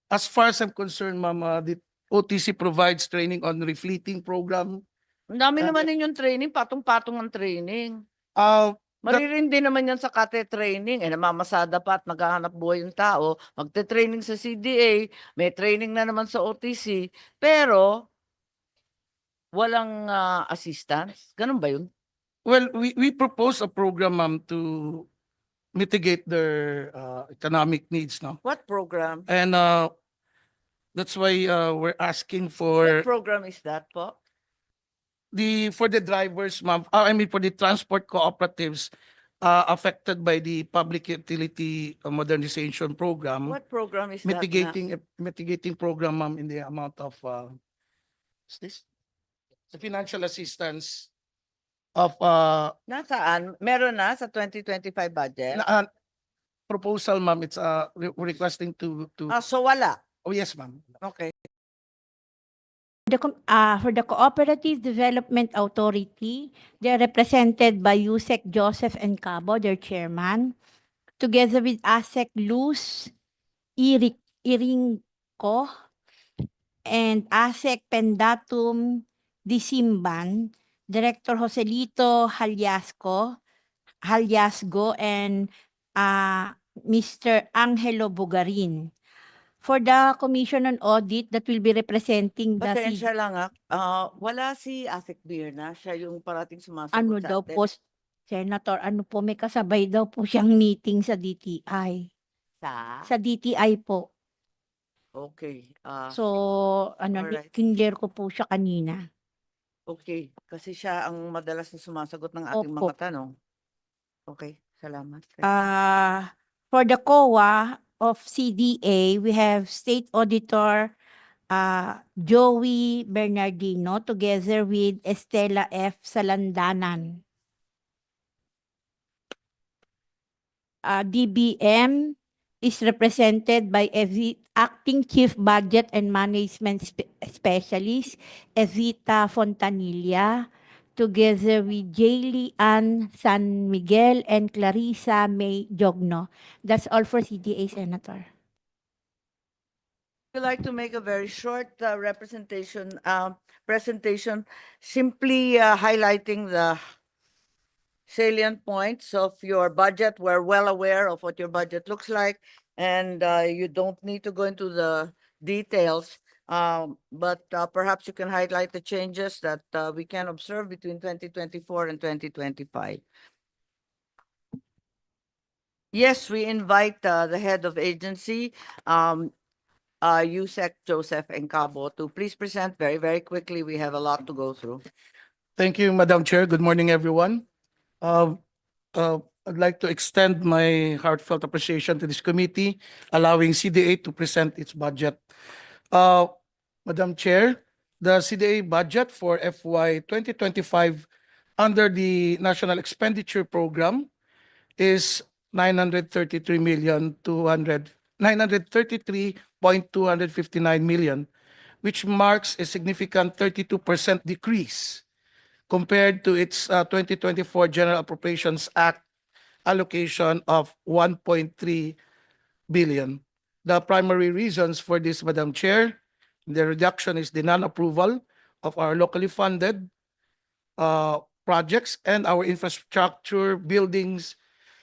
As far as I'm concerned, ma'am, the OTC provides training on refleeting program. Ang dami And, naman ninyong training, patong-patong ang training. that, Maririndi naman yan sa kate-training. Namamasada pa at naghahanap buhay yung tao. Magte-training sa CDA, may training na naman sa OTC. Pero, walang assistance. Ganun ba yun? well, we propose a program, ma'am, to mitigate their economic needs, no? What program? And that's why we're asking What for program is that po? for the drivers, ma'am. I mean, for the transport cooperatives affected by the public utility modernization program. What program is that na? Mitigating program, ma'am, in the amount of what's this? The financial assistance of Nasaan? Meron na sa 2025 budget? proposal, ma'am. It's requesting to So wala. oh yes, ma'am. Okay. For the Cooperative Development Authority, they're represented by Yusek Joseph and Cabo, their chairman, together with ASEC Luz Iringco and ASEC Pendatum Disimban, Director Joselito Halyasgo, and Mr. Angelo Bugarin. For the Commission on Audit that will be representing the Pasensya lang wala si Asik Birna. Siya yung parating sumasagot ano sa daw atin. po, Senator, ano po, may kasabay daw po siyang meeting sa DTI. Sa DTI po. Okay. So, alright. kinder ko po siya kanina. Okay. Kasi siya ang madalas na sumasagot ng ating Opo. mga tanong. Okay. Salamat. For the COA of CDA, we have State Auditor Joey Bernardino together with Estela F. Salandanan. DBM is represented by Acting Chief Budget and Management Specialist Evita Fontanilla, together with Jaylee Ann San Miguel and Clarissa May Jogno. That's all for CDA, Senator. I'd like to make a very short presentation, simply highlighting the salient points of your budget. We're well aware of what your budget looks like, and you don't need to go into the details. But perhaps you can highlight the changes that we can observe between 2024 and 2025. Yes, we invite the head of agency, Yusek Joseph and Cabo, to please present very, very quickly. We have a lot to go through. Thank you, Madam Chair. Good morning, everyone. I'd like to extend my heartfelt appreciation to this committee, allowing CDA to present its budget. Madam Chair, the CDA budget for FY 2025 under the National Expenditure Program is 933.259 million, which marks a significant 32% decrease compared to its 2024 General Appropriations Act allocation of 1.3 billion. The primary reasons for this, Madam Chair, the reduction is the non-approval of our locally funded projects and our infrastructure buildings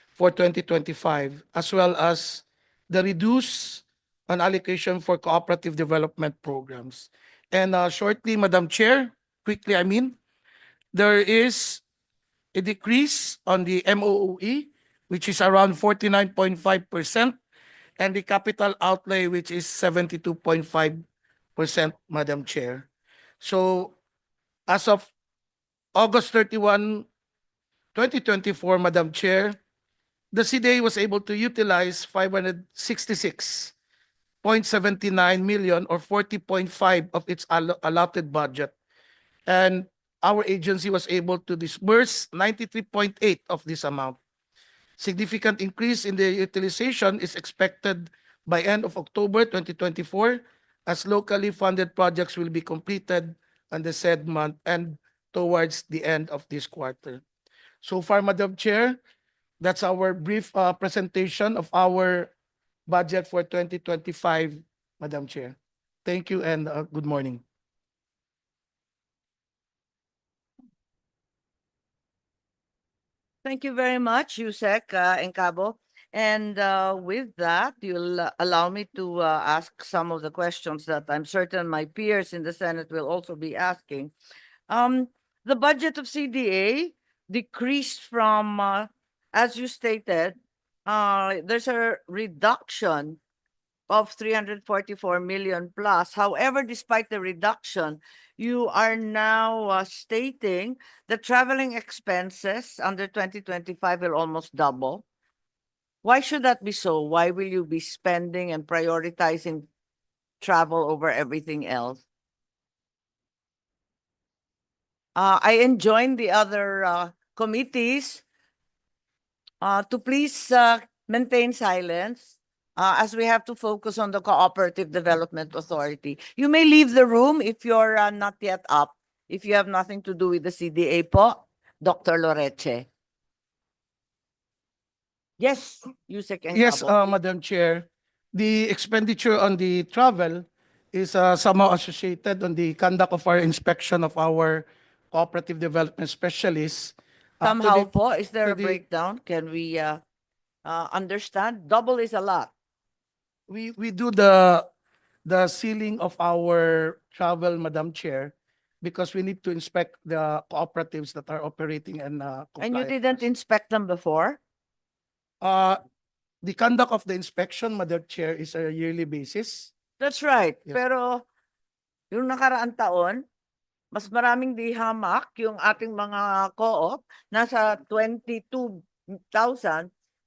for 2025, as well as the reduced an allocation for cooperative development programs. And shortly, Madam Chair, quickly, there is a decrease on the MOOE, which is around 49.5%, and the capital outlay, which is 72.5%, Madam Chair. So, as of August 31, 2024, Madam Chair, the CDA was able to utilize 566.79 million or 40.5% of its allotted budget. And our agency was able to disburse 93.8% of this amount. Significant increase in the utilization is expected by end of October 2024 as locally funded projects will be completed on the said month and towards the end of this quarter. So far, Madam Chair, that's our brief presentation of our budget for 2025, Madam Chair. Thank you and good morning. Thank you very much, Yusek Encabo. And with that, you'll allow me to ask some of the questions that I'm certain my peers in the Senate will also be asking. The budget of CDA decreased from, as you stated, there's a reduction of 344 million plus. However, despite the reduction, you are now stating the traveling expenses under 2025 will almost double. Why should that be so? Why will you be spending and prioritizing travel over everything else? I enjoin the other committees to please maintain silence as we have to focus on the Cooperative Development Authority. You may leave the room if you're not yet up, if you have nothing to do with the CDA po, Dr. Loreche. Yes, Yusek Yes, Encabo. Madam Chair. The expenditure on the travel is somehow associated on the conduct of our inspection of our cooperative development specialists. Somehow To po, is there to a breakdown? Can we understand? Double is a lot. we do the sealing of our travel, Madam Chair, because we need to inspect the cooperatives that are operating and And you compliant. didn't inspect them before? The conduct of the inspection, Madam Chair, is a yearly basis. That's right. Yes. Pero yung nakaraang taon, mas maraming di hamak yung ating mga co-op, nasa 22,000.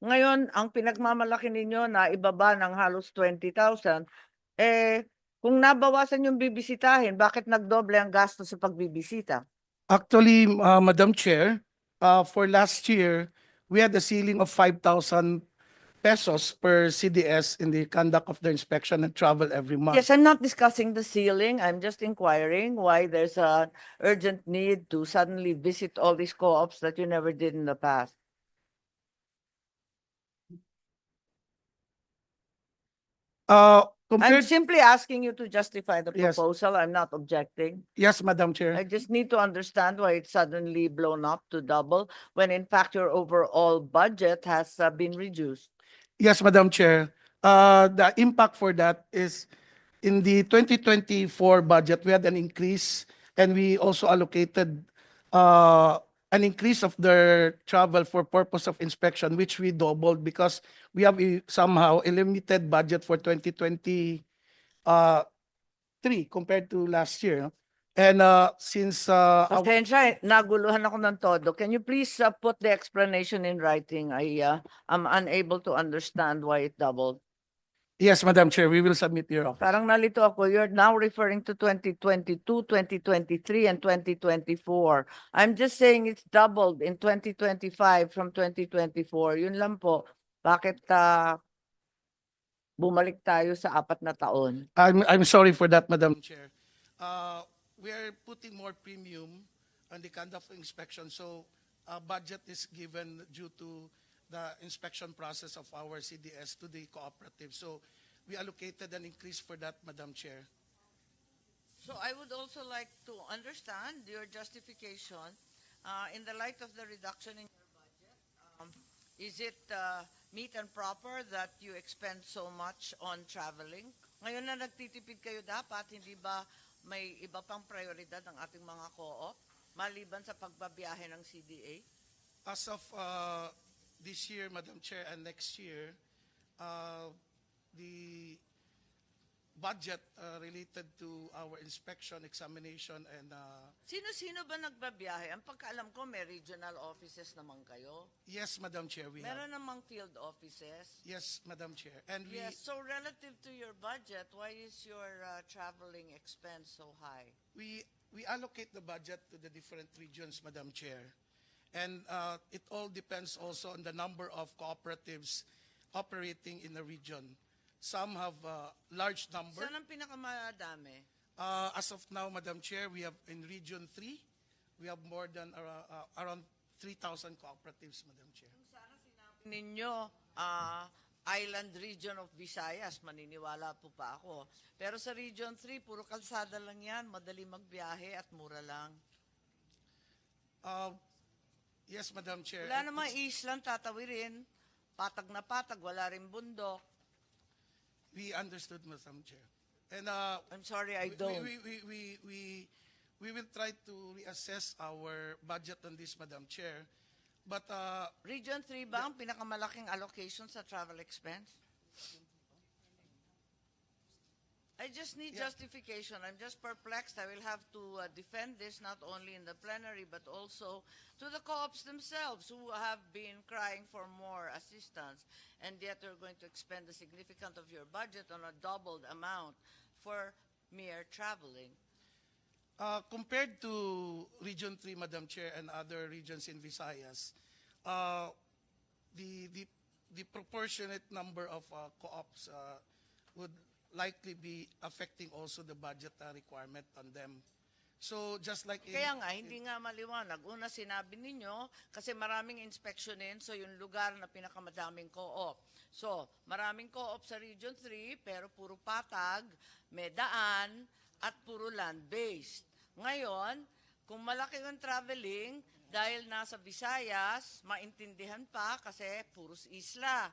Ngayon, ang pinagmamalaki ninyo na ibaba ng halos 20,000, kung nabawasan yung bibisitahin, bakit nagdoble ang gasto sa pagbibisita? Actually, Madam Chair, for last year, we had a ceiling of 5,000 pesos per CDS in the conduct of the inspection and travel every month. Yes, I'm not discussing the ceiling. I'm just inquiring why there's an urgent need to suddenly visit all these co-ops that you never did in the past. I'm Compared, simply asking you to justify the Yes. proposal. I'm not objecting. yes, Madam Chair. I just need to understand why it's suddenly blown up to double when in fact your overall budget has been reduced. Yes, Madam Chair. The impact for that is in the 2024 budget, we had an increase and we also allocated an increase of their travel for purpose of inspection, which we doubled because we have somehow a limited budget for 2023 compared to last year. And since Pasensya, naguluhan ako ng todo. Can you please put the explanation in writing? I'm unable to understand why it doubled. yes, Madam Chair, we will submit your office. Parang nalito ako. You're now referring to 2022, 2023, and 2024. I'm just saying it's doubled in 2025 from 2024. Yun lang po. Bakit bumalik tayo sa 4 na taon? I'm sorry for that, Madam Chair. We are putting more premium on the conduct of inspection, so budget is given due to the inspection process of our CDS to the cooperative. So we allocated an increase for that, Madam Chair. So I would also like to understand your justification in the light of the reduction in your budget. Is it meet and proper that you expend so much on traveling? Ngayon na nagtitipid kayo dapat, hindi ba may iba pang prioridad ng ating mga co-op maliban sa pagbabiyahe ng CDA? As of this year, Madam Chair, and next year, the budget related to our inspection, examination, and Sino-sino ba nagbabiyahe? Ang pagkaalam ko, may regional offices naman kayo. yes, Madam Chair, we have. Meron namang field offices. Yes, Madam Chair, and Yes, so relative to your budget, why is your traveling expense so high? we allocate the budget to the different regions, Madam Chair, and it all depends also on the number of cooperatives operating in the region. Some have a large number. Saan ang pinakamadami? As of now, Madam Chair, we have in Region 3, we have more than around 3,000 cooperatives, Madam Chair. Sana sinabi ninyo, island region of Visayas, maniniwala po pa ako. Pero sa Region 3, puro kalsada lang yan, madali magbiyahe at mura lang. Yes, Madam Chair. Wala namang island tatawirin, patag na patag, wala rin bundok. We understood, Madam Chair. And I'm sorry, I don't. we will try to reassess our budget on this, Madam Chair. But Region 3 ba ang pinakamalaking allocation sa travel expense? I just need Yeah. justification. I'm just perplexed. I will have to defend this not only in the plenary but also to the co-ops themselves who have been crying for more assistance, and yet you're going to expend a significant of your budget on a doubled amount for mere traveling. compared to Region 3, Madam Chair, and other regions in Visayas, the proportionate number of co-ops would likely be affecting also the budget requirement on them. So just like in, Kaya nga, hindi nga maliwanag. Una, sinabi ninyo, kasi maraming inspeksyonin, so yung lugar na pinakamadaming co-op. So, maraming co-op sa Region 3, pero puro patag, may daan, at puro land-based. Ngayon, kung malaki yung traveling, dahil nasa Visayas, maintindihan pa kasi puros isla.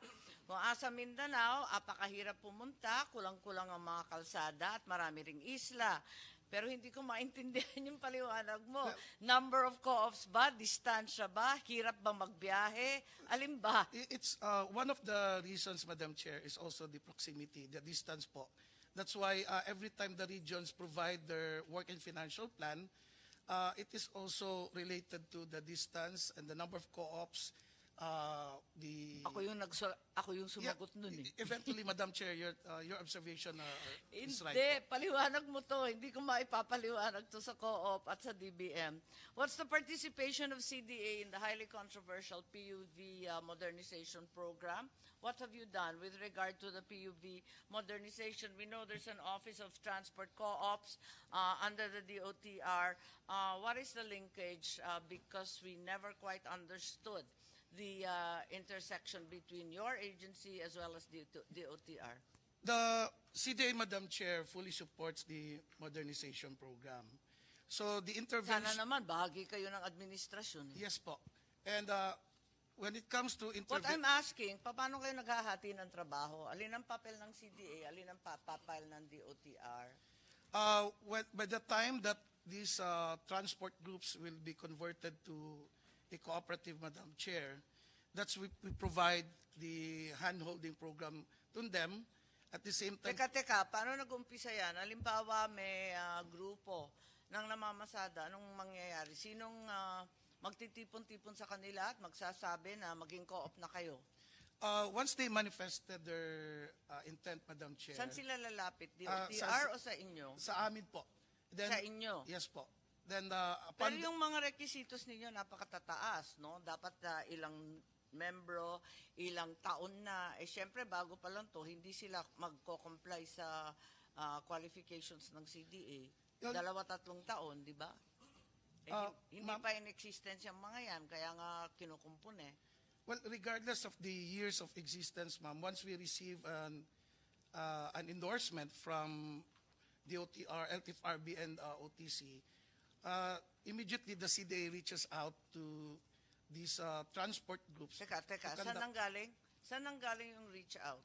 Kung asa Mindanao, apakahirap pumunta, kulang-kulang ang mga kalsada at marami ring isla. Pero hindi ko maintindihan yung paliwanag mo. Number of co-ops ba? Distansya ba? Hirap ba magbiyahe? Alin ba? it's one of the reasons, Madam Chair, is also the proximity, the distance po. That's why every time the regions provide their work and financial plan, it is also related to the distance and the number of co-ops. Ako yung sumagot nun eh. Eventually, Madam Chair, your observation is right. Hindi, paliwanag mo to. Hindi ko maipapaliwanag to sa co-op at sa DBM. What's the participation of CDA in the highly controversial PUV modernization program? What have you done with regard to the PUV modernization? We know there's an Office of Transport Co-ops under the DOTR. What is the linkage? Because we never quite understood the intersection between your agency as well as the DOTR. The CDA, Madam Chair, fully supports the modernization program. So the intervention... Sana naman, bahagi kayo ng administrasyon. Yes po. And when it comes to What I'm asking, paano kayo naghahati ng trabaho? Alin ang papel ng CDA? Alin ang papel ng DOTR? by the time that these transport groups will be converted to a cooperative, Madam Chair, that's we provide the hand-holding program to them. At the same time, Teka, paano nag-umpisa yan? Halimbawa, may grupo ng namamasada, anong mangyayari? Sinong magtitipon-tipon sa kanila at magsasabi na maging co-op na kayo? once they manifested their intent, Madam Chair, Saan sila lalapit? sa- DOTR o sa inyo? sa amin po. Then, Sa inyo? Yes po. Then, Pero upon yung mga requisitos ninyo napakatataas, no? Dapat ilang membro, ilang taon na. Eh, syempre, bago pa lang to, hindi sila magko-comply sa qualifications ng CDA. Yun- 2-3 taon, di ba? Eh, hindi ma'am- pa in existence yung mga yan, kaya nga kinukumpun eh. Well, regardless of the years of existence, ma'am, once we receive an endorsement from DOTR, LTFRB, and OTC, immediately the CDA reaches out to these transport groups. Teka, to saan conduct- nanggaling? Saan nanggaling yung reach out?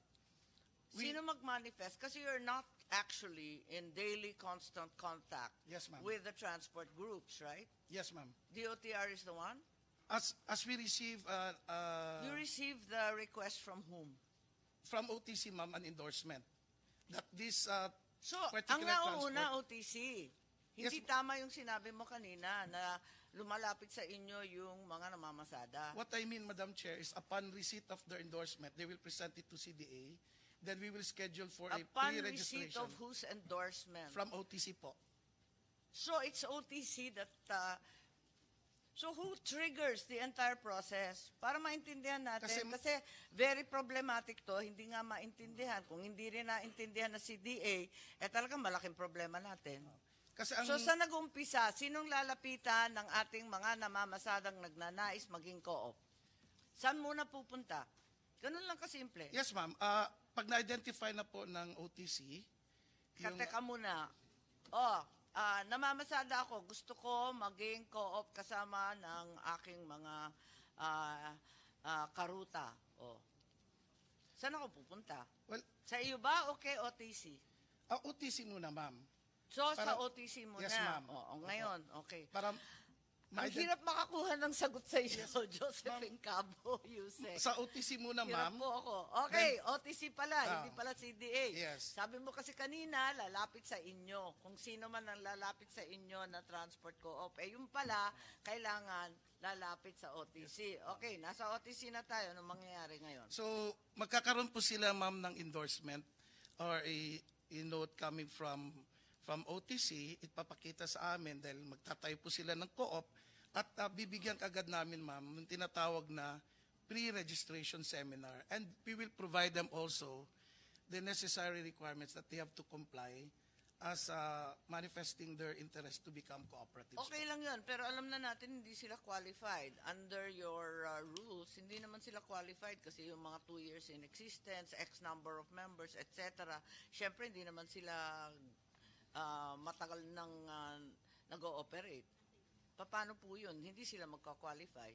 We- Sino mag-manifest? Kasi you're not actually in daily constant contact Yes, ma'am. with the transport groups, right? Yes, ma'am. DOTR is the one? As we receive You receive the request from whom? from OTC, ma'am, an endorsement that this So, ang particular nauuna transport... OTC. Hindi Yes, tama yung sinabi mo kanina na lumalapit sa inyo yung mga namamasada. What I mean, Madam Chair, is upon receipt of their endorsement, they will present it to CDA. Then we will schedule for a Upon receipt pre-registration of whose endorsement? from OTC po. So, it's OTC that... so, who triggers the entire process? Para maintindihan natin. Kasi very problematic to, hindi nga maintindihan. Kung hindi rin naintindihan na CDA, talagang malaking problema natin. Kasi ang So, saan nag-umpisa? Sinong lalapitan ng ating mga namamasadang nagnanais maging co-op? Saan muna pupunta? Ganun lang kasimple. Yes, ma'am. Pag na-identify na po ng OTC, yung, Teka muna. Namamasada ako. Gusto ko maging co-op kasama ng aking mga karuta. Saan ako pupunta? well, Sa iyo ba o kay OTC? OTC muna, ma'am. So, sa Para- OTC muna. Yes, ma'am. Ngayon, okay. Para Ang hirap makakuha ng sagot sa iyo, Josephine Cabo, Yuse. sa OTC muna, Hirap ma'am. po ako. Okay, OTC pala, hindi pala CDA. Yes. Sabi mo kasi kanina, lalapit sa inyo. Kung sino man ang lalapit sa inyo na transport co-op. Yung pala, kailangan lalapit sa OTC. Okay, nasa OTC na tayo. Anong mangyayari ngayon? So, magkakaroon po sila, ma'am, ng endorsement or a note coming from OTC. Ipapakita sa amin dahil magtatayo po sila ng co-op at bibigyan kagad namin, ma'am, ng tinatawag na pre-registration seminar. And we will provide them also the necessary requirements that they have to comply as manifesting their interest to become cooperatives. Okay lang yun, pero alam na natin hindi sila qualified. Under your rules, hindi naman sila qualified kasi yung mga 2 years in existence, X number of members, etc. Siyempre, hindi naman sila matagal nang nag-ooperate. Paano po yun? Hindi sila magka-qualify.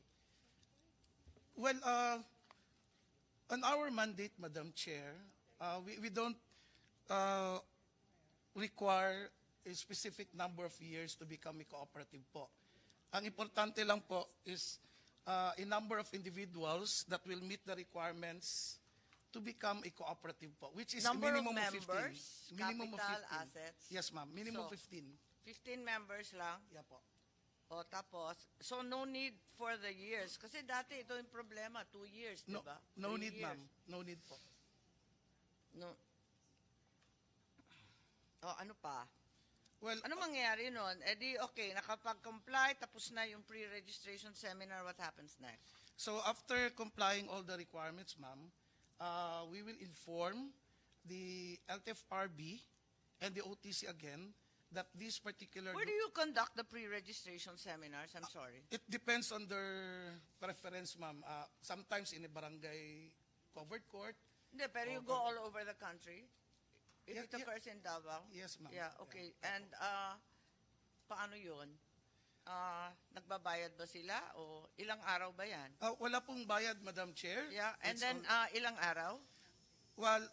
Well, on our mandate, Madam Chair, we don't require a specific number of years to become a cooperative po. Ang importante lang po is a number of individuals that will meet the requirements to become a cooperative po, which is Number a minimum of of 15. members, Minimum of capital, 15. assets. Yes, ma'am. Minimum So, 15. 15 members lang. Yeah po. Tapos, so no need for the years. Kasi dati ito yung problema, 2 years, di No, ba? no 3 need, years. ma'am. No need po. No. Ano pa? Well, Ano mangyayari nun? Okay, nakapag-comply, tapos na yung pre-registration seminar, what happens next? so after complying all the requirements, ma'am, we will inform the LTFRB and the OTC again that this particular Where do you conduct the pre-registration seminars? I'm sorry. it depends on their preference, ma'am. Sometimes in a barangay covered court. Hindi, pero you go all over the country? If Yeah, it occurs in Davao? Yes, ma'am. Yeah, okay. And paano yun? Nagbabayad ba sila o ilang araw ba yan? Wala pong bayad, Madam Chair. Yeah, and It's then ilang araw? Well,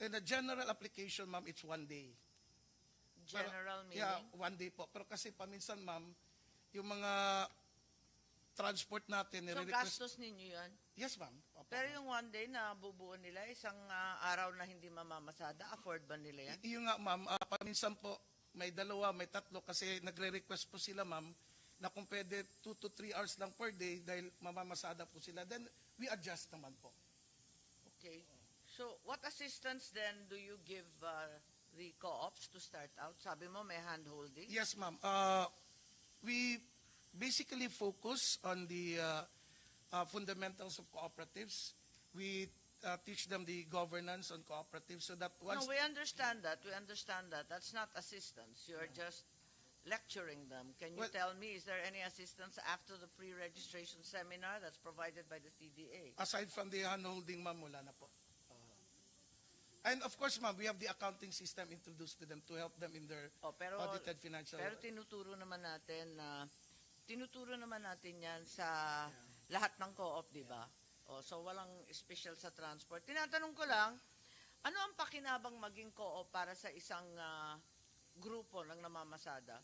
in a general application, ma'am, it's 1 day. General meeting? Yeah, 1 day po. Pero kasi paminsan, ma'am, yung mga transport natin, So nire-request. gastos ninyo yun? Yes, ma'am. Opo. Pero yung 1 day na bubuo nila, isang araw na hindi mamamasada, afford ba nila yan? Yung nga, ma'am, paminsan po, may 2, may 3 kasi nagre-request po sila, ma'am, na kung pwede 2 to 3 hours lang per day dahil mamamasada po sila. Then, we adjust naman po. Okay. So what assistance then do you give the co-ops to start out? Sabi mo may hand-holding? Yes, ma'am. We basically focus on the fundamentals of cooperatives. We teach them the governance on cooperatives so that once... No, we understand that. We understand that. That's not assistance. You're just lecturing them. Can you Well- tell me, is there any assistance after the pre-registration seminar that's provided by the TDA? Aside from the hand-holding, ma'am, wala na po. And of course, ma'am, we have the accounting system introduced to them to help them in their Pero audited financial... tinuturo naman natin yan sa lahat ng co-op, di ba? So walang special sa transport. Tinatanong ko lang, ano ang pakinabang maging co-op para sa isang grupo ng namamasada?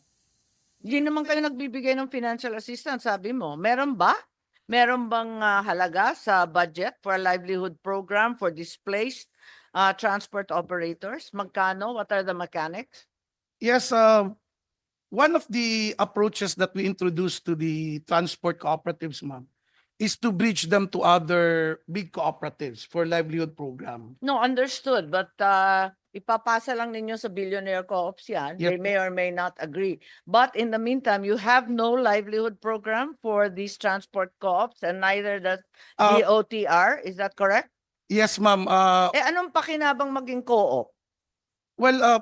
Hindi naman kayo nagbibigay ng financial assistance, sabi mo. Meron ba? Meron bang halaga sa budget for a livelihood program for displaced transport operators? Magkano? What are the mechanics? Yes, one of the approaches that we introduced to the transport cooperatives, ma'am, is to bridge them to other big cooperatives for livelihood program. No, understood. But ipapasa lang ninyo sa billionaire co-ops yan. Yes. They may or may not agree. But in the meantime, you have no livelihood program for these transport co-ops and neither does the OTR. Is that correct? Yes, ma'am. Anong pakinabang maging co-op? Well,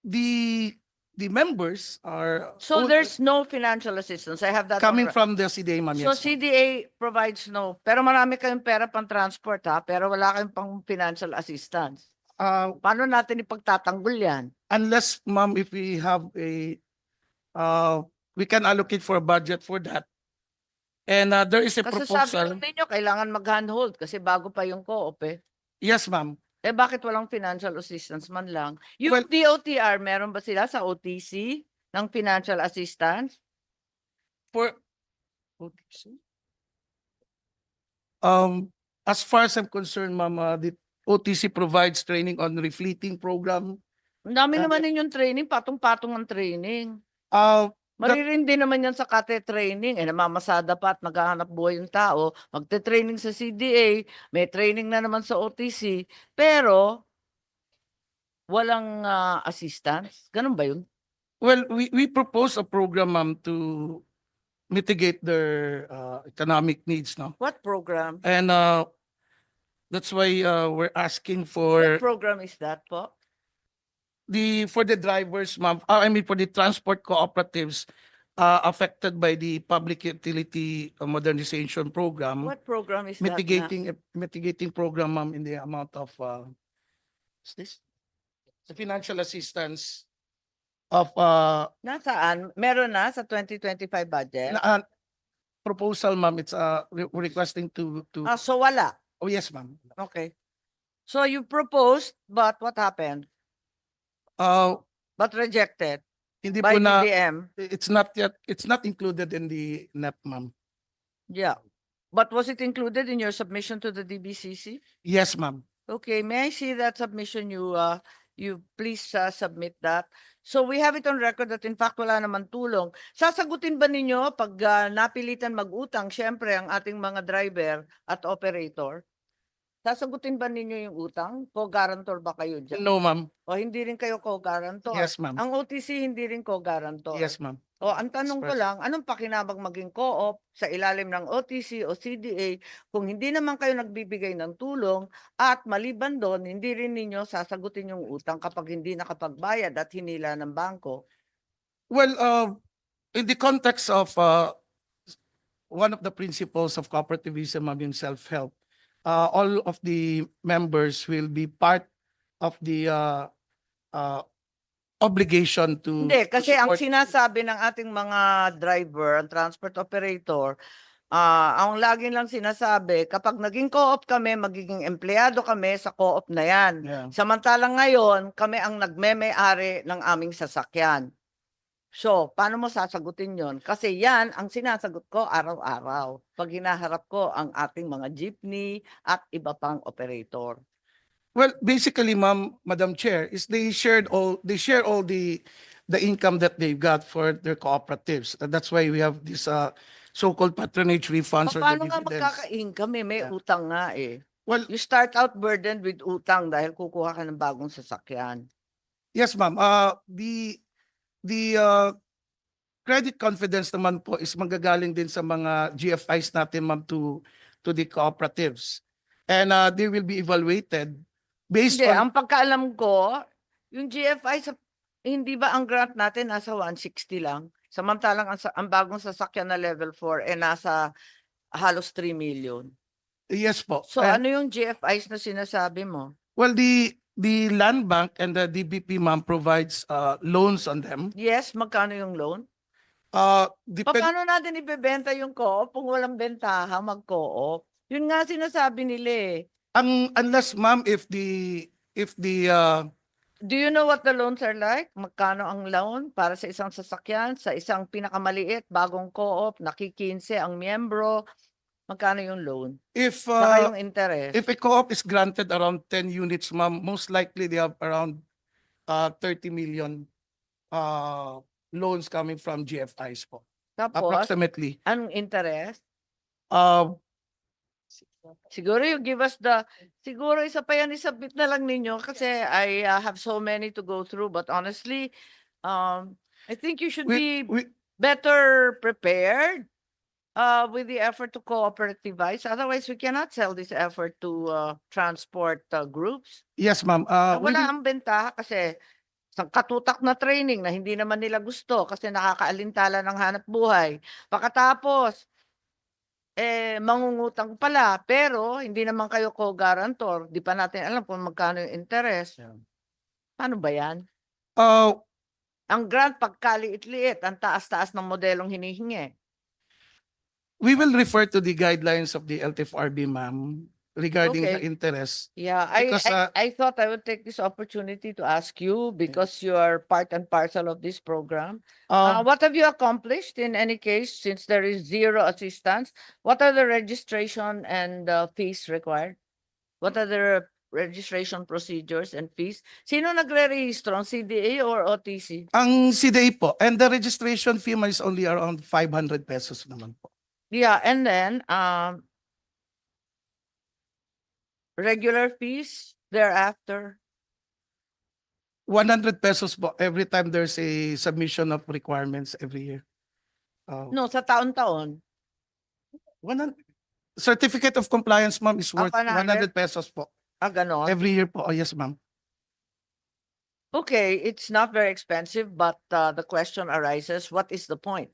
the the members are So there's no financial assistance. I have that on coming re- from the CDA, ma'am. So Yes, ma'am. CDA provides no, pero marami kayong pera pang transport ha, pero wala kayong pang financial assistance. Paano natin ipagtatanggol yan? Unless, ma'am, if we have a, we can allocate for a budget for that. And there is a Kasi sabi proposal. lang ninyo, kailangan mag-handhold kasi bago pa yung co-op eh. Yes, ma'am. Eh bakit walang financial assistance man lang? Yung Well- DOTR, meron ba sila sa OTC ng financial assistance? For as far as I'm concerned, ma'am, the OTC provides training on refleeting program. Ang dami Ah, naman ninyong training, patong-patong ang training. Uh, Maririndi naman yan sa kate training. Eh, namamasada pa at naghahanap buhay yung tao. Magte-training sa CDA, may training na naman sa OTC, pero walang assistance. Ganun ba yun? well, we propose a program, ma'am, to mitigate their economic needs, no? What program? And that's why we're asking What for program is that po? for the drivers, ma'am. I mean, for the transport cooperatives affected by the public utility modernization program. What program is that na? Mitigating program, ma'am, in the amount of what's this? The financial assistance of Nasaan? Meron na sa 2025 budget? proposal, ma'am. It's requesting to So wala. oh yes, ma'am. Okay. So you proposed, but what happened? But rejected Hindi by po na DDM. it's not included in the NEP, ma'am. Yeah. But was it included in your submission to the DBCC? Yes, ma'am. Okay, may I see that submission? You please submit that. So we have it on record that in fact wala naman tulong. Sasagutin ba ninyo pag napilitan mag-utang, syempre ang ating mga driver at operator? Sasagutin ba ninyo yung utang? Co-guarantor ba kayo dyan? No, ma'am. O hindi rin kayo co-guarantor? Yes, ma'am. Ang OTC hindi rin co-guarantor? Yes, ma'am. O ang tanong ko Express. lang, anong pakinabang maging co-op sa ilalim ng OTC o CDA kung hindi naman kayo nagbibigay ng tulong at maliban doon, hindi rin ninyo sasagutin yung utang kapag hindi nakapagbayad at hinila ng bangko? Well, in the context of one of the principles of cooperativism, ma'am, yung self-help, all of the members will be part of the obligation to Hindi, kasi ang support. sinasabi ng ating mga driver, ang transport operator, ang lagi lang sinasabi, kapag naging co-op kami, magiging empleyado kami sa co-op na yan. Yeah. Samantalang ngayon, kami ang nagmeme-ari ng aming sasakyan. So, paano mo sasagutin yon? Kasi yan ang sinasagot ko araw-araw pag hinaharap ko ang ating mga jeepney at iba pang operator. Well, basically, ma'am, Madam Chair, is they share all the income that they've got for their cooperatives. And that's why we have this so-called patronage refunds or the Paano nga dividends. magkaka-income eh? May Yeah. utang nga eh. Well, You start out burdened with utang dahil kukuha ka ng bagong sasakyan. yes, ma'am. The credit confidence naman po is manggagaling din sa mga GFIs natin, ma'am, to the cooperatives. And they will be evaluated based Hindi, on ang pagkaalam ko, yung GFI, hindi ba ang grant natin nasa 160 lang? Samantalang ang bagong sasakyan na level 4 nasa halos 3 million. yes po. So And, ano yung GFIs na sinasabi mo? well, the land bank and the DBP, ma'am, provides loans on them. Yes, magkano yung loan? Depend Paano natin ibebenta yung co-op kung walang bentaha mag-co-op? Yun nga sinasabi nila eh. unless, ma'am, if the Do you know what the loans are like? Magkano ang loan para sa isang sasakyan, sa isang pinakamaliit, bagong co-op, nakikinse ang miyembro? Magkano yung loan? Saka yung interest? if a co-op is granted around 10 units, ma'am, most likely they have around 30 million loans coming from GFIs po. Tapos, Approximately. anong interest? Siguro you give us siguro isa pa yan, isubmit na lang ninyo kasi I have so many to go through but honestly, I think you should be better prepared with the effort to cooperativize. Otherwise, we cannot sell this effort to transport groups. Yes, ma'am. Wala ang bentaha kasi katutak na training na hindi naman nila gusto kasi nakakaalintala ng hanap buhay. Pagkatapos, mangungutang pala, pero hindi naman kayo co-guarantor. Di pa natin alam kung magkano yung interest. Paano ba yan? Uh, Ang grant pagkaliit-liit, ang taas-taas ng modelong hinihingi. we will refer to the guidelines of the LTFRB, ma'am, regarding the Okay. interest. Yeah, Because, I thought I would take this opportunity to ask you because you are part and parcel of this program. What have you accomplished in any case since there is zero assistance? What are the registration and fees required? What are the registration procedures and fees? Sino nagre-rehistro? Ang CDA or OTC? ang CDA po, and the registration fee ma'am, is only around 500 pesos naman po. Yeah, and then regular fees thereafter. 100 pesos po every time there's a submission of requirements every year. No, sa taon-taon. 100 certificate of compliance, ma'am, is worth 100? 100 pesos po Ganon. every year po. Oh, yes, ma'am. Okay, it's not very expensive, but the question arises, what is the point?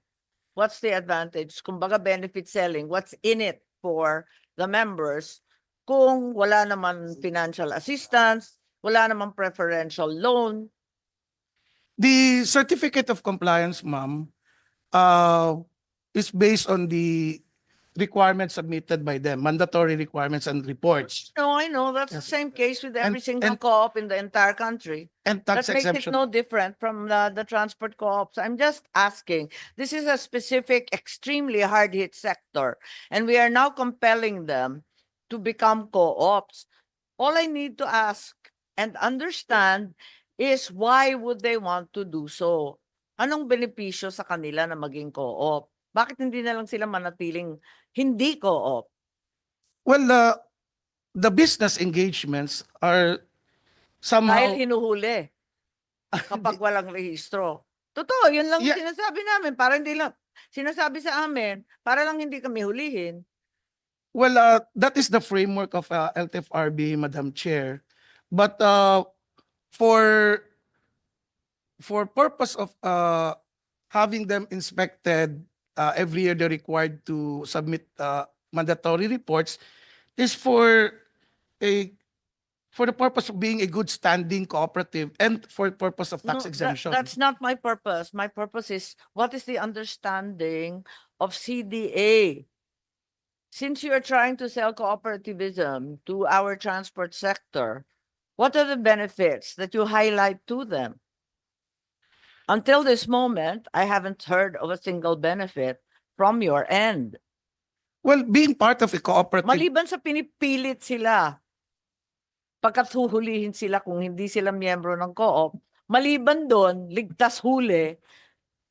What's the advantage? Kumbaga benefit selling, what's in it for the members kung wala naman financial assistance, wala naman preferential loan? The certificate of compliance, ma'am, is based on the requirements submitted by them, mandatory requirements and reports, No, I know, that's the Yes. same case with every And- single and- co-op in the entire country. and That tax makes it exemption. no different from the transport co-ops. I'm just asking, this is a specific, extremely hard-hit sector, and we are now compelling them to become co-ops. All I need to ask and understand is why would they want to do so? Anong benepisyo sa kanila na maging co-op? Bakit hindi na lang sila manatiling hindi co-op? Well, the business engagements are Dahil somehow hinuhuli kapag walang rehistro. Totoo, yun lang Yeah. sinasabi namin. Para hindi lang, sinasabi sa amin, para lang hindi kami hulihin. well, that is the framework of LTFRB, Madam Chair. But for purpose of having them inspected every year, they're required to submit mandatory reports is a for the purpose of being a good standing cooperative and for purpose of tax No, exemption. that's not my purpose. My purpose is, what is the understanding of CDA? Since you are trying to sell cooperativism to our transport sector, what are the benefits that you highlight to them? Until this moment, I haven't heard of a single benefit from your end. Well, being part of a cooperative, Maliban sa pinipilit sila, pagkat huhulihin sila kung hindi sila miyembro ng co-op, maliban doon, ligtas huli,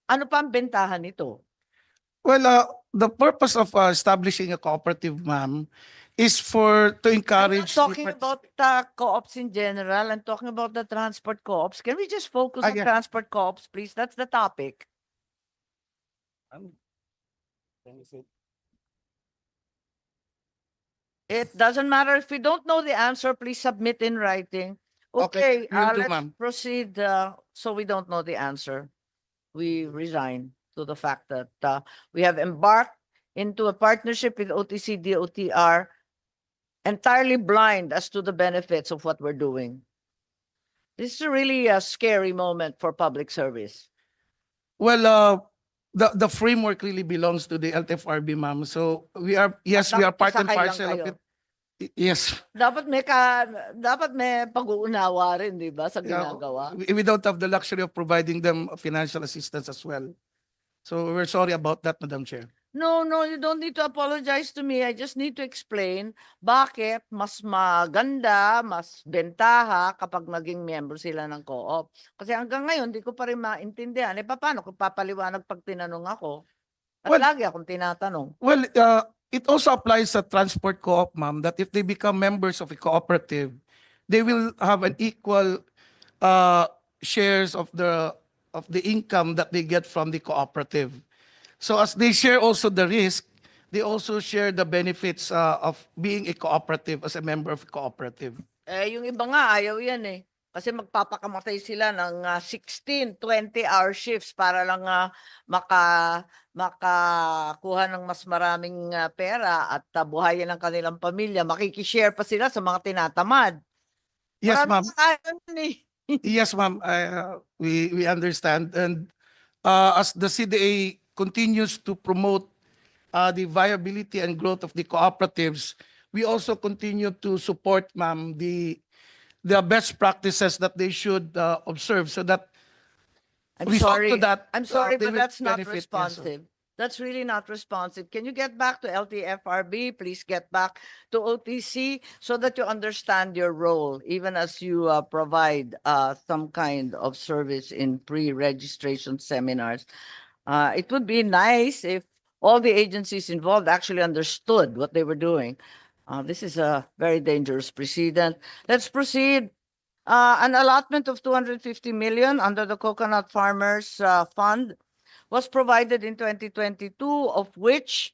ano pa ang bentahan nito? well, the purpose of establishing a cooperative, ma'am, is to I'm not encourage the talking about co-ops in general. I'm talking about the transport co-ops. Can we just focus on yeah. transport co-ops, please? That's the topic. It doesn't matter if we don't know the answer, please submit in writing. Okay, will do, let's ma'am. proceed. So we don't know the answer. We resign to the fact that we have embarked into a partnership with OTC DOTR entirely blind as to the benefits of what we're doing. This is really a scary moment for public service. Well, the framework really belongs to the LTFRB, ma'am. So we are part and nakikisakay lang parcel of kayo. it. Yes. Dapat may pag-uunawa rin, di ba, sa ginagawa. We don't have the luxury of providing them financial assistance as well. So we're sorry about that, Madam Chair. No, you don't need to apologize to me. I just need to explain bakit mas maganda, mas bentaha kapag naging member sila ng co-op. Kasi hanggang ngayon, di ko pa rin maintindihan. Paano kung papaliwanag pag tinanong ako? At Well- lagi akong tinatanong. Well, it also applies sa transport co-op, ma'am, that if they become members of a cooperative, they will have an equal shares of the income that they get from the cooperative. So as they share also the risk, they also share the benefits of being a cooperative as a member of a cooperative. Yung iba nga, ayaw yan eh. Kasi magpapakamatay sila ng 16, 20-hour shifts para lang makakuha ng mas maraming pera at buhayin ang kanilang pamilya. Makikishare pa sila sa mga tinatamad. Yes, Marami ma'am. nang ayaw nun eh. Yes, ma'am. We understand. And as the CDA continues to promote the viability and growth of the cooperatives, we also continue to support, ma'am, the best practices that they should observe so that I'm result to sorry. that I'm sorry, they but will that's not benefit. Yes, sir. responsive. That's really not responsive. Can you get back to LTFRB? Please get back to OTC so that you understand your role, even as you provide some kind of service in pre-registration seminars. It would be nice if all the agencies involved actually understood what they were doing. This is a very dangerous precedent. Let's proceed. An allotment of 250 million under the Coconut Farmers Fund was provided in 2022, of which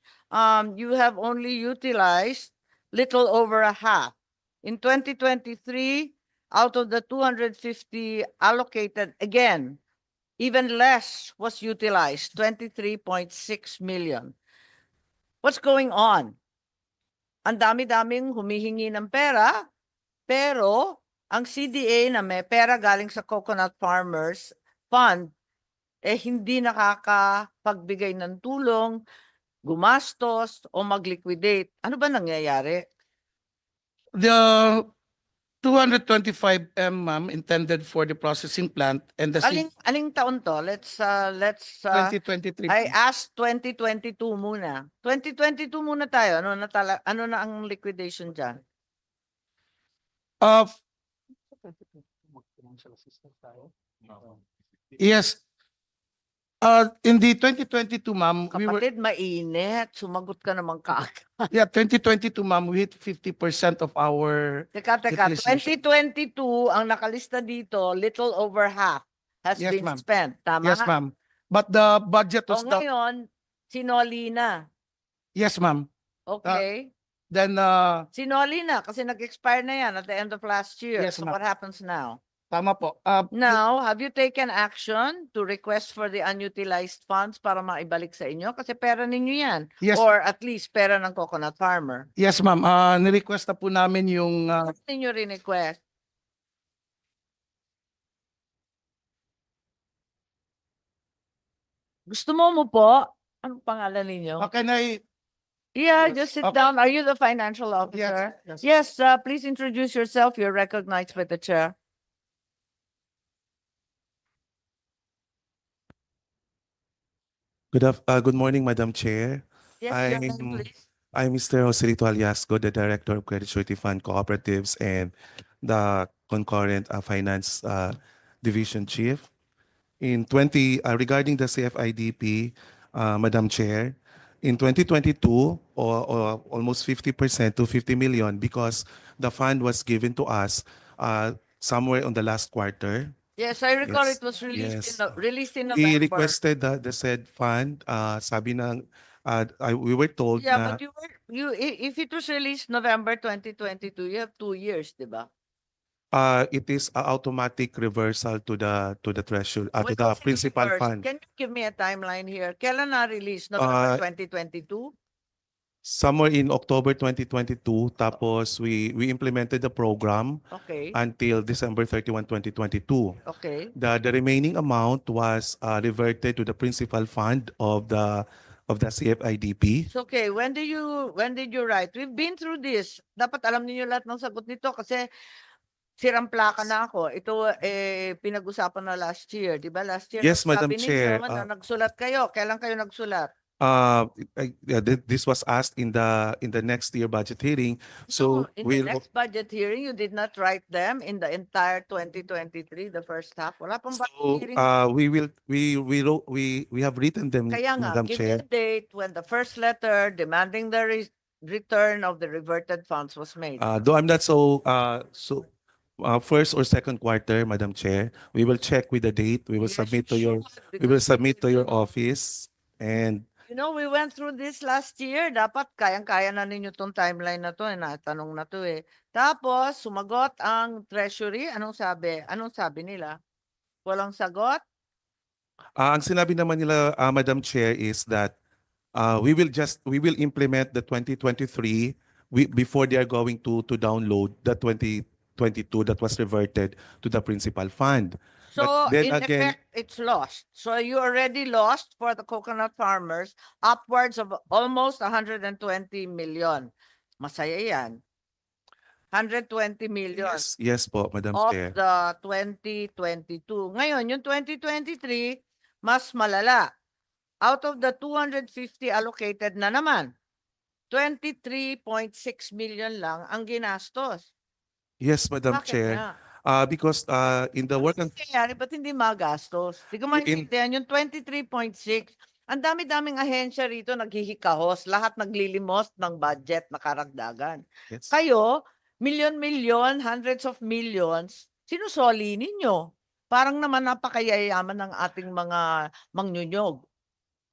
you have only utilized little over a half. In 2023, out of the 250 allocated, again, even less was utilized, 23.6 million. What's going on? Ang dami-daming humihingi ng pera, pero ang CDA na may pera galing sa Coconut Farmers Fund, hindi nakakapagbigay ng tulong, gumastos, o mag-liquidate. Ano ba nangyayari? The 225 M, ma'am, intended for the processing plant and the Aling taon to? Let's 2023. I asked 2022 muna. 2022 muna tayo. Ano na ang liquidation dyan? Uh, yes. In the 2022, ma'am, we were, Kapatid, mainit. Sumagot ka naman kaagad. yeah, 2022, ma'am, we hit 50% of our Teka, utilization. 2022, ang nakalista dito, little over half has Yes, been ma'am. spent. Tama? Yes, ma'am. But the budget O was down. ngayon, sinoli na. Yes, ma'am. Okay? Then, Sinoli na kasi nag-expire na yan at the end of last year. Yes, So ma'am. what happens now? tama po. Now, have you taken action to request for the unutilized funds para maibalik sa inyo? Kasi pera ninyo yan. Yes. Or at least pera ng coconut farmer. Yes, ma'am. Ni-request na po namin yung Ano ninyo rin-request? Gusto mo po? Anong pangalan ninyo? can I Yeah, Yes, just sit okay. down. Are you the financial officer? yes. Yes, please introduce yourself. You're recognized by the chair. Good morning, Madam Chair. Yes, your name, please. I'm Mr. Joselito Aliasco, the Director of Credit Surety Fund Cooperatives and the concurrent Finance Division Chief. Regarding the CFIDP, Madam Chair, in 2022, or almost 50% to 50 million, because the fund was given to us somewhere on the last quarter. Yes, I recall Yes, it was yes. released in We November. requested the said fund. Sabi ng, we were told Yeah, na but if it was released November 2022, you have 2 years, di ba? it is a automatic reversal to the treasury, to When the was it principal reversed? fund. Can you give me a timeline here? Kailan na-release? November 2022? Somewhere in October 2022, tapos we implemented the program Okay, until December 31, 2022. okay. The remaining amount was reverted to the principal fund of the CFIDP. It's okay. When did you write? We've been through this. Dapat alam niyo lahat ng sagot nito kasi sirang plaka na ako. Ito pinag-usapan na last year, 'di ba? Last year Yes, Madam sabi ninyo Chair. na nagsulat kayo. Kailan kayo nagsulat? This was asked in the next year budget hearing. So No, in the next budget hearing, you did not write them in the entire 2023, the first half. Wala pang budget so hearing. we have written them, Kaya nga, Madam give me Chair. a date when the first letter demanding the return of the reverted funds was made. Though I'm not first or second quarter, Madam Chair, we will check with the date. We will Yes, submit to you your should, we will because submit to need your know. office, and You know, we went through this last year. Dapat kayang-kaya na ninyo tong timeline na to. Tanong na to eh. Tapos, sumagot ang Treasury. Anong sabi? Anong sabi nila? Walang sagot? Ang sinabi naman nila, Madam Chair, is that we will implement the 2023 before they are going to download the 2022 that was reverted to the principal fund. So, But then in again, effect, it's lost. So, you already lost for the coconut farmers upwards of almost 120 million. Masaya yan. 120 million yes po, Madam of Chair. the 2022. Ngayon, yung 2023, mas malala. Out of the 250 allocated na naman, 23.6 million lang ang ginastos. Yes, Madam Bakit Chair. nga? Because in the work and Kaya, ba't hindi magastos? Di ko maintindihan yung 23.6. Ang dami-daming ahensya rito naghihikahos. Lahat naglilimos ng budget na karagdagan. yes. Kayo, milyon-milyon, hundreds of millions, sinusoli ninyo. Parang naman napakayayaman ng ating mga mangnyunyog.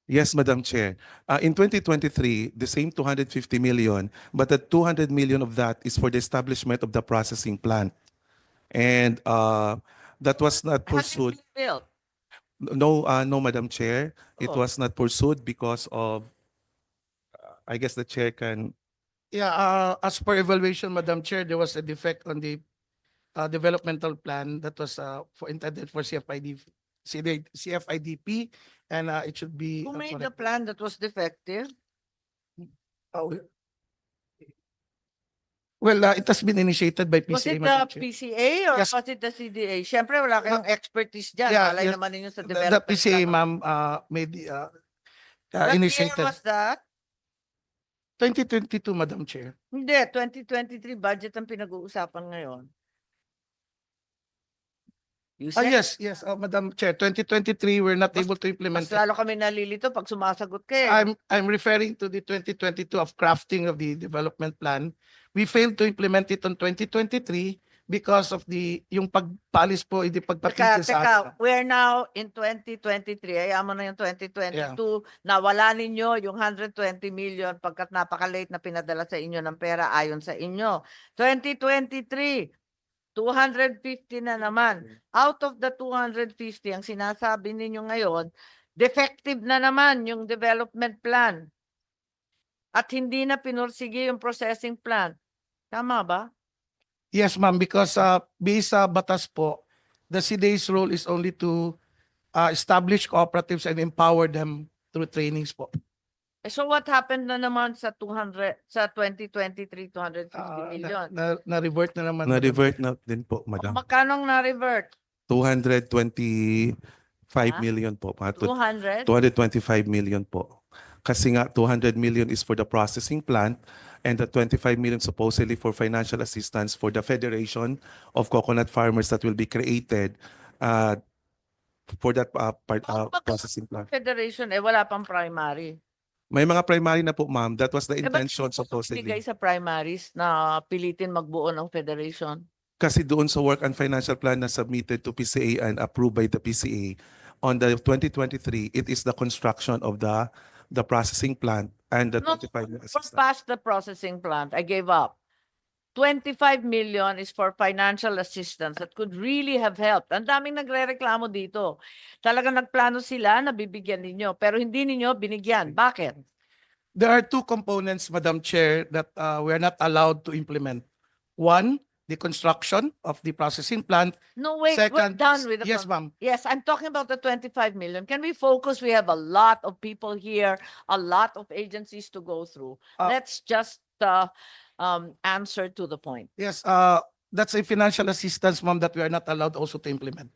Yes, Madam Chair. In 2023, the same 250 million, but the 200 million of that is for the establishment of the processing plant. And that was not Has it pursued. been built? No, no, Madam Chair. It Oh. was not pursued because of, I guess the chair can, Yeah, as per evaluation, Madam Chair, there was a defect on the developmental plan that was intended for CFIDP, and it should be Who made the correct. plan that was defective? Oh, well, it has been initiated by Was PCA, it the Madam Chair. PCA or Yes. was it the CDA? Siyempre, wala kayong expertise dyan. Yeah, Malay yes. naman ninyo sa The development PCA, plan. ma'am, made What year initiated was that? 2022, Madam Chair. Hindi, 2023 budget ang pinag-uusapan ngayon. You said, Yes, Madam Chair, 2023, we're not able to implement mas it. lalo kami nalilito pag sumasagot kayo. I'm referring to the 2022 of crafting of the development plan. We failed to implement it on 2023 because of yung pagpalis po, hindi pagpatigil sa Teka, atin. we're now in 2023. Ayaw mo na yung 2022. Nawala ninyo yung 120 million pagkat napaka-late na pinadala sa inyo ng pera ayon sa inyo. 2023, 250 na naman. Out of the 250, ang sinasabi ninyo ngayon, defective na naman yung development plan. At hindi na pinursige yung processing plan. Tama ba? Yes, ma'am, because based sa batas po, the CDA's role is only to establish cooperatives and empower them through trainings po. So what happened na naman sa 2023, 250 million? Na-revert na naman. na-revert na din po, Madam. Magkano na-revert? 225 Ah? million po. 200? 225 million po. Kasi nga 200 million is for the processing plant and the 25 million supposedly for financial assistance for the Federation of Coconut Farmers that will be created for that processing plant. Federation, wala pang primary. May mga primary na po, ma'am. That was the Ba't intention bigay supposedly. sa primaries na pilitin magbuo ng federation? Kasi doon sa work and financial plan na submitted to PCA and approved by the PCA on the 2023, it is the construction of the processing plant and the No, 25 million we're assistance. past the processing plant. I gave up. 25 million is for financial assistance that could really have helped. Ang daming nagrereklamo dito. Talagang nagplano sila na bibigyan ninyo, pero hindi ninyo binigyan. Bakit? There are two components, Madam Chair, that we are not allowed to implement. One, the construction of the processing plant. No, wait, we're Second, done with the yes, ma'am. Yes, I'm talking about the 25 million. Can we focus? We have a lot of people here, a lot of agencies to go through. Let's just answer to the point. Yes, that's a financial assistance, ma'am, that we are not allowed also to implement.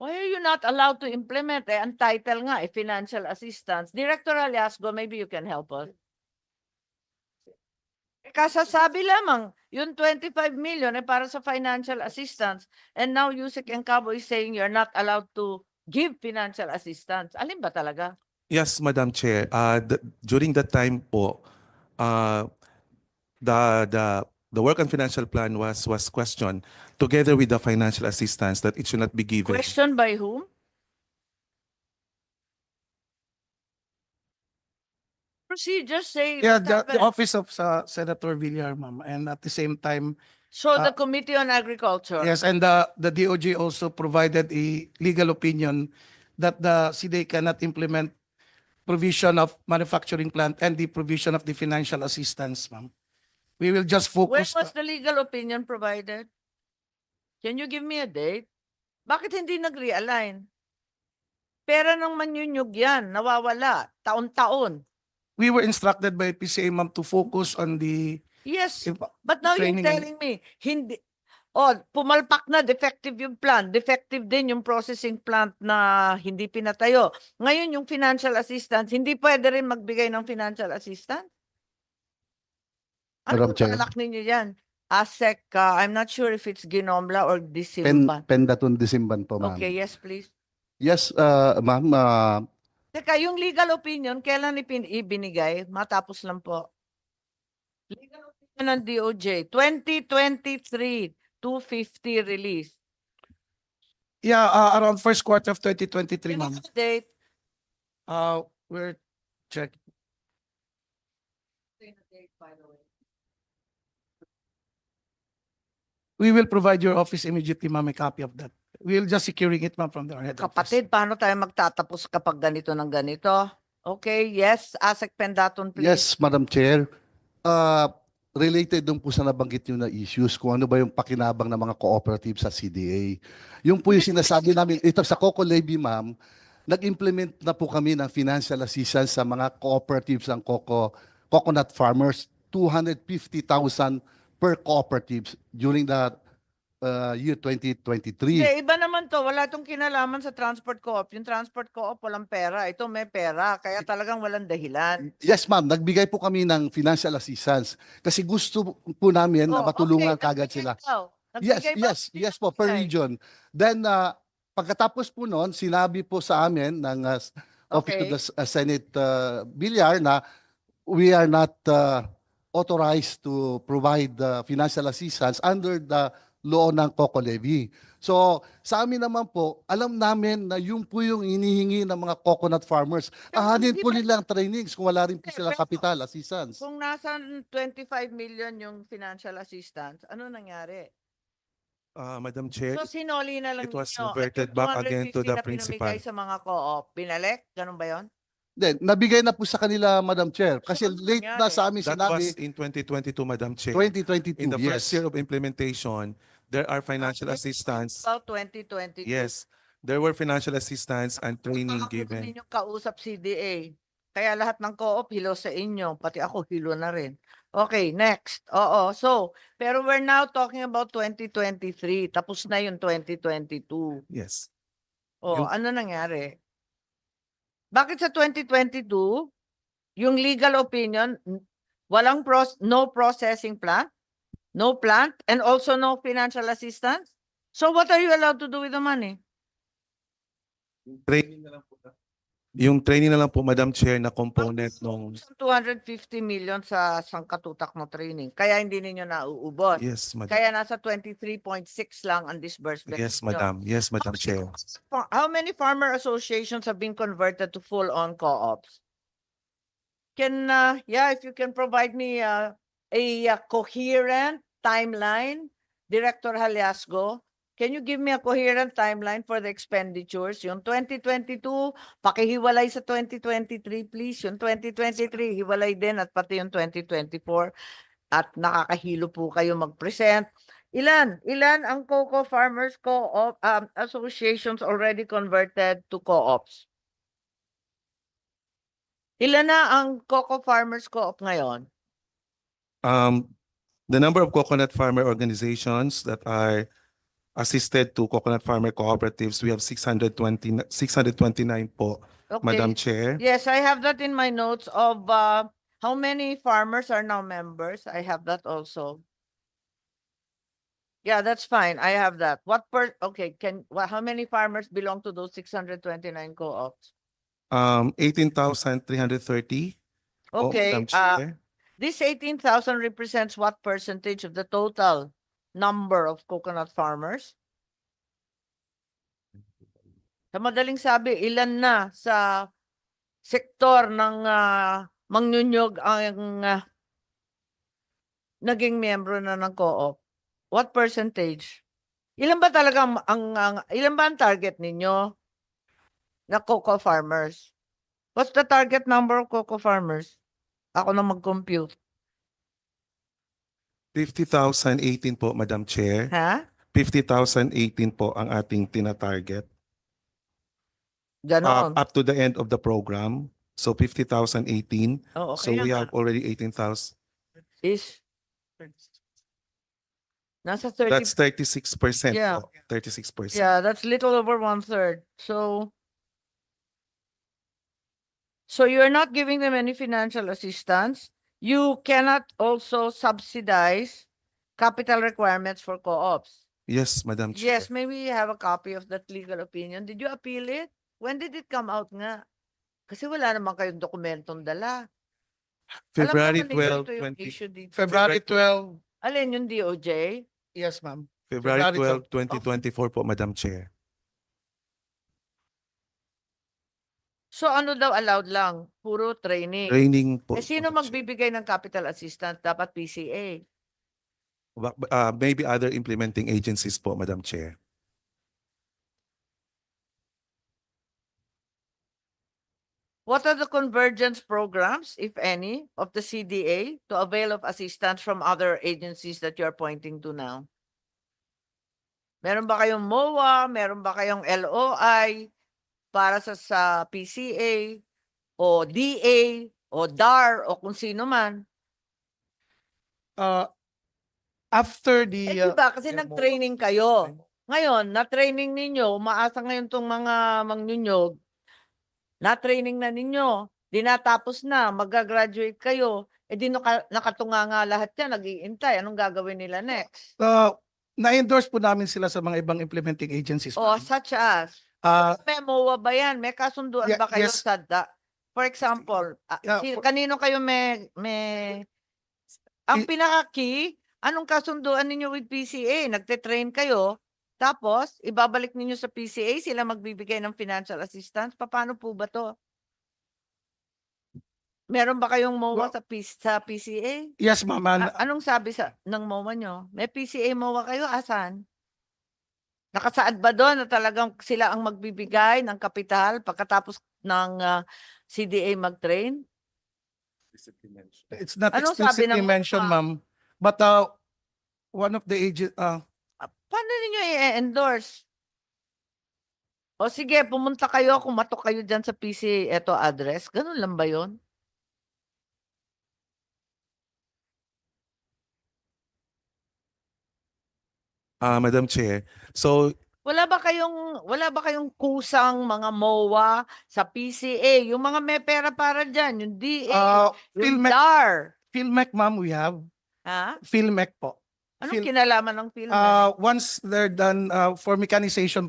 Why are you not allowed to implement? Ang title nga, financial assistance. Director Aliasgo, maybe you can help us. Kasasabi lamang, yung 25 million para sa financial assistance. And now Yusek and Cabo is saying you're not allowed to give financial assistance. Alin ba talaga? Yes, Madam Chair. During that time po, the work and financial plan was questioned together with the financial assistance that it should not be given. Question by whom? procedures say Yeah, what the happened. office of Senator Villar, ma'am, and at the same time, So the Committee on Agriculture. yes, and the DOJ also provided a legal opinion that the CDA cannot implement provision of manufacturing plant and the provision of the financial assistance, ma'am. We will just When focus. was the legal opinion provided? Can you give me a date? Bakit hindi nag-realign? Pera ng manyunyug yan, nawawala, taon-taon. We were instructed by PCA, ma'am, to focus on the Yes, if- but now you're training and- telling me, hindi, oh, pumalpak na, defective yung plant, defective din yung processing plant na hindi pinatayo. Ngayon yung financial assistance, hindi pwede rin magbigay ng financial assistance? Ano Madam bang Chair. balak ninyo yan? ASEC, I'm not sure if it's Ginomla or Disimban. Pendatun Disimban po, ma'am. Okay, yes, please. Yes, ma'am. Teka, yung legal opinion, kailan ibinigay? Matapos lang po. Legal opinion ng DOJ, 2023, 250 release. Yeah, around first quarter of 2023, Can I ma'am. have a date? We're check. We will provide your office immediately, ma'am, a copy of that. We'll just securing it, ma'am, from the head office. Kapatid, paano tayo magtatapos kapag ganito ng ganito? Okay, yes, ASEC Pendaton, please. Yes, Madam Chair. Related dun po sa nabanggit nyo na issues, kung ano ba yung pakinabang ng mga cooperative sa CDA. Yung po yung sinasabi namin, ito sa Coco Levy, ma'am, nag-implement na po kami ng financial assistance sa mga cooperatives ng coconut farmers, 250,000 per cooperatives during the year 2023. Hindi, iba naman to. Wala itong kinalaman sa transport co-op. Yung transport co-op walang pera. Ito may pera. Kaya talagang walang dahilan. Yes, ma'am. Nagbigay po kami ng financial assistance kasi gusto po namin na Oh, matulungan okay, kagad nagbigay sila. daw. Yes, Nagbigay ba? yes po, per Nagbigay. region. Then, pagkatapos po noon, sinabi po sa amin ng Office of Okay. the Senate Villar na we are not authorized to provide financial assistance under the law ng Coco Levy. So, sa amin naman po, alam namin na yun po yung inihingi ng mga coconut farmers. Ahanin hindi po ba- nilang trainings kung wala rin po Hindi, silang pero- capital assistance. Kung nasa 25 million yung financial assistance, ano nangyari? Madam Chair, So sinoli na lang it was ninyo. At reverted yung back again to 250 the na pinamigay principal. sa mga co-op, binalik? Ganun ba yon? Then, nabigay na po sa kanila, Madam Chair. Kasi ano late na nangyari? sa amin That sinabi, was in 2022, Madam Chair. 2022, In the first yes. year of implementation, there are financial This is assistance. About 2022. Yes, there were financial assistance and training Baka given. pwede ninyong kausap CDA. Kaya lahat ng co-op hilo sa inyo. Pati ako hilo na rin. Okay, next. Oo. So, pero we're now talking about 2023. Tapos na yung 2022. Yes. Oh, Yung- ano nangyari? Bakit sa 2022, yung legal opinion, walang no processing plant, no plant, and also no financial assistance? So what are you allowed to do with the money? Training na lang po. Yung training na lang po, Madam Chair, na component nung, 250 million sa sangkatutak mo training. Kaya hindi ninyo nauubos. yes, Madam. Kaya nasa 23.6 lang ang disbursement. Yes, ninyo. Madam. Yes, Madam Chair. How many farmer associations have been converted to full-on co-ops? If you can provide me a coherent timeline, Director Haliasgo, can you give me a coherent timeline for the expenditures? Yung 2022, pakihiwalay sa 2023, please. Yung 2023, hiwalay din at pati yung 2024. At nakakahilo po kayo mag-present. Ilan ang cocoa farmers co-op associations already converted to co-ops? Ilan na ang cocoa farmers co-op ngayon? The number of coconut farmer organizations that are assisted to coconut farmer cooperatives, we have 629 po, Okay. Madam Chair. Yes, I have that in my notes of how many farmers are now members. I have that also. Yeah, that's fine. I have that. How many farmers belong to those 629 co-ops? 18,330. po, Okay, Madam Chair. this 18,000 represents what percentage of the total number of coconut farmers? Sa madaling sabi, ilan na sa sektor ng mangnyunyog ang naging miyembro na ng co-op? What percentage? Ilan ba talaga ilan ba ang target ninyo na cocoa farmers? What's the target number of cocoa farmers? Ako na mag-compute. 50,018 po, Madam Chair. Ha? 50,018 po ang ating tina-target. Ganon. Up to the end of the program. So 50,018. Oo, So kaya we nga. have already 18,000. Is nasa 30. That's 36% Yeah. po. 36%. Yeah, that's little over 1/3. So you're not giving them any financial assistance. You cannot also subsidize capital requirements for co-ops. Yes, Madam Chair. Yes, may we have a copy of that legal opinion. Did you appeal it? When did it come out nga? Kasi wala naman kayong dokumentong dala. February Alam naman ninyo 12, ito yung 20 issue dito. February 12, Alin yung DOJ? yes, ma'am. February February 12, 2024 po, Madam Chair. So ano daw allowed lang? Puro training. Training po. Sino Madam Chair. magbibigay ng capital assistance? Dapat PCA. Maybe other implementing agencies po, Madam Chair. What are the convergence programs, if any, of the CDA to avail of assistance from other agencies that you're pointing to now? Meron ba kayong MOA? Meron ba kayong LOI para sa PCA o DA o DAR o kung sino man? After the Diba? Kasi nag-training kayo. Ngayon, na-training ninyo, umaasa ngayon tong mga mangnyunyog, na-training na ninyo, dinatapos na, mag-graduate kayo, di nakatunga nga lahat yan, nag-iintay. Anong gagawin nila next? na-endorse po namin sila sa mga ibang implementing agencies, O, ma'am. such as, may MOA ba yan? May kasunduan ba kayo yes. sa for example, Yeah, kanino kayo ang pinaka-key, anong kasunduan ninyo with PCA? Nagte-train kayo, tapos ibabalik ninyo sa PCA, sila magbibigay ng financial assistance. Paano po ba to? Meron ba kayong MOA sa PCA? Yes, ma'am. Anong sabi ng MOA nyo? May PCA MOA kayo? Asan? Nakasaad ba doon na talagang sila ang magbibigay ng kapital pagkatapos ng CDA mag-train? It's not Anong sabi explicitly ng mentioned, MOA? ma'am. But one of the agent, Paano ninyo i-endorse? O sige, pumunta kayo, kumatok kayo dyan sa PCA, eto address. Ganun lang ba yun? Madam Chair, so Wala ba kayong kusang mga MOA sa PCA? Yung mga may pera para dyan, yung DA, yung PhilMec, DAR. PhilMec, ma'am, we have. Ha? PhilMec po. Anong kinalaman ng PhilMec? Once they're done for mechanization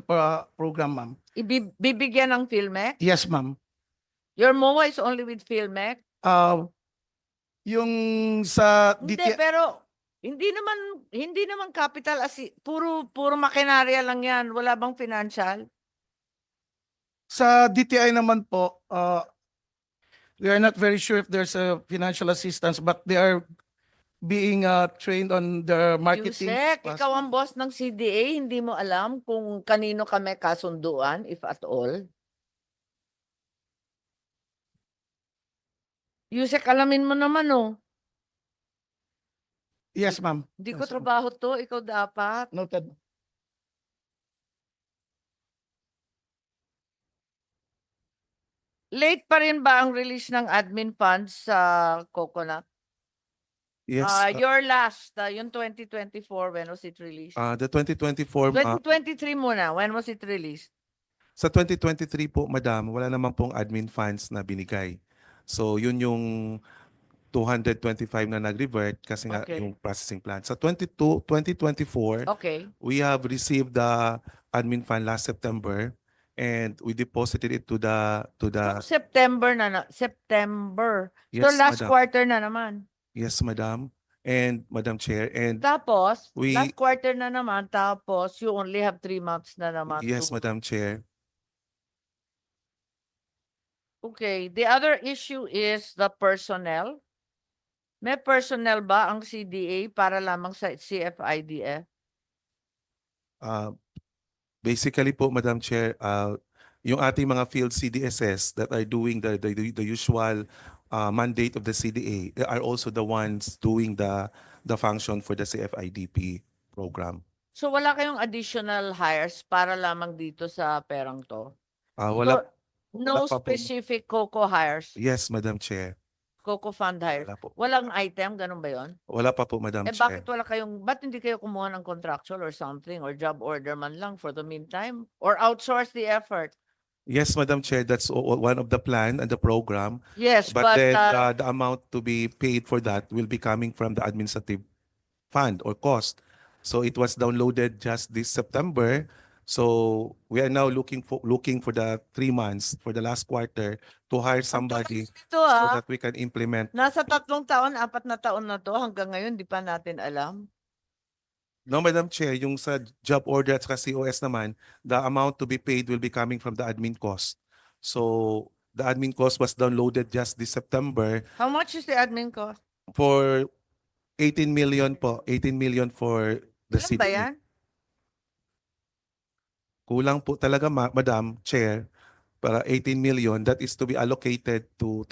program, ma'am. Bibigyan ng PhilMec? Yes, ma'am. Your MOA is only with PhilMec? Yung sa Hindi, DTI, pero hindi naman capital puro makinarya lang yan. Wala bang financial? sa DTI naman po, we are not very sure if there's a financial assistance, but they are being trained on their marketing. Yusek, ikaw ang boss ng CDA, hindi mo alam kung kanino kami kasunduan, if at all? Yusek, alamin mo naman, oh. Yes, ma'am. Hindi ko Yes, ma'am. trabaho to, ikaw dapat. Noted. Late pa rin ba ang release ng admin funds sa Coconut? yes, Your last, yung 2024, when was it released? the 2024, 2023 muna, when was it released? sa 2023 po, Madam, wala naman pong admin funds na binigay. So yun yung 225 na nag-revert kasi nga Okay. yung processing plan. Sa 2024, Okay. we have received the admin fund last September and we deposited it to the September September. So Yes, last Madam. quarter na naman. Yes, Madam. And Madam Chair, and Tapos, We- last quarter na naman, tapos you only have 3 months na naman. yes, Madam Chair. Okay, the other issue is the personnel. May personnel ba ang CDA para lamang sa CFIDF? Uh, Basically po, Madam Chair, yung ating mga field CDSS that are doing the usual mandate of the CDA, they are also the ones doing the function for the CFIDP program. So wala kayong additional hires para lamang dito sa perang to? Wala, So, no wala pa po. specific COCO hires, Yes, Madam Chair. COCO fund hires. Wala po. Walang item, ganun ba yon? Wala pa po, Madam Bakit Chair. ba't hindi kayo kumuha ng contractual or something or job order man lang for the meantime? Or outsource the effort? Yes, Madam Chair, that's one of the plan and the program. Yes, But but then the amount to be paid for that will be coming from the administrative fund or cost. So it was downloaded just this September. So we are now looking for the 3 months for the last quarter to hire somebody ito so that we can implement. nasa 3 taon, 4 na taon na to, hanggang ngayon di pa natin alam. No, Madam Chair, yung sa job order at saka COS naman, the amount to be paid will be coming from the admin cost. So the admin cost was downloaded just this September How much is the admin cost? for 18 million po, 18 million for the Ilan ba CDA. yan? Kulang po talaga, Madam Chair, para 18 million that is to be allocated to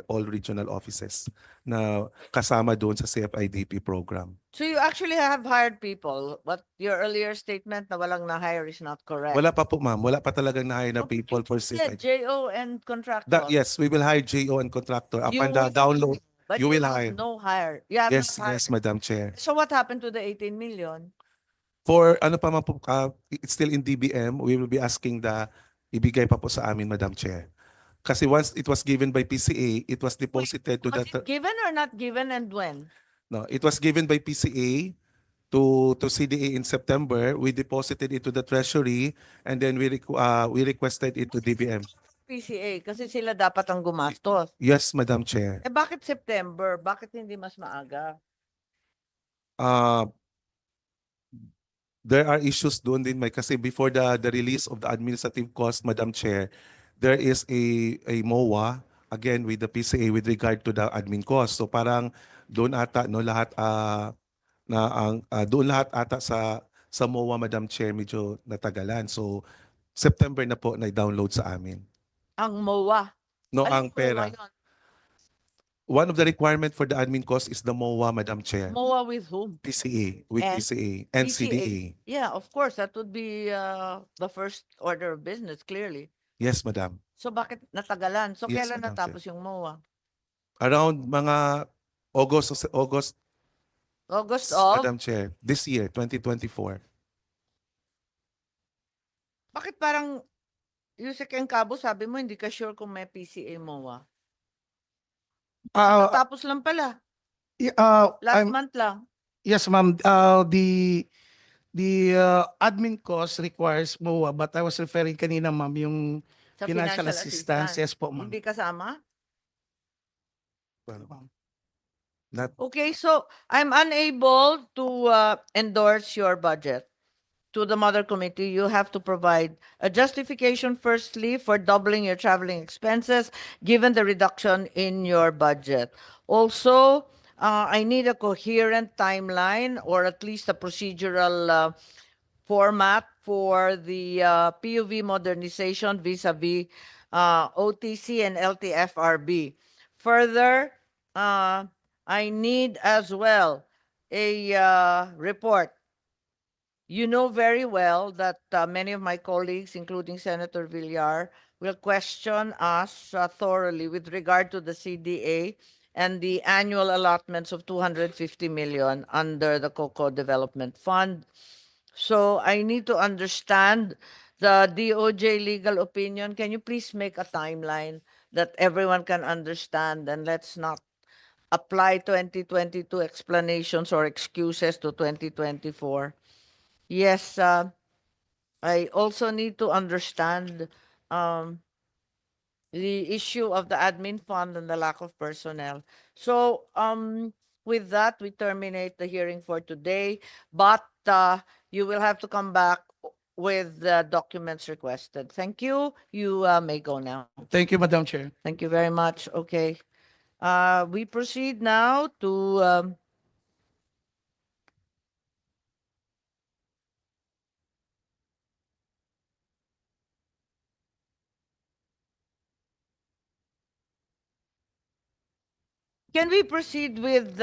all regional offices na kasama doon sa CFIDP program. So you actually have hired people, but your earlier statement na walang na-hire is not correct. Wala pa po, ma'am. Wala pa talagang na-hire na Okay, people for yeah, CFIDP. JO and contractor. Yes, we will hire JO and contractor. You Upon the will download, But you will have hire. no hire. Yeah, Yes, not yes, hired. Madam Chair. So what happened to the 18 million? For ano pa man po, it's still in DBM, we will be asking ibigay pa po sa amin, Madam Chair. Kasi once it was given by PCA, it was deposited to Was the, it given or not given, and when? no, it was given by PCA to CDA in September. We deposited it to the Treasury and then we requested it to DBM. PCA, kasi sila dapat ang gumastos. Yes, Madam Chair. Bakit September? Bakit hindi mas maaga? Uh, there are issues doon din, may kasi before the release of the administrative cost, Madam Chair, there is a MOA again with the PCA with regard to the admin cost. So parang doon ata no lahat doon lahat ata sa MOA, Madam Chair, medyo natagalan. So September na po na-download sa amin. Ang MOA. No, ang Anong pera. MOA yun? One of the requirement for the admin cost is the MOA, Madam Chair. MOA with whom? PCA, with And PCA and CDA. Yeah, of course, that would be the first order of business, clearly. Yes, Madam. So bakit natagalan? So Yes, kailan Madam natapos yung MOA? Around mga August August of? Madam Chair, this year, 2024. Bakit parang Yusek Cabo, sabi mo hindi ka sure kung may PCA MOA? Uh, Tapos lang pala. Last month lang. yes, ma'am. The admin cost requires MOA, but I was referring kanina, ma'am, yung Sa financial assistance. Yes po, ma'am. Hindi kasama? Not Okay, so I'm unable to endorse your budget. To the Mother Committee, you have to provide a justification firstly for doubling your traveling expenses given the reduction in your budget. Also, I need a coherent timeline or at least a procedural format for the PUV modernization vis-à-vis OTC and LTFRB. Further, I need as well a report. You know very well that many of my colleagues, including Senator Villar, will question us thoroughly with regard to the CDA and the annual allotments of 250 million under the Cocoa Development Fund. So I need to understand the DOJ legal opinion. Can you please make a timeline that everyone can understand, and let's not apply 2022 explanations or excuses to 2024. Yes, I also need to understand the issue of the admin fund and the lack of personnel. So, with that, we terminate the hearing for today, but you will have to come back with the documents requested. Thank you. You may go now. Thank you, Madam Chair. Thank you very much. Okay. We proceed now to can we proceed with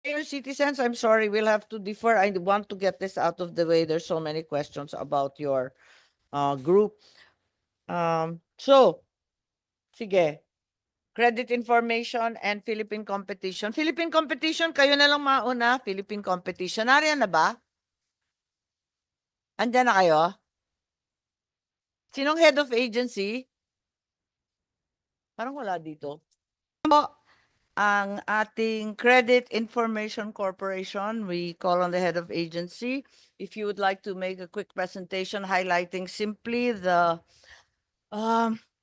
senior citizens? I'm sorry, we'll have to defer. I want to get this out of the way. There's so many questions about your group. So, sige. Credit information and Philippine competition. Philippine competition, kayo na lang mauna. Philippine competition. Nariyan na ba? Andyan na kayo? Sinong head of agency? Parang wala dito. Ang ating Credit Information Corporation, we call on the head of agency. If you would like to make a quick presentation highlighting simply the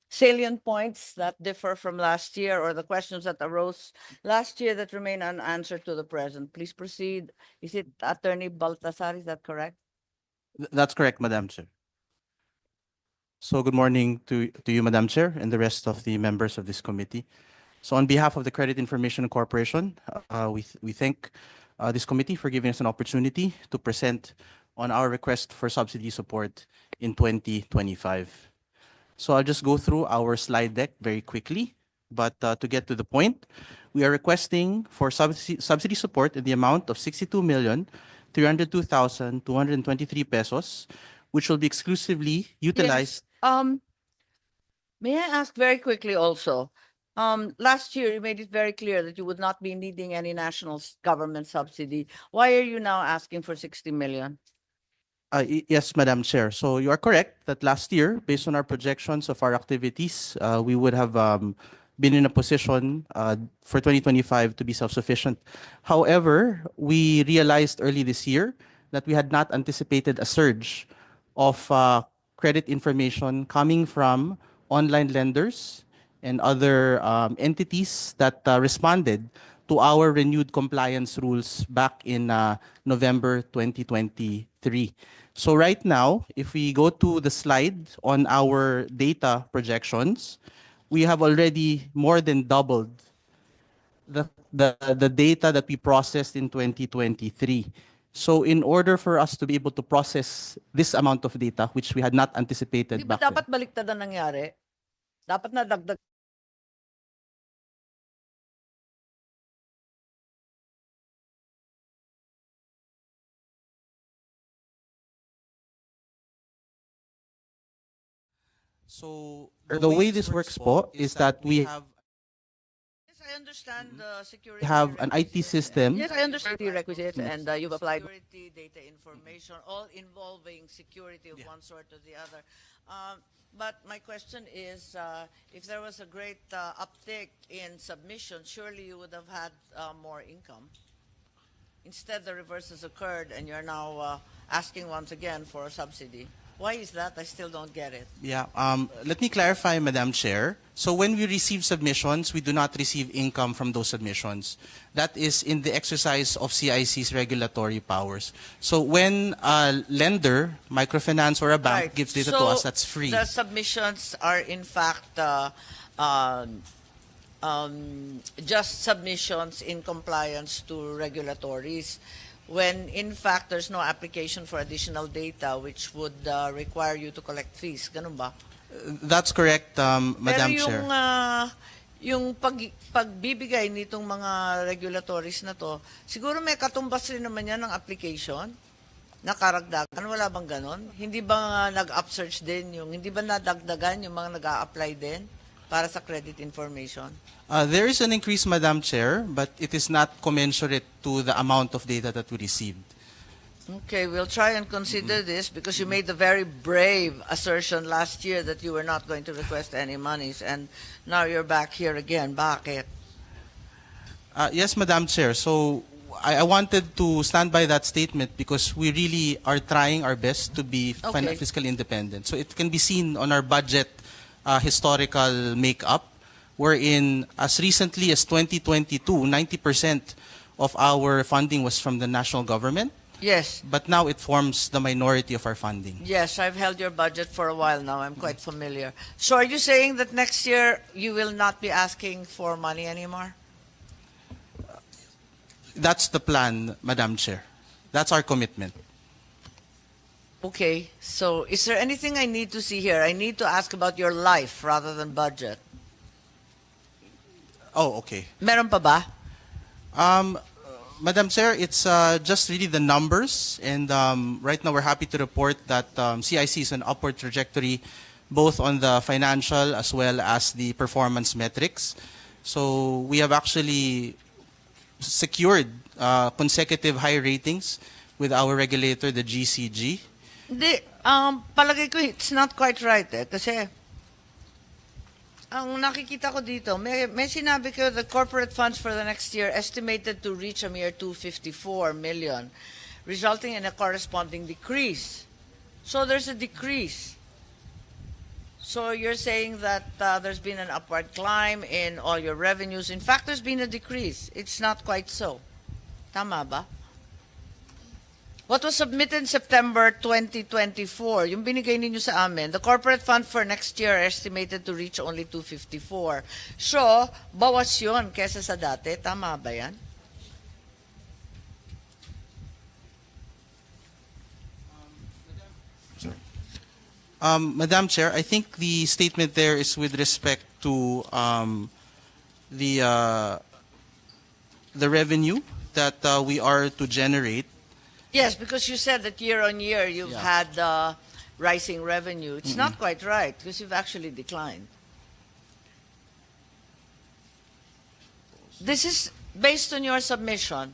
salient points that differ from last year or the questions that arose last year that remain unanswered to the present. Please proceed. Is it Attorney Baltasar? Is that correct? That's correct, Madam Chair. So good morning to you, Madam Chair, and the rest of the members of this committee. So on behalf of the Credit Information Corporation, we thank this committee for giving us an opportunity to present on our request for subsidy support in 2025. So I'll just go through our slide deck very quickly, but to get to the point, we are requesting for subsidy support in the amount of 62,302,223 pesos, which will be exclusively utilized. May I ask very quickly also? Last year, you made it very clear that you would not be needing any national government subsidy. Why are you now asking for 60 million? Yes, Madam Chair. So you are correct that last year, based on our projections of our activities, we would have been in a position for 2025 to be self-sufficient. However, we realized early this year that we had not anticipated a surge of credit information coming from online lenders and other entities that responded to our renewed compliance rules back in November 2023. So right now, if we go to the slide on our data projections, we have already more than doubled the data that we processed in 2023. So in order for us to be able to process this amount of data, which we had not anticipated Di ba back then, dapat baliktad ang nangyari? Dapat na dagdag. so the way this works po is that we Yes, I understand the security. have an IT requisites. system. Yes, I understand the requisites and you've applied security, data information, all involving security of one sort or the other. But my question is, if there was a great uptick in submission, surely you would have had more income. Instead, the reverse has occurred and you're now asking once again for a subsidy. Why is that? I still don't get it. Yeah, let me clarify, Madam Chair. So when we receive submissions, we do not receive income from those submissions. That is in the exercise of CIC's regulatory powers. So when a lender, microfinance or a bank Right. gives data to So us, that's free. The submissions are in fact just submissions in compliance to regulatories, when in fact there's no application for additional data which would require you to collect fees. Ganun ba? That's correct, Madam Pero Chair. yung pagbibigay nitong mga regulatories na to, siguro may katumbas rin naman yan ng application na karagdagan. Wala bang ganon? Hindi ba nag-upsearch din yung, hindi ba nadagdagan yung mga nag-a-apply din para sa credit information? There is an increase, Madam Chair, but it is not commensurate to the amount of data that we received. Okay, we'll try and consider this because you made the very brave assertion last year that you were not going to request any monies, and now you're back here again. Bakit? Yes, Madam Chair. So I wanted to stand by that statement because we really are trying our best to be Okay. fiscally independent. So it can be seen on our budget historical makeup, wherein as recently as 2022, 90% of our funding was from the national government, Yes. but now it forms the minority of our funding. Yes, I've held your budget for a while now. I'm quite familiar. So are you saying that next year you will not be asking for money anymore? That's the plan, Madam Chair. That's our commitment. Okay. So is there anything I need to see here? I need to ask about your life rather than budget. Oh, okay. Meron pa ba? Madam Chair, it's just really the numbers, and right now we're happy to report that CIC is an upward trajectory, both on the financial as well as the performance metrics. So we have actually secured consecutive high ratings with our regulator, the GCG. Hindi, palagay ko it's not quite right kasi ang nakikita ko dito, may sinabi ko the corporate funds for the next year estimated to reach a mere 254 million, resulting in a corresponding decrease. So there's a decrease. So you're saying that there's been an upward climb in all your revenues. In fact, there's been a decrease. It's not quite so. Tama ba? What was submitted in September 2024, yung binigay ninyo sa amin, the corporate fund for next year estimated to reach only 254. So, bawas yun kesa sa dati. Tama ba yan? Madam Chair, I think the statement there is with respect to the revenue that we are to generate. Yes, because you said that year on year you've Yeah. had rising revenue. It's not quite right because you've actually declined. This is based on your submission.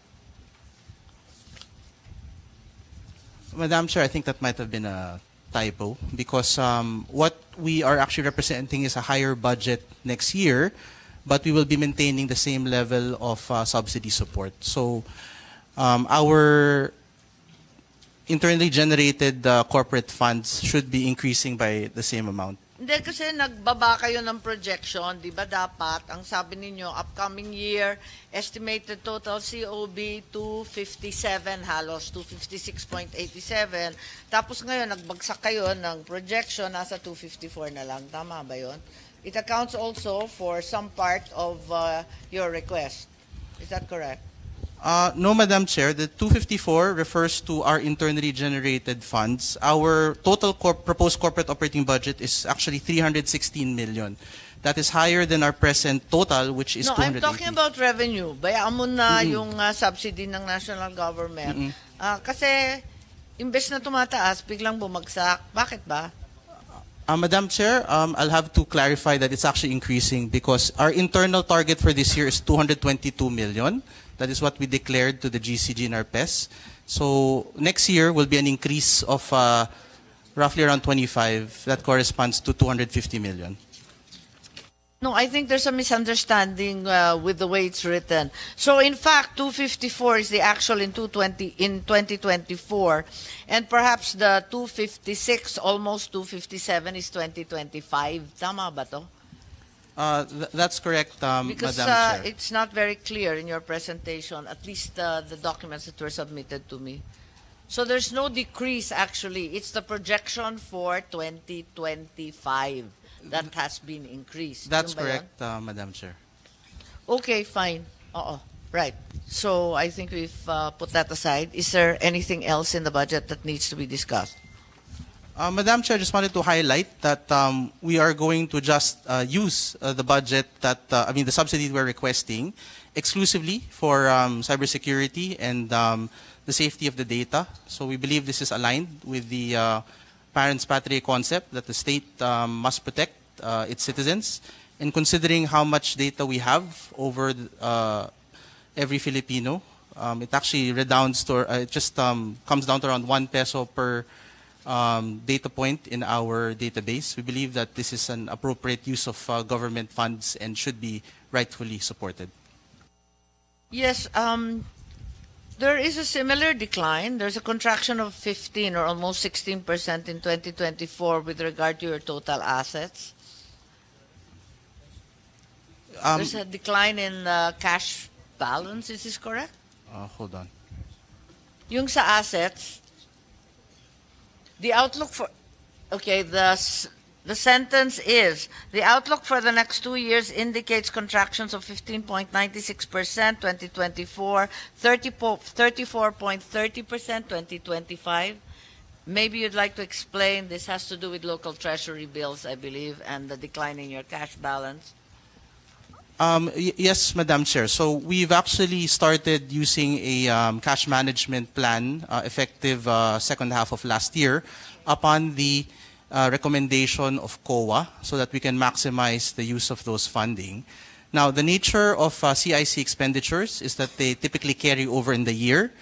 Madam Chair, I think that might have been a typo because what we are actually representing is a higher budget next year, but we will be maintaining the same level of subsidy support. So our internally generated corporate funds should be increasing by the same amount. Hindi kasi nagbaba kayo ng projection, di ba dapat, ang sabi ninyo, upcoming year, estimated total COB 257 halos, 256.87. Tapos ngayon, nagbagsak kayo ng projection, nasa 254 na lang. Tama ba yun? It accounts also for some part of your request. Is that correct? No, Madam Chair, the 254 refers to our internally generated funds. Our total proposed corporate operating budget is actually 316 million. That is higher than our present total, which is No, I'm 280. talking about revenue. Bayaan mo na yung subsidy ng national government. Kasi, imbes na tumataas, biglang bumagsak. Bakit ba? Madam Chair, I'll have to clarify that it's actually increasing because our internal target for this year is 222 million. That is what we declared to the GCG in our PES. So next year will be an increase of roughly around 25. That corresponds to 250 million. No, I think there's a misunderstanding with the way it's written. So in fact, 254 is the actual in 2024, and perhaps the 256, almost 257 is 2025. Tama ba to? That's correct, Because Madam Chair. it's not very clear in your presentation, at least the documents that were submitted to me. So there's no decrease actually. It's the projection for 2025 that has been increased. That's Yun ba yun? correct, Madam Chair. Okay, fine. Oo, right. So I think we've put that aside. Is there anything else in the budget that needs to be discussed? Madam Chair, I just wanted to highlight that we are going to just use the budget that, the subsidy we're requesting exclusively for cybersecurity and the safety of the data. So we believe this is aligned with the parents patria concept that the state must protect its citizens. And considering how much data we have over every Filipino, it actually redounds to, it just comes down to around 1 peso per data point in our database. We believe that this is an appropriate use of government funds and should be rightfully supported. Yes, There is a similar decline. There's a contraction of 15 or almost 16% in 2024 with regard to your total assets. There's a decline in cash balance. Is this correct? Hold on. Yung sa assets, the outlook for, okay, the sentence is, the outlook for the next 2 years indicates contractions of 15.96% 2024, 34.30% 2025. Maybe you'd like to explain, this has to do with local treasury bills, I believe, and the decline in your cash balance. Yes, Madam Chair. So we've actually started using a cash management plan effective second half of last year upon the recommendation of COA so that we can maximize the use of those funding. Now, the nature of CIC expenditures is that they typically carry over in the year.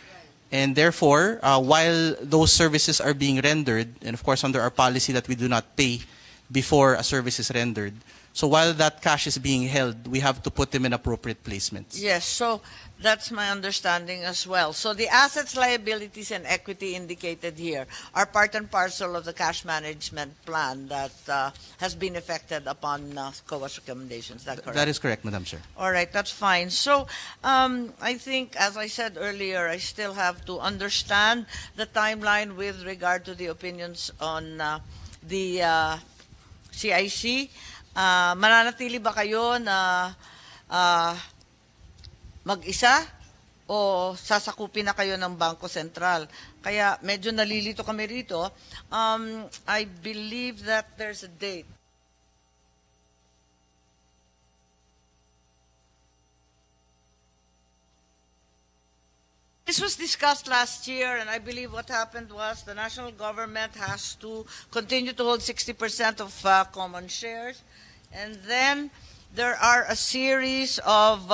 And therefore, while those services are being rendered, and of course under our policy that we do not pay before a service is rendered, so while that cash is being held, we have to put them in appropriate placements. Yes, so that's my understanding as well. So the assets, liabilities, and equity indicated here are part and parcel of the cash management plan that has been effected upon COA's recommendations. Is that correct? That is correct, Madam Chair. All right, that's fine. So I think, as I said earlier, I still have to understand the timeline with regard to the opinions on the CIC. Mananatili ba kayo na mag-isa o sasakupin na kayo ng Bangko Sentral? Kaya medyo nalilito kami rito. I believe that there's a date. This was discussed last year, and I believe what happened was the national government has to continue to hold 60% of common shares. And then there are a series of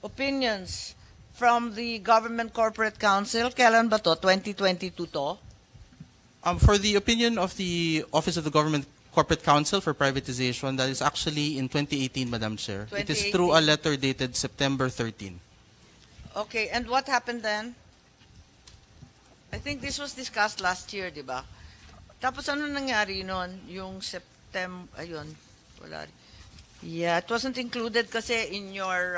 opinions from the Government Corporate Council. Kailan ba to? 2022 to? For the opinion of the Office of the Government Corporate Council for privatization, that is actually in 2018, Madam Chair. It is through a letter dated September 13. Okay, and what happened then? I think this was discussed last year, di ba? Tapos ano nangyari noon? Yung September, ayun, wala. Yeah, it wasn't included kasi in your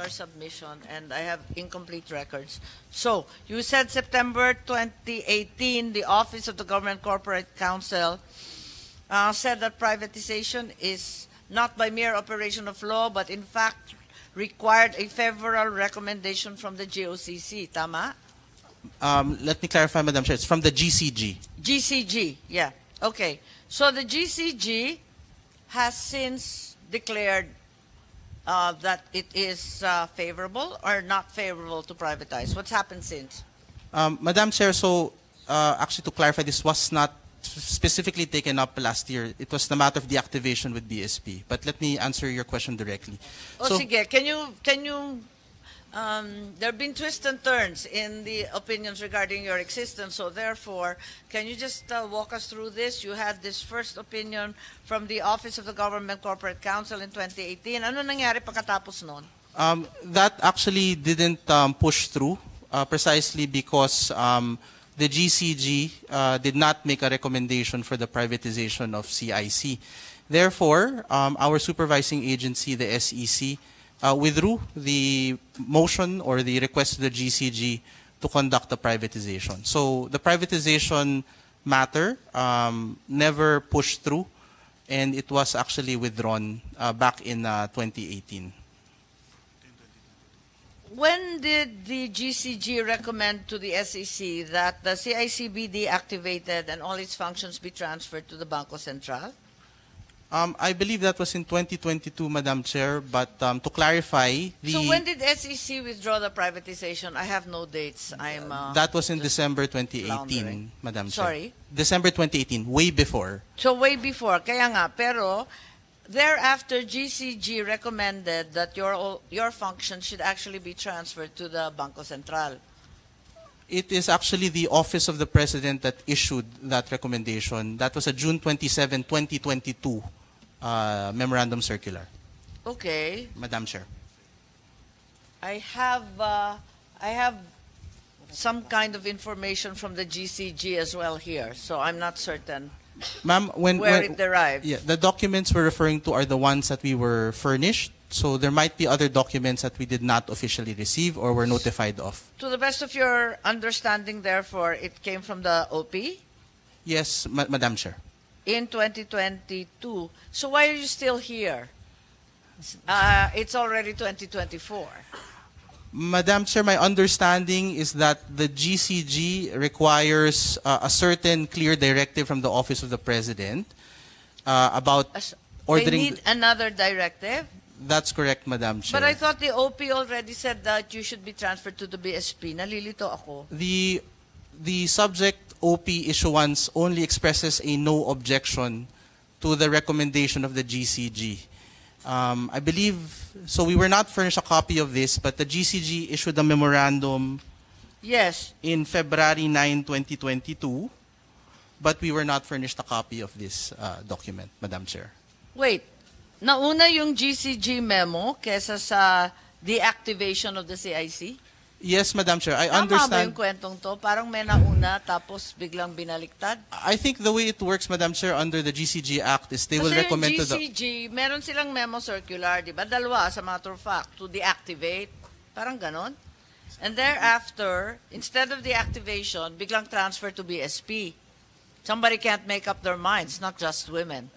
submission, and I have incomplete records. So, you said September 2018, the Office of the Government Corporate Council said that privatization is not by mere operation of law, but in fact required a favorable recommendation from the GOCC. Tama? Let me clarify, Madam Chair. It's from the GCG. GCG, yeah. Okay. So the GCG has since declared that it is favorable or not favorable to privatize. What's happened since? Madam Chair, so actually to clarify, this was not specifically taken up last year. It was the matter of deactivation with BSP. But let me answer your question directly. Oh, sige. Can you there have been twists and turns in the opinions regarding your existence, so therefore, can you just walk us through this? You had this first opinion from the Office of the Government Corporate Council in 2018. Ano nangyari pagkatapos noon? That actually didn't push through precisely because the GCG did not make a recommendation for the privatization of CIC. Therefore, our supervising agency, the SEC, withdrew the motion or the request to the GCG to conduct the privatization. So the privatization matter never pushed through, and it was actually withdrawn back in 2018. When did the GCG recommend to the SEC that the CIC be deactivated and all its functions be transferred to the Bangko Sentral? I believe that was in 2022, Madam Chair, but to clarify, So when did SEC withdraw the privatization? I have no dates. that was in just December 2018, floundering. Madam Chair. Sorry? December 2018, way before. So way before, kaya nga, pero thereafter GCG recommended that your function should actually be transferred to the Bangko Sentral. It is actually the Office of the President that issued that recommendation. That was a June 27, 2022 memorandum circular, Okay. Madam Chair. I have some kind of information from the GCG as well here, so I'm not certain Ma'am, where it derived. yeah, the documents we're referring to are the ones that we were furnished. So there might be other documents that we did not officially receive or were notified of. To the best of your understanding, therefore, it came from the OP Yes, Madam Chair. in 2022. So why are you still here? It's already 2024. Madam Chair, my understanding is that the GCG requires a certain clear directive from the Office of the President about They ordering. need another directive. That's correct, Madam Chair. But I thought the OP already said that you should be transferred to the BSP. Nalilito ako. The subject OP issuance only expresses a no objection to the recommendation of the GCG. I believe, so we were not furnished a copy of this, but the GCG issued a memorandum Yes. in February 9, 2022, but we were not furnished a copy of this document, Madam Chair. Wait. Nauna yung GCG memo kesa sa deactivation of the CIC? Yes, Madam Chair, I Tama ba yung understand. kwentong to? Parang may nauna tapos biglang binaliktad? I think the way it works, Madam Chair, under the GCG Act is they will Kasi recommend to yung the... GCG, meron silang memo circular, di ba? Dalawa, sa matter of fact, to deactivate. Parang ganon. And thereafter, instead of deactivation, biglang transfer to BSP. Somebody can't make up their minds, not just women.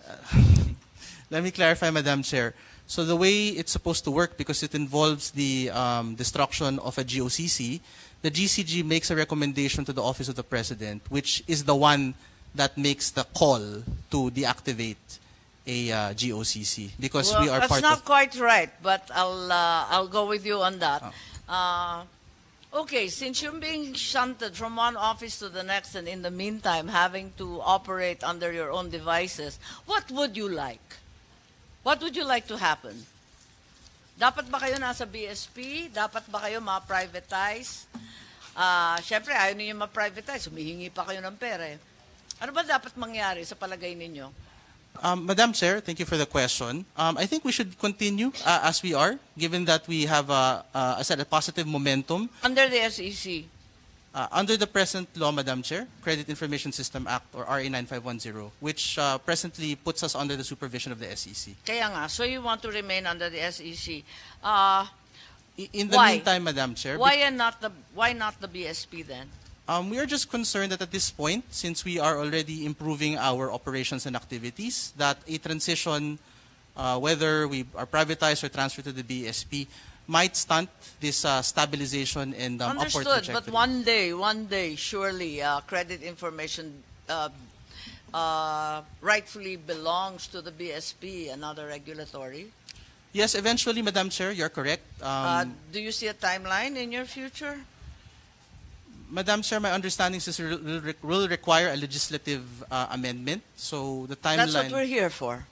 Let me clarify, Madam Chair. So the way it's supposed to work, because it involves the destruction of a GOCC, the GCG makes a recommendation to the Office of the President, which is the one that makes the call to deactivate a GOCC, because we are that's part not of... quite right, but I'll go with you on that. Okay, since you're being shunted from one office to the next, and in the meantime having to operate under your own devices, what would you like? What would you like to happen? Dapat ba kayo nasa BSP? Dapat ba kayo ma-privatize? Siyempre, ayaw ninyo ma-privatize. Humihingi pa kayo ng pera eh. Ano ba dapat mangyari sa palagay ninyo? Madam Chair, thank you for the question. I think we should continue as we are, given that we have, I said, a positive momentum. Under the SEC, Under the present law, Madam Chair, Credit Information System Act, or RA 9510, which presently puts us under the supervision of the SEC. kaya nga, so you want to remain under the SEC. In the Why? meantime, Madam Chair, Why not the BSP then? we are just concerned that at this point, since we are already improving our operations and activities, that a transition, whether we are privatized or transferred to the BSP, might stunt this stabilization and upward Understood, trajectory. but one day, surely credit information rightfully belongs to the BSP, another regulatory. Yes, eventually, Madam Chair, you're correct. Do you see a timeline in your future? Madam Chair, my understanding is this will require a legislative amendment. So the timeline... That's what we're here for.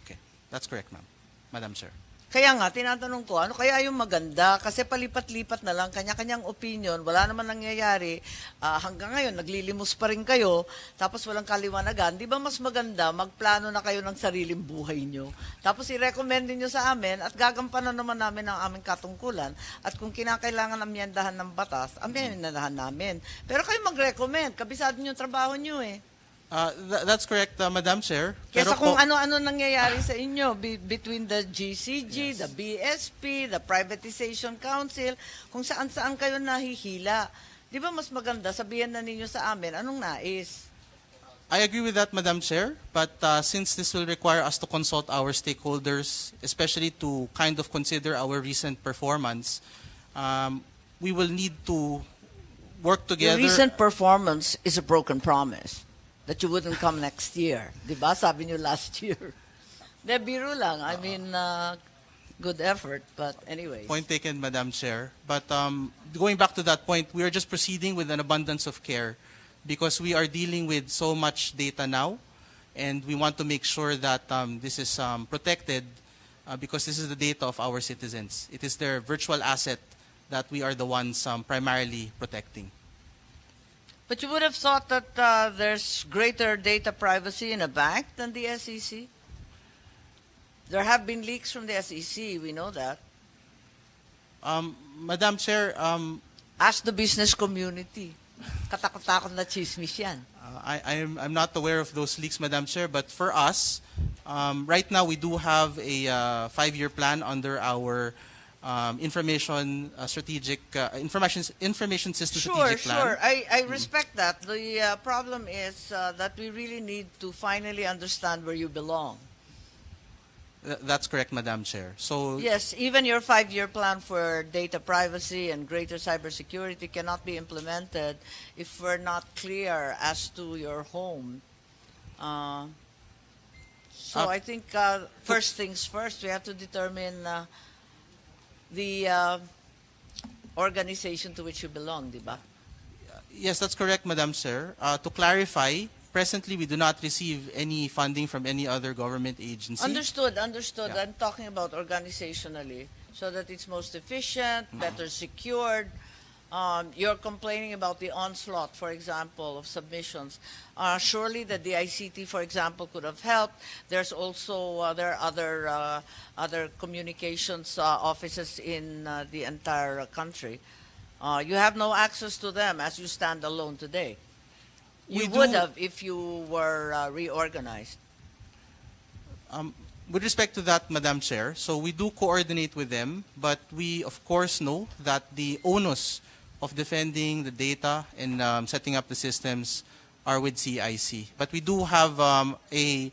Okay, that's correct, ma'am. Madam Chair. Kaya nga, tinatanong ko, ano kaya yung maganda? Kasi palipat-lipat na lang, kanya-kanyang opinion, wala naman nangyayari. Hanggang ngayon, naglilimos pa rin kayo, tapos walang kaliwanagan. Di ba mas maganda, magplano na kayo ng sariling buhay nyo? Tapos i-recommend nyo sa amin at gagampanan naman namin ang aming katungkulan. At kung kinakailangan amyendahan ng batas, amyendahan namin. Pero kayo mag-recommend, kabisado nyo yung trabaho nyo eh. That's correct, Madam Chair. Kesa Pero kung po- ano-ano nangyayari sa inyo between the GCG, the BSP, the Privatization Council, kung saan-saan kayo nahihila. Di ba mas maganda sabihin na ninyo sa amin, anong nais? I agree with that, Madam Chair. But since this will require us to consult our stakeholders, especially to kind of consider our recent performance, we will need to work Your together. recent performance is a broken promise that you wouldn't come next year. Di ba? Sabi nyo last year. De, biro lang. I mean, good effort. But anyways. Point taken, Madam Chair. But going back to that point, we are just proceeding with an abundance of care because we are dealing with so much data now, and we want to make sure that this is protected because this is the data of our citizens. It is their virtual asset that we are the ones primarily protecting. But you would have thought that there's greater data privacy in a bank than the SEC? There have been leaks from the SEC, we know that. Madam Chair, Ask the business community. Katakot-takot na chismis yan. I'm not aware of those leaks, Madam Chair, but for us, right now we do have a 5-year plan under our information system strategic plan. Sure. I respect that. The problem is that we really need to finally understand where you belong. That's correct, Madam Chair. So Yes, even your 5-year plan for data privacy and greater cybersecurity cannot be implemented if we're not clear as to your home. So I think first things first, we have to determine the organization to which you belong, di ba? yes, that's correct, Madam Chair. To clarify, presently we do not receive any funding from any other government agency. Understood. Yeah. I'm talking about organizationally, so that it's most efficient, better secured. You're complaining about the onslaught, for example, of submissions. Surely the DICT, for example, could have helped. There's also there are other communications offices in the entire country. You have no access to them as you stand alone today. You We would do- have if you were reorganized. With respect to that, Madam Chair, so we do coordinate with them, but we of course know that the onus of defending the data and setting up the systems are with CIC. But we do have a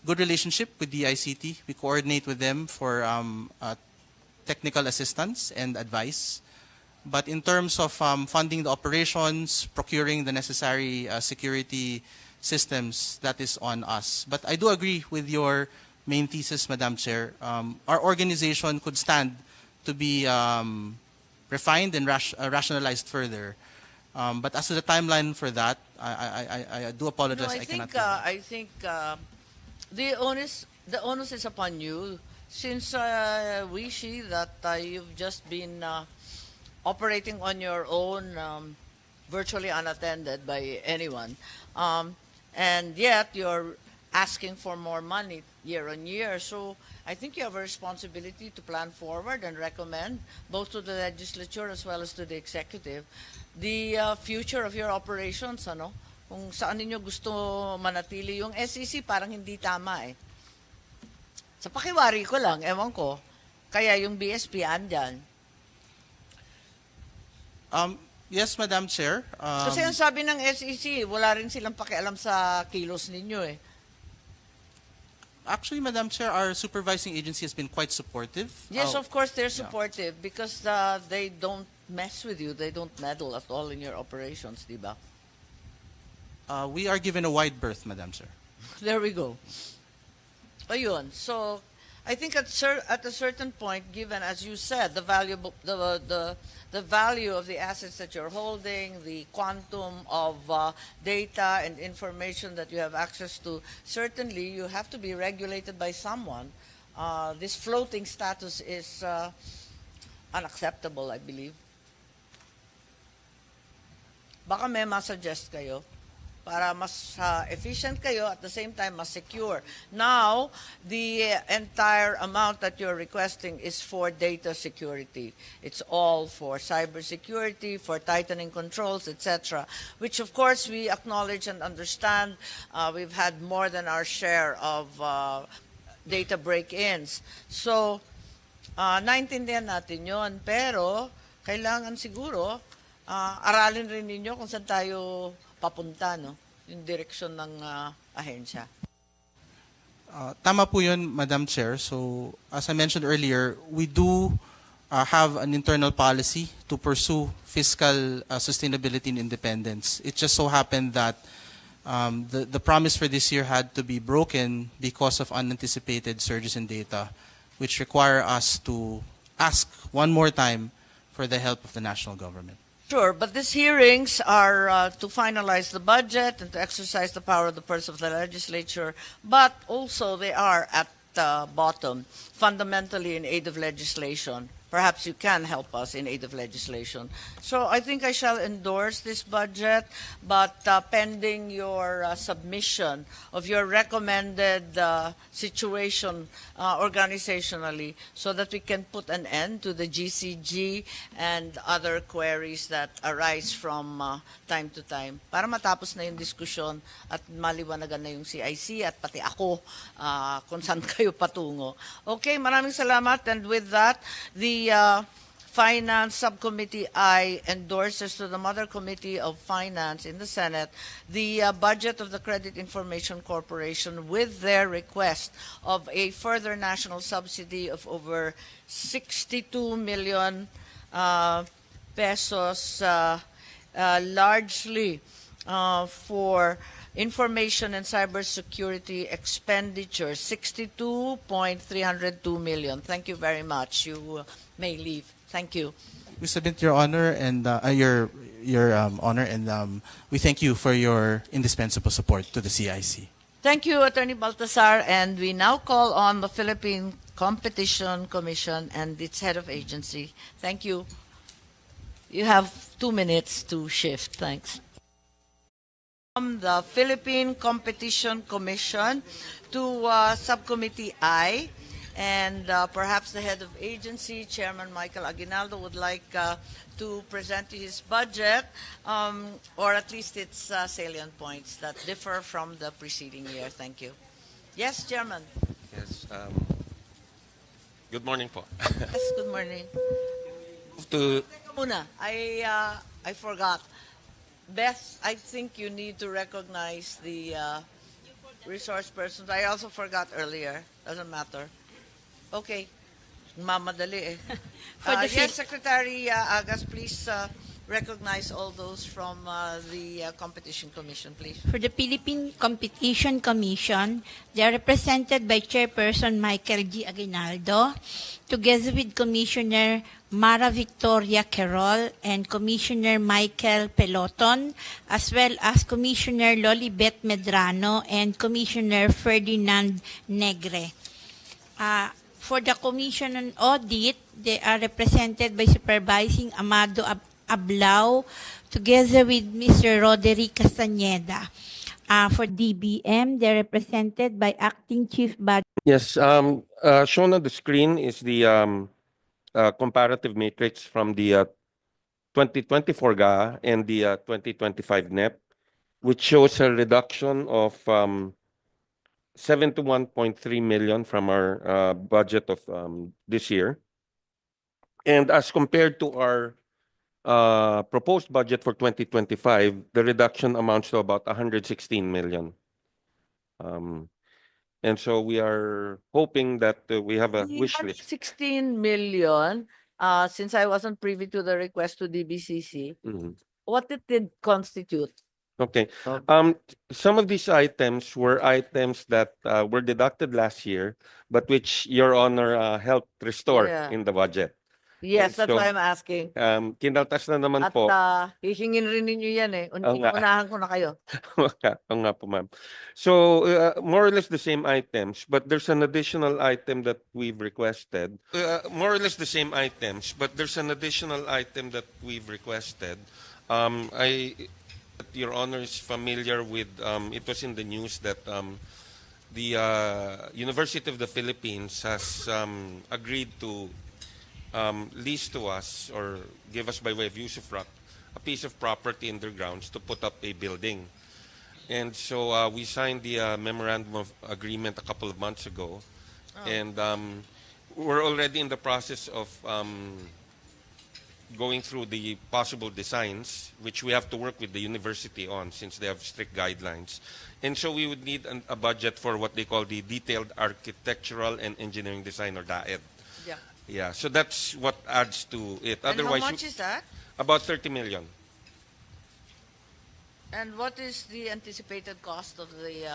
good relationship with the ICT. We coordinate with them for technical assistance and advice. But in terms of funding the operations, procuring the necessary security systems, that is on us. But I do agree with your main thesis, Madam Chair. Our organization could stand to be refined and rationalized further. But as to the timeline for that, I do apologize. No, I cannot. I think the onus is upon you, since we see that you've just been operating on your own, virtually unattended by anyone, and yet you're asking for more money year on year. So I think you have a responsibility to plan forward and recommend both to the legislature as well as to the executive the future of your operations, ano? Kung saan ninyo gusto manatili. Yung SEC parang hindi tama eh. Sa pakiwari ko lang, ewan ko, kaya yung BSP andyan. Yes, Madam Chair. Kasi ang sabi ng SEC, wala rin silang pakialam sa kilos ninyo eh. Actually, Madam Chair, our supervising agency has been quite supportive. Yes, of course they're yeah. supportive because they don't mess with you. They don't meddle at all in your operations, di ba? We are given a wide berth, Madam Chair. There we go. Ayun. So, I think at a certain point, given, as you said, the value of the assets that you're holding, the quantum of data and information that you have access to, certainly you have to be regulated by someone. This floating status is unacceptable, I believe. Baka may masuggest kayo para mas efficient kayo, at the same time mas secure. Now, the entire amount that you're requesting is for data security. It's all for cybersecurity, for tightening controls, etc., which of course we acknowledge and understand. We've had more than our share of data break-ins. So, naintindihan natin yon, pero kailangan siguro aralin rin ninyo kung saan tayo papunta, no? Yung direksyon ng ahensya. Tama po yun, Madam Chair. So, as I mentioned earlier, we do have an internal policy to pursue fiscal sustainability and independence. It just so happened that the promise for this year had to be broken because of unanticipated surges in data, which require us to ask one more time for the help of the national government. Sure, but these hearings are to finalize the budget and to exercise the power of the purse of the legislature, but also they are at the bottom, fundamentally in aid of legislation. perhaps you can help us in aid of legislation. So I think I shall endorse this budget, but pending your submission of your recommended situation organizationally, so that we can put an end to the GCG and other queries that arise from time to time. Para matapos na yung diskusyon at maliwanagan na yung CIC at pati ako kung saan kayo patungo. Okay, maraming salamat. And with that, the Finance Subcommittee I endorses to the Mother Committee of Finance in the Senate the budget of the Credit Information Corporation with their request of a further national subsidy of over 62 million pesos, largely for information and cybersecurity expenditures, 62.302 million. Thank you very much. You may leave. Thank you. We submit your honor and your honor, and we thank you for your indispensable support to the CIC. Thank you, Attorney Baltasar. And we now call on the Philippine Competition Commission and its head of agency. Thank you. You have 2 minutes to shift. Thanks. From the Philippine Competition Commission to Subcommittee I, and perhaps the head of agency, Chairman Michael Aguinaldo, would like to present his budget, or at least its salient points that differ from the preceding year. Thank you. Yes, Chairman. Yes. Good morning po. Yes, good morning. To Teka muna, I forgot. Beth, I think you need to recognize the resource persons. I also forgot earlier. Doesn't matter. Okay. Mamadali eh. For the Yes, Secretary Agas, please recognize all those from the Competition Commission, please. For the Philippine Competition Commission, they are represented by Chairperson Michael G. Aguinaldo, together with Commissioner Mara Victoria Querol and Commissioner Michael Peloton, as well as Commissioner Lolibet Medrano and Commissioner Ferdinand Negre. For the Commission on Audit, they are represented by Supervising Amado Ablao, together with Mr. Roderick Castañeda. For DBM, they're represented by Acting Chief Budget. yes, shown on the screen is the comparative matrix from the 2024 GA and the 2025 NEP, which shows a reduction of 71.3 million from our budget of this year. And as compared to our proposed budget for 2025, the reduction amounts to about 116 million. And so we are hoping that we have a wish list. 16 million, since I wasn't privy to the request to DBCC, Mhm. what it did constitute? Okay. Okay. Some of these items were items that were deducted last year, but which Your Honor helped restore Yeah. in the budget. Yes, that's so, why I'm asking. Kinaltas na naman At po. hihingin rin ninyo yan eh. Oo nga. Unahan ko na kayo. Oo nga po, ma'am. So, more or less the same items, but there's an additional item that we've requested. More or less the same items, but there's an additional item that we've requested. Your Honor is familiar with, it was in the news that the University of the Philippines has agreed to lease to us or give us by way of use of a piece of property in their grounds to put up a building. And so we signed the memorandum of agreement a couple of months ago. And we're already in the process of going through the possible designs, which we have to work with the university on since they have strict guidelines. And so we would need a budget for what they call the Detailed Architectural and Engineering Design, or DAED. Yeah. Yeah, so that's what adds to it. And Otherwise, how much is that? about 30 million. And what is the anticipated cost of the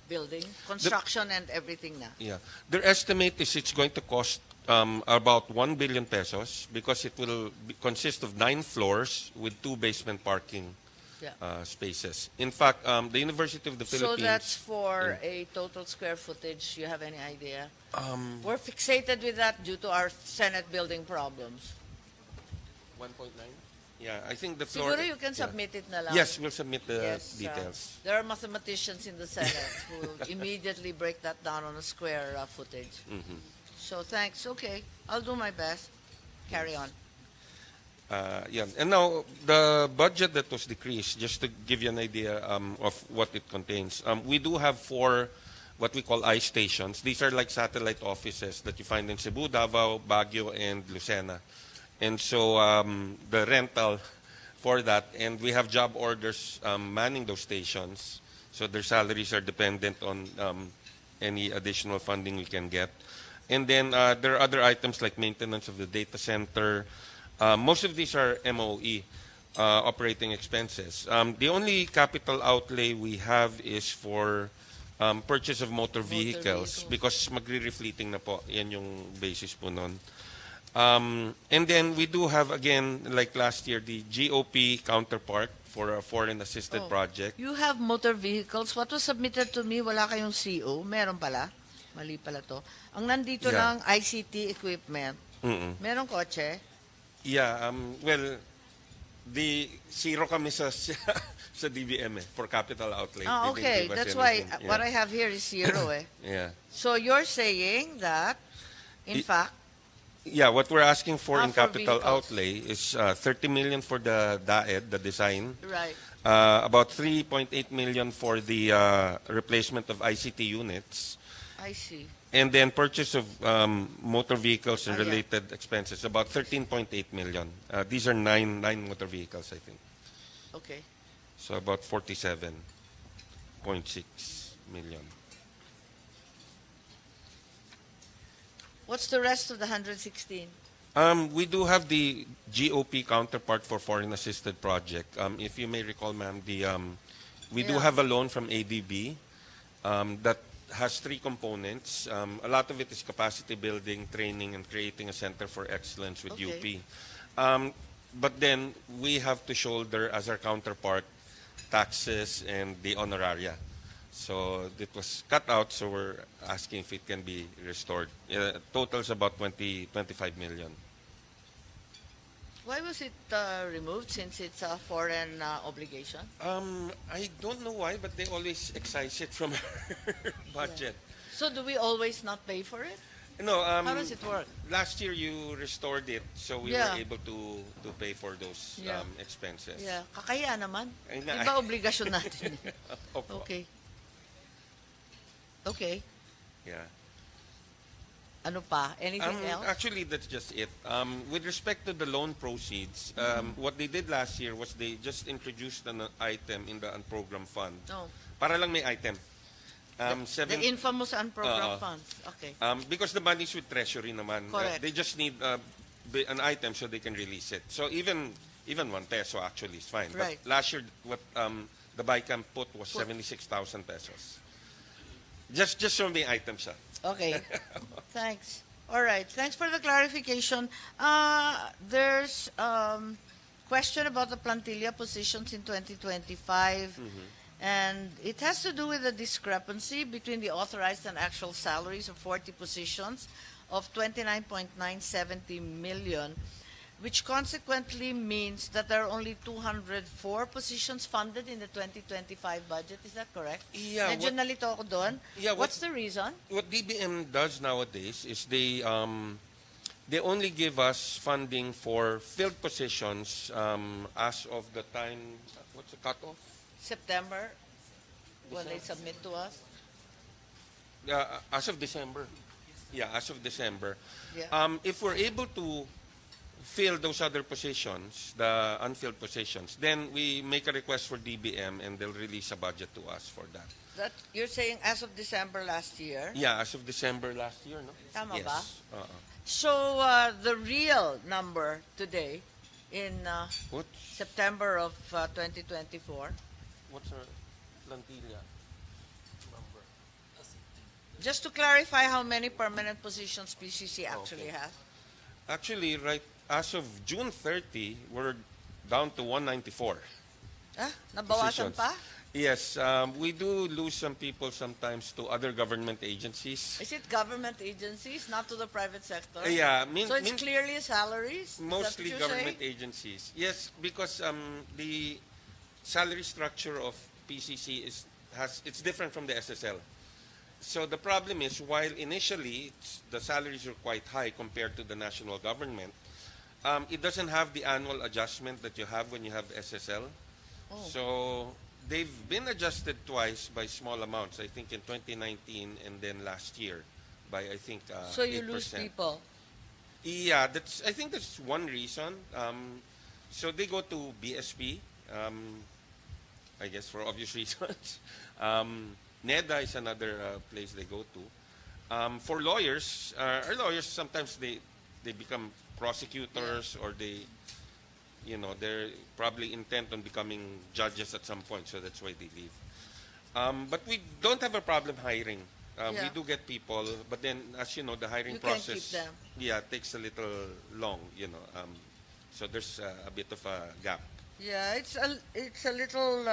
building? Construction and everything na? Yeah, their estimate is it's going to cost about 1 billion pesos because it will consist of 9 floors with 2 basement parking. Yeah. spaces. In fact, the University of the So Philippines. that's for a total square footage. You have any idea? We're fixated with that due to our Senate building problems. 1.9. Yeah, I think the floor. Siguro you can yeah. submit it na lang. Yes, we'll submit the Yes, details. there are mathematicians in the Senate who will immediately break that down on a square footage. Mhm. So thanks. Okay, I'll do my best. Carry on. Yeah, and now the budget that was decreased, just to give you an idea of what it contains, we do have 4 what we call I-stations. These are like satellite offices that you find in Cebu, Davao, Baguio, and Lucena. And so the rental for that, and we have job orders manning those stations, so their salaries are dependent on any additional funding we can get. And then there are other items like maintenance of the data center. Most of these are MOE, operating expenses. The only capital outlay we have is for purchase of motor vehicles vehicles. because magre-refleeting na po. Yan yung basis po nun. And then we do have, again, like last year, the GOP counterpart for a foreign-assisted project. You have motor vehicles. What was submitted to me, wala kayong CO. Meron pala. Mali pala to. Ang nandito Yeah. lang, ICT equipment. Mm-mm. Meron kotse. Yeah, well, the zero kami sa sa DBM for capital outlay. Ah, They didn't okay. give us That's why anything. what I have here is zero eh. Yeah. So you're saying that, in Y- fact, Yeah, what we're asking for in For capital vehicles. outlay is 30 million for the DAED, the design, right. about 3.8 million for the replacement of ICT units, I see. and then purchase of motor vehicles and Ah, yeah. related expenses, about 13.8 million. These are nine motor vehicles, I think. Okay. So about 47.6 million. What's the rest of the 116? We do have the GOP counterpart for foreign-assisted project. If you may recall, ma'am, we do Yeah. have a loan from ADB that has 3 components. A lot of it is capacity building, training, and creating a center for excellence with Okay. UP. But then we have to shoulder as our counterpart taxes and the honoraria. So it was cut out, so we're asking if it can be restored. Totals about 25 million. Why was it removed since it's a foreign obligation? I don't know why, but they always excise it from our budget. So do we always not pay for it? No, How does it work? last year you restored it, so we Yeah. were able to pay for those Yeah. expenses. Yeah, kakaya naman. Ay, Di na- ba obligasyon natin? Opo. Okay. Okay. Yeah. Ano pa? Anything else? Actually, that's just it. With respect to the loan proceeds, what they did last year was they just introduced an item in the unprogrammed fund. No. Para lang may item. The infamous unprogrammed Oo. funds. Okay. Because the money's with Treasury naman. Correct. They just need an item so they can release it. So even 1 peso actually is fine. Right. But last year, what the BICAM put was 76,000 pesos. Just so may item siya. Okay. Thanks. All right. Thanks for the clarification. There's question about the plantilla positions in 2025. And it has to do with the discrepancy between the authorized and actual salaries of 40 positions of 29.970 million, which consequently means that there are only 204 positions funded in the 2025 budget. Is that correct? Yeah, Medyo what- nalito ako doon. Yeah, What's the reason? What DBM does nowadays is they only give us funding for filled positions as of the time, what's the cutoff? September, when they submit to us? As of December. Yeah, as of December. Yeah. If we're able to fill those other positions, the unfilled positions, then we make a request for DBM and they'll release a budget to us for that. That you're saying as of December last year. Yeah, as of December last year, no? Tama Yes. ba? Uh-uh. So the real number today in What? September of 2024, What's our plantilla number? just to clarify how many permanent positions PCC actually Okay. has. Actually, right as of June 30, we're down to 194. Nabawasan positions. pa? Yes, we do lose some people sometimes to other government agencies. Is it government agencies, not to the private sector? Yeah, So it's clearly salaries? Is that what mostly you're government saying? agencies. Yes, because the salary structure of PCC it's different from the SSL. So the problem is, while initially the salaries are quite high compared to the national government, it doesn't have the annual adjustment that you have when you have SSL. Oh. So they've been adjusted twice by small amounts. I think in 2019 and then last year by I think So you 8%. lose people. Yeah, I think that's one reason. So they go to BSP, I guess for obvious reasons. NEDA is another place they go to. For lawyers, our lawyers sometimes they become prosecutors or they're probably intent on becoming judges at some point, so that's why they leave. But we don't have a problem hiring. We Yeah. do get people, but then, as you know, the hiring You can't process, keep them. yeah, takes a little long, so there's a bit of a gap. Yeah, it's a little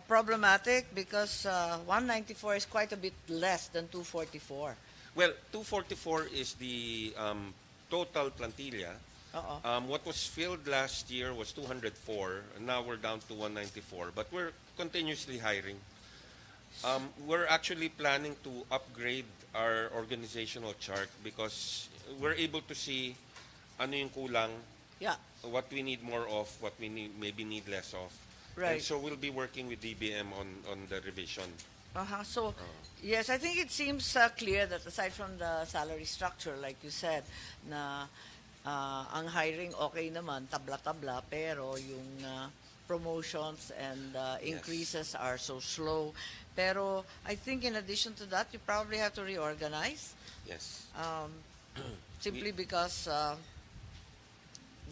problematic because 194 is quite a bit less than 244. Well, 244 is the total plantilla. Uh-oh. What was filled last year was 204, and now we're down to 194. But we're continuously hiring. We're actually planning to upgrade our organizational chart because we're able to see ano yung kulang, Yeah, what we need more of, what we maybe need less of. right. And so we'll be working with DBM on the revision. So, yes, I think it seems clear that aside from the salary structure, like you said, na ang hiring okay naman, tabla-tabla, pero yung promotions and increases are so slow. Pero I think in addition to that, you probably have to reorganize Yes. simply because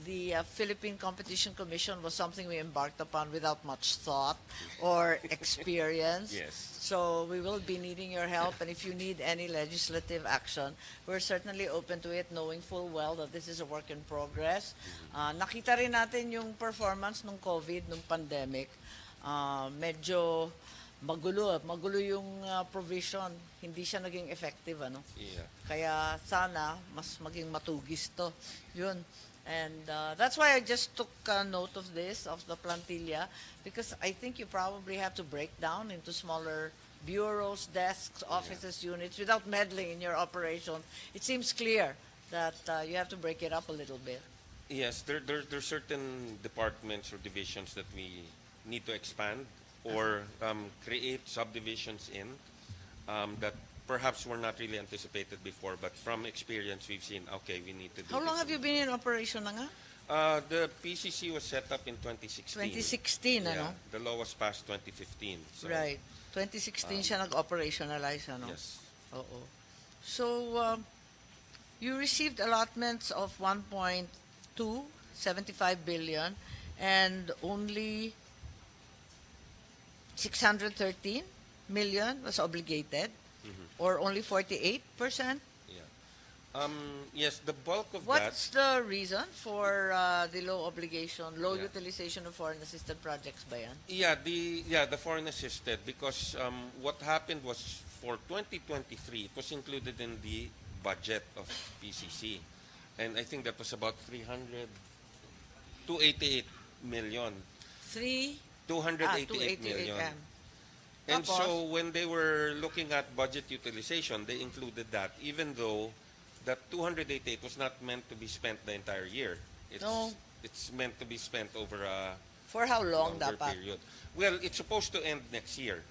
the Philippine Competition Commission was something we embarked upon without much thought or experience. Yes. So we will be needing your help, and if you need any legislative action, we're certainly open to it, knowing full well that this is a work in progress. Nakita rin natin yung performance nung COVID, nung pandemic. Medyo magulo yung provision. Hindi siya naging effective, ano? Yeah. Kaya sana mas maging matugis to. Yun. And that's why I just took note of this, of the plantilla, because I think you probably have to break down into smaller bureaus, desks, offices, units, without meddling in your operation. It seems clear that you have to break it up a little bit. Yes, there's certain departments or divisions that we need to expand or create subdivisions in that perhaps were not really anticipated before, but from experience we've seen, okay, we need to do How long this have you been in operation na nga? The PCC was set up in 2016. 2016, Yeah, ano? the law was passed 2015. So, Right. 2016 siya nag-operationalize, ano? Yes. Oo. So, you received allotments of 1.275 billion and only 613 million was obligated, or only 48%? Yeah. Yes, the bulk of What's the reason for the low obligation, low utilization of foreign assisted projects ba yan? the foreign assisted, because what happened was for 2023 it was included in the budget of PCC, and I think that was about 288 million. 288 million. And Tapos? so when they were looking at budget utilization, they included that, even though that 288 was not meant to be spent the entire year. It's meant to be spent over a For how long longer dapat? period. Well, it's supposed to end next year,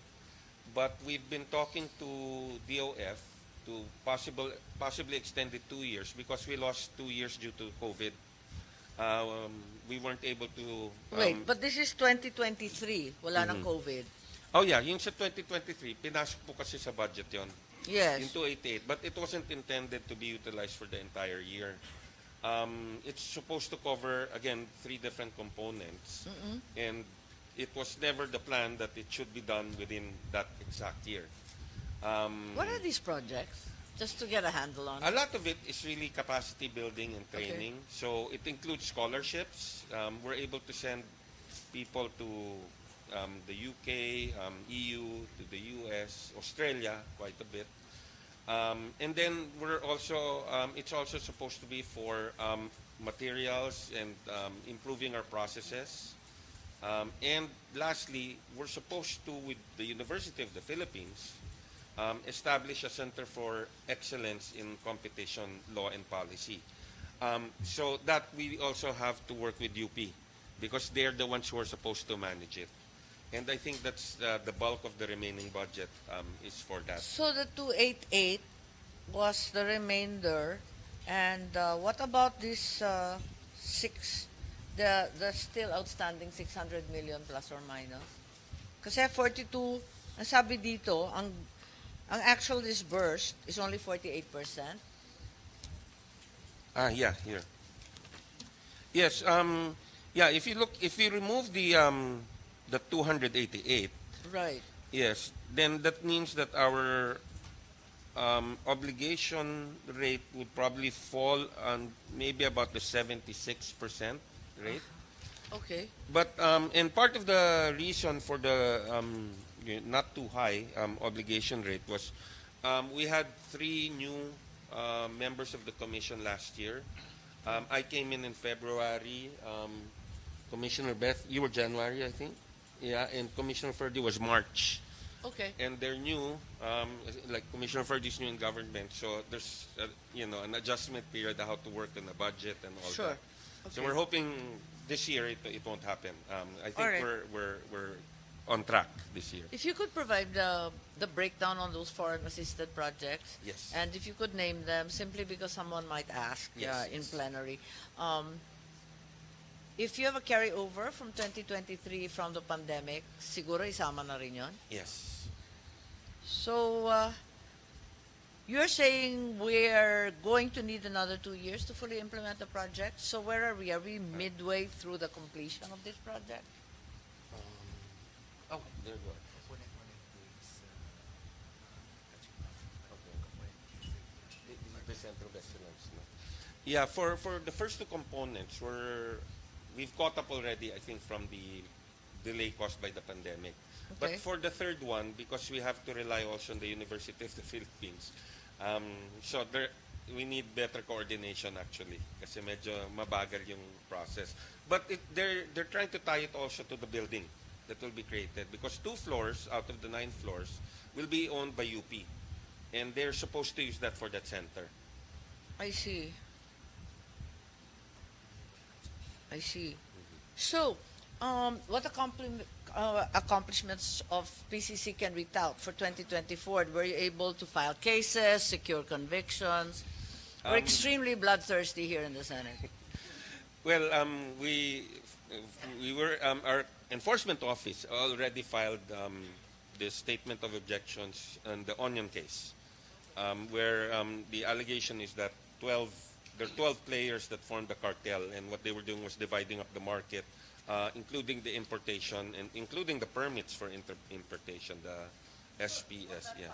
but we've been talking to DOF to possibly extend it 2 years because we lost 2 years due to COVID. We weren't able to. Wait, but this is 2023. Wala ng COVID. Oh yeah, yung sa 2023, pinasok po kasi sa budget yon. Yes. In 288, but it wasn't intended to be utilized for the entire year. It's supposed to cover, again, 3 different components. And it was never the plan that it should be done within that exact year. What are these projects? Just to get a handle on A it. lot of it is really capacity building and training. So it includes scholarships. We're able to send people to the UK, EU, to the US, Australia, quite a bit. And then we're also, it's also supposed to be for materials and improving our processes. And lastly, we're supposed to, with the University of the Philippines, establish a Center for Excellence in Competition Law and Policy. So that we also have to work with UP because they're the ones who are supposed to manage it. And I think that's the bulk of the remaining budget is for that. So the 288 was the remainder, and what about this the still outstanding 600 million plus or minus? Kasi 42, ang sabi dito, ang actual disbursed is only 48%. Yeah, here. Yes, yeah, if you remove the 288, Right. yes, then that means that our obligation rate would probably fall on maybe about the 76% rate. Okay. But and part of the reason for the not too high obligation rate was we had 3 new members of the commission last year. I came in February. Commissioner Beth, you were January, I think. Yeah, and Commissioner Ferdy was March. Okay. And they're new, like Commissioner Ferdy is new in government, so there's an adjustment period how to work on the budget and all Sure. that. So Okay. we're hoping this year it won't happen. I think Alright. we're on track this year. If you could provide the breakdown on those foreign assisted projects, Yes. and if you could name them, simply because someone might ask Yes, in yes. plenary. If you have a carryover from 2023 from the pandemic, siguro isama na rin yun. Yes. So, you're saying we're going to need another 2 years to fully implement the project. So where are we? Are we midway through the completion of this project? Oh, there you go. The Center of Excellence. No? Yeah, for the first 2 components, we've caught up already, I think, from the delay caused by the pandemic. But Okay. for the third one, because we have to rely also on the University of the Philippines, so we need better coordination actually, kasi medyo mabagal yung process. But they're trying to tie it also to the building that will be created, because 2 floors out of the 9 floors will be owned by UP, and they're supposed to use that for that center. I see. I see. So, what accomplishments of PCC can we tout for 2024? Were you able to file cases, secure convictions? We're extremely bloodthirsty here in the Senate. Well, we were our enforcement office already filed the statement of objections on the onion case, where the allegation is that there are 12 players that formed the cartel, and what they were doing was dividing up the market, including the importation and including the permits for importation, the SPS. Yeah.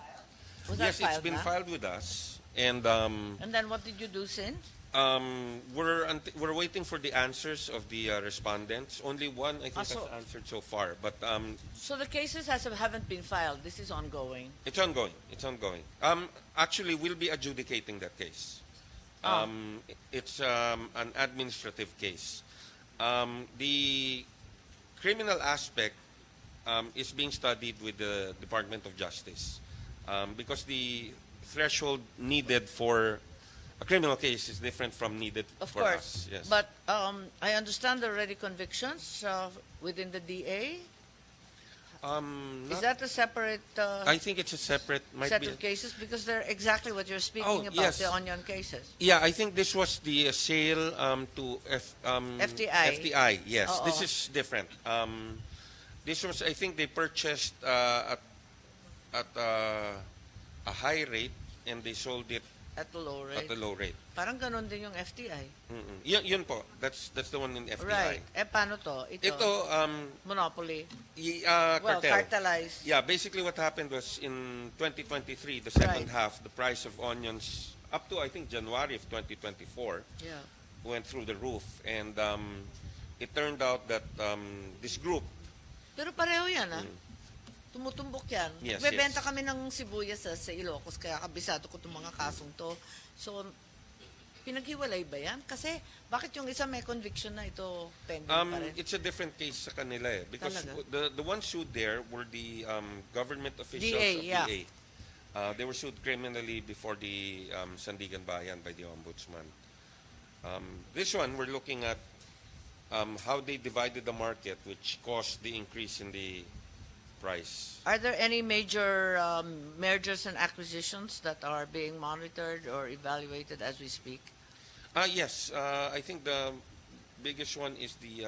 Was that Yes, it's filed been na? filed with us, and And then what did you do since? we're waiting for the answers of the respondents. Only one, I think, has so- answered so far, but So the cases haven't been filed. This is ongoing. it's ongoing. It's ongoing. Actually, we'll be adjudicating that case. It's an administrative case. The criminal aspect is being studied with the Department of Justice, because the threshold needed for a criminal case is different from needed Of for course. us. Yes. But I understand there are already convictions within the DA. Is that a separate I think it's a separate. Might set be. of cases? Because they're exactly what you're speaking Oh, about, yes. the onion cases. Yeah, I think this was the sale to FTI. FTI, yes. This Oo. is different. This was, I think, they purchased at a high rate and they sold it At a low rate. at a low rate. Parang ganon din yung FTI. Yun po. That's the one in FTI. Right. Paano to? Ito, Monopoly. cartel. Cartelized. Yeah, basically what happened was in 2023, the second Right. half, the price of onions up to, I think, January of 2024 Yeah. went through the roof, and it turned out that this group, Pero pareho yan, ah. Tumutumbok yan. Yes, Bebenta yes. kami ng sibuyas sa Ilocos, kaya kabisado ko itong mga kasong to. So, pinaghiwalay ba yan? Kasi, bakit yung isa may conviction na ito pending pa rin? it's a different case sa kanila eh. Because Talaga? the ones sued there were the government officials DA, of yeah. DA. They were sued criminally before the Sandigan Bayan by the Ombudsman. This one, we're looking at how they divided the market, which caused the increase in the price. Are there any major mergers and acquisitions that are being monitored or evaluated as we speak? Yes, I think the biggest one is the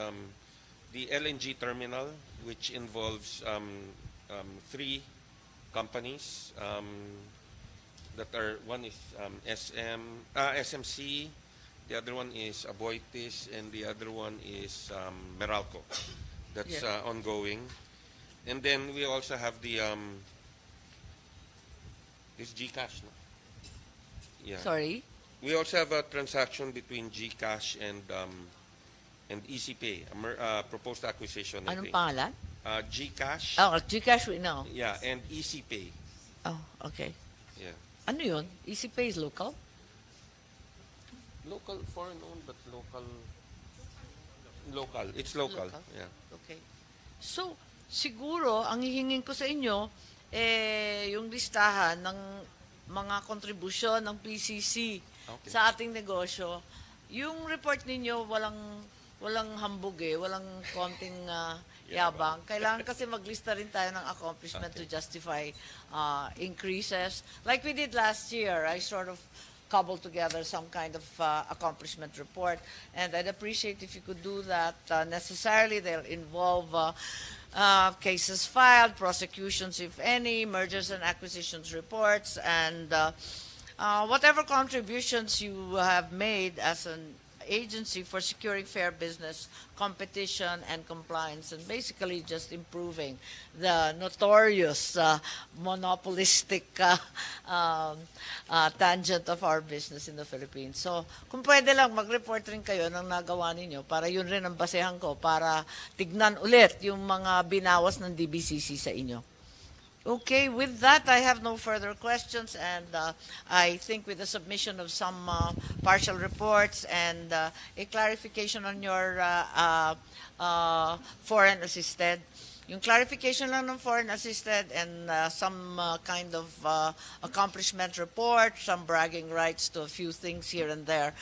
LNG terminal, which involves 3 companies that are, one is SMC, the other one is Aboitis, and the other one is Meralco. That's Yeah. ongoing. And then we also have the this GCash, no? Yeah. Sorry? We also have a transaction between GCash and ECPay, proposed acquisition. I Anong think. pangalan? GCash. Oh, Gcash we know. Yeah, and ECPay. Oh, okay. Yeah. Ano yun? EasyPay is local? Local, foreign owned, but local. Local. It's local. Local. Yeah. Okay. So, siguro, ang hihingin ko sa inyo, yung listahan ng mga kontribusyon ng PCC Okay. sa ating negosyo. Yung report ninyo, walang hambog walang konting yabang. Kailangan kasi maglista rin tayo ng accomplishment to justify increases. Like we did last year, I sort of cobbled together some kind of accomplishment report. And I'd appreciate if you could do that. Necessarily, they'll involve cases filed, prosecutions, if any, mergers and acquisitions reports, and whatever contributions you have made as an agency for securing fair business, competition, and compliance, and basically just improving the notorious monopolistic tangent of our business in the Philippines. So, kung pwede lang, mag-report rin kayo ng nagawa ninyo para yun rin ang basehan ko para tignan ulit yung mga binawas ng DBCC sa inyo. Okay, with that, I have no further questions, and I think with the submission of some partial reports and a clarification on your foreign assisted, yung clarification lang ng foreign assisted and some kind of accomplishment report, some bragging rights to a few things here and there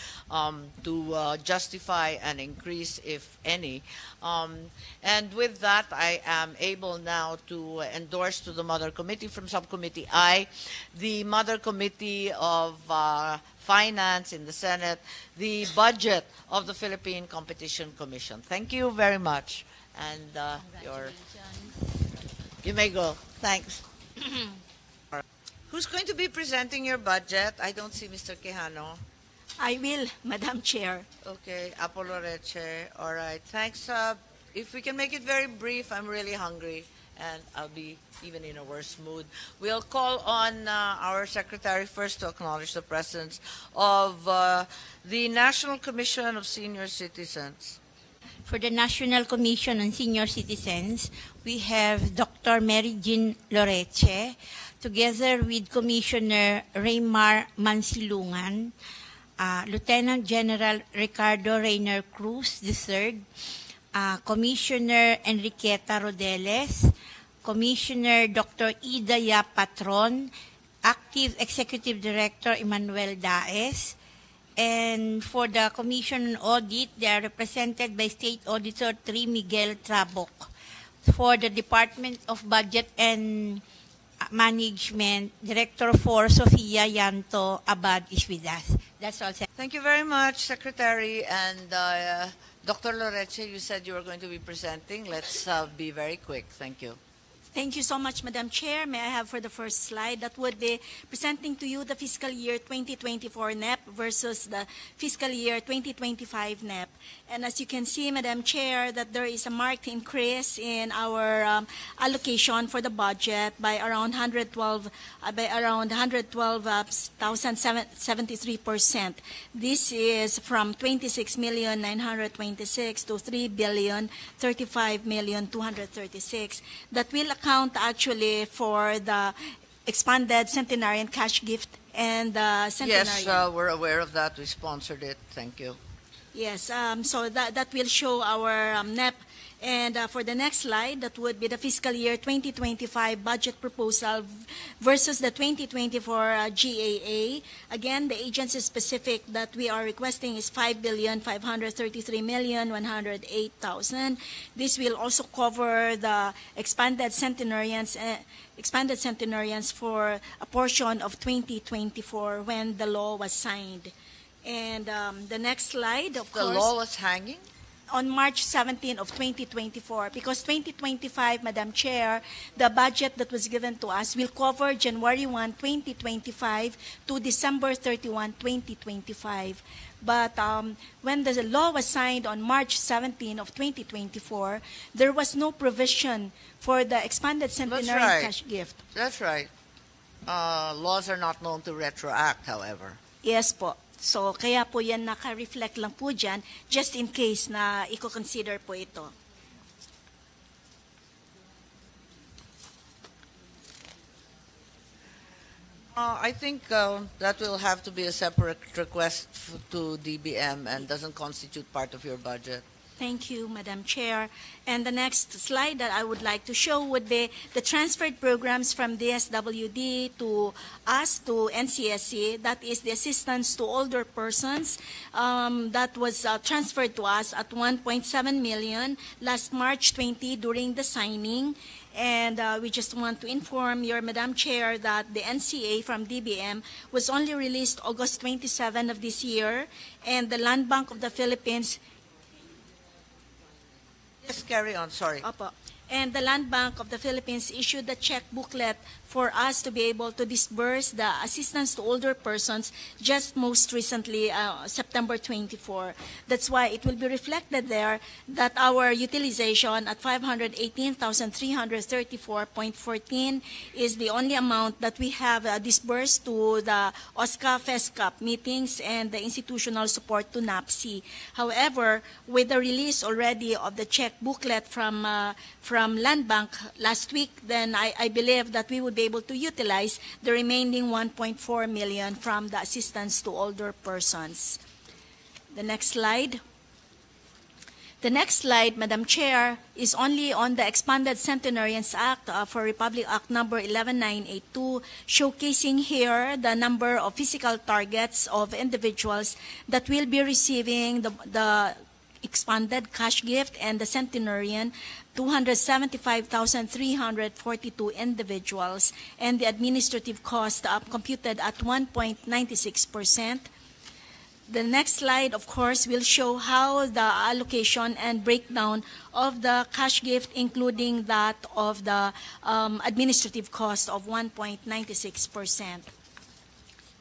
to justify an increase, if any. And with that, I am able now to endorse to the Mother Committee from Subcommittee I, the Mother Committee of Finance in the Senate, the budget of the Philippine Competition Commission. Thank you very much. And you may go. Thanks. Who's going to be presenting your budget? I don't see Mr. Quijano. I will, Madam Chair. Okay, Apollo Reche. All right. Thanks. If we can make it very brief, I'm really hungry and I'll be even in a worse mood. We'll call on our secretary first to acknowledge the presence of the National Commission of Senior Citizens. For the National Commission on Senior Citizens, we have Dr. Mary Jean Loreche, together with Commissioner Raymar Mansilungan, Lieutenant General Ricardo Reiner Cruz III, Commissioner Enriqueta Rodeles, Commissioner Dr. Ida Patron, Active Executive Director Emmanuel Daes, and for the Commission on Audit, they are represented by State Auditor 3 Miguel Traboc. For the Department of Budget and Management, Director 4 Sofia Yanto Abad is with us. That's all. Thank you very much, Secretary. And Dr. Loreche, you said you were going to be presenting. Let's be very quick. Thank you. Thank you so much, Madam Chair. May I have for the first slide that would be presenting to you the fiscal year 2024 NEP versus the fiscal year 2025 NEP. And as you can see, Madam Chair, that there is a marked increase in our allocation for the budget by around 112,073%. This is from 26,926 to 3,035,236. That will account actually for the expanded centenarian cash gift and the centenarian. Yes, we're aware of that. We sponsored it. Thank you. Yes, so that will show our NEP. And for the next slide, that would be the fiscal year 2025 budget proposal versus the 2024 GAA. Again, the agency specific that we are requesting is 5,533,108,000. This will also cover the expanded centenarians for a portion of 2024 when the law was signed. And the next slide, of The course, law was hanging? on March 17 of 2024, because 2025, Madam Chair, the budget that was given to us will cover January 1, 2025 to December 31, 2025. But when the law was signed on March 17 of 2024, there was no provision for the expanded centenarian right. cash gift. That's right. Laws are not known to retroact, however. Yes po. So, kaya po yan naka-reflect lang po dyan, just in case na i-consider po ito. I think that will have to be a separate request to DBM and doesn't constitute part of your budget. Thank you, Madam Chair. And the next slide that I would like to show would be the transferred programs from DSWD to us, to NCSC. That is the assistance to older persons. That was transferred to us at 1.7 million last March 20 during the signing. And we just want to inform your Madam Chair that the NCA from DBM was only released August 27 of this year. And the Land Bank of the Philippines. Yes, carry on, sorry. Opo. And the Land Bank of the Philippines issued a check booklet for us to be able to disburse the assistance to older persons just most recently, September 24. That's why it will be reflected there that our utilization at 518,334.14 is the only amount that we have disbursed to the OSCA FESCAP meetings and the institutional support to NAPSI. However, with the release already of the check booklet from Land Bank last week, then I believe that we would be able to utilize the remaining 1.4 million from the assistance to older persons. The next slide. The next slide, Madam Chair, is only on the Expanded Centenarians Act for Republic Act number 11982, showcasing here the number of physical targets of individuals that will be receiving the expanded cash gift and the centenarian, 275,342 individuals, and the administrative cost computed at 1.96%. The next slide, of course, will show how the allocation and breakdown of the cash gift, including that of the administrative cost of 1.96%.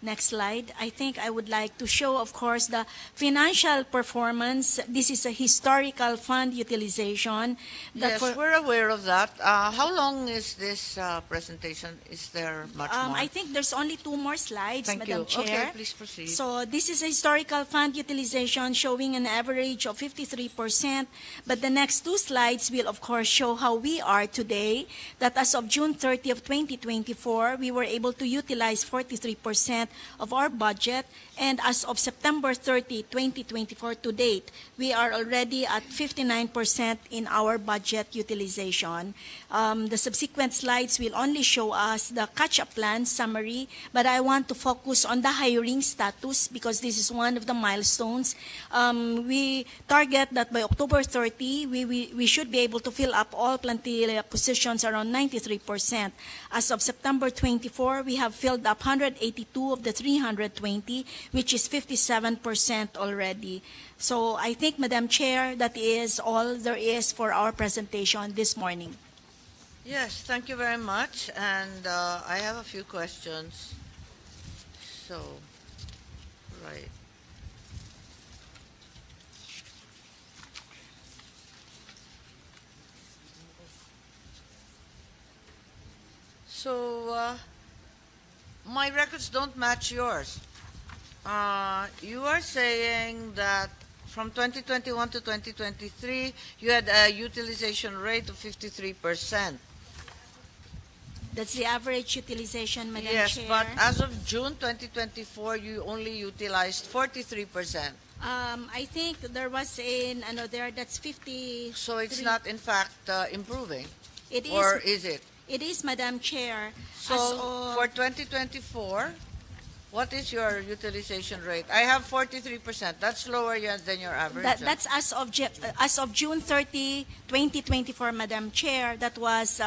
Next slide. I think I would like to show, of course, the financial performance. This is a historical fund utilization. Yes, we're aware of that. How long is this presentation? Is there much more? I think there's only 2 more slides, Thank Madam you. Chair. Okay, please proceed. So this is a historical fund utilization showing an average of 53%. But the next 2 slides will, of course, show how we are today, that as of June 30 of 2024, we were able to utilize 43% of our budget, and as of September 30, 2024 to date, we are already at 59% in our budget utilization. The subsequent slides will only show us the catch-up plan summary, but I want to focus on the hiring status because this is one of the milestones. We target that by October 30, we should be able to fill up all plantilla positions around 93%. As of September 24, we have filled up 182 of the 320, which is 57% already. So I think, Madam Chair, that is all there is for our presentation this morning. Yes, thank you very much. And I have a few questions. So, right. So, my records don't match yours. You are saying that from 2021 to 2023, you had a utilization rate of 53%. That's the average utilization, Madam Yes, Chair. but as of June 2024, you only utilized 43%. I think there was there that's 50. So it's not, in fact, improving. It is. Or is it? It is, Madam Chair. So As of- for 2024, what is your utilization rate? I have 43%. That's lower than your average. That's as of June 30, 2024, Madam Chair. That was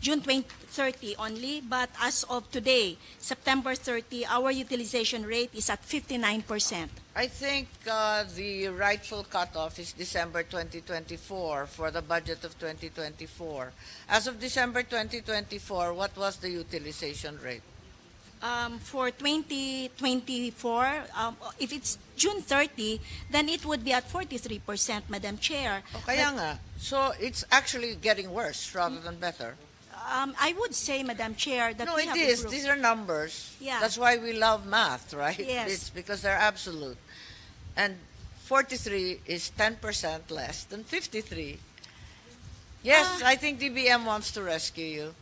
June 30 only. But as of today, September 30, our utilization rate is at 59%. I think the rightful cutoff is December 2024 for the budget of 2024. As of December 2024, what was the utilization rate? For 2024, if it's June 30, then it would be at 43%, Madam Chair. O kaya nga. So it's actually getting worse rather than better. I would say, Madam Chair, that No, we it have is. improved. These are numbers. Yeah. That's why we love math, right? Yes. It's because they're absolute. And 43 is 10% less than 53. Yes, I think DBM wants to rescue you.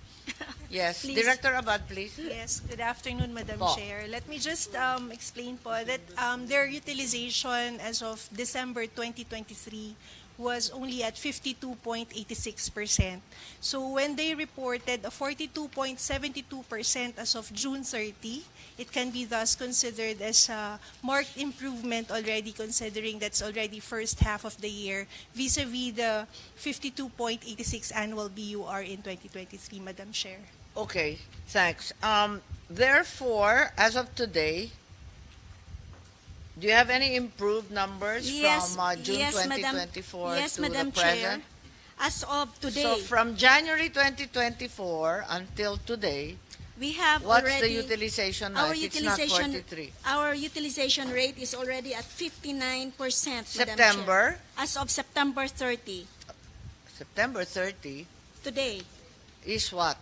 Yes. Please. Director Abad, please. Yes, good afternoon, Madam Po. Chair. Let me just explain po that their utilization as of December 2023 was only at 52.86%. So when they reported a 42.72% as of June 30, it can be thus considered as a marked improvement already, considering that's already first half of the year vis-a-vis the 52.86 annual BUR in 2023, Madam Chair. Okay, thanks. Therefore, as of today, do you have any improved numbers Yes, from June yes, Madam- 2024 yes, to Madam the present? Chair. As of today, So from January 2024 until today, we have what's already the utilization now our if it's not utilization 43? our utilization rate is already at 59%, Madam September? Chair. As of September 30, September 30 today, is what?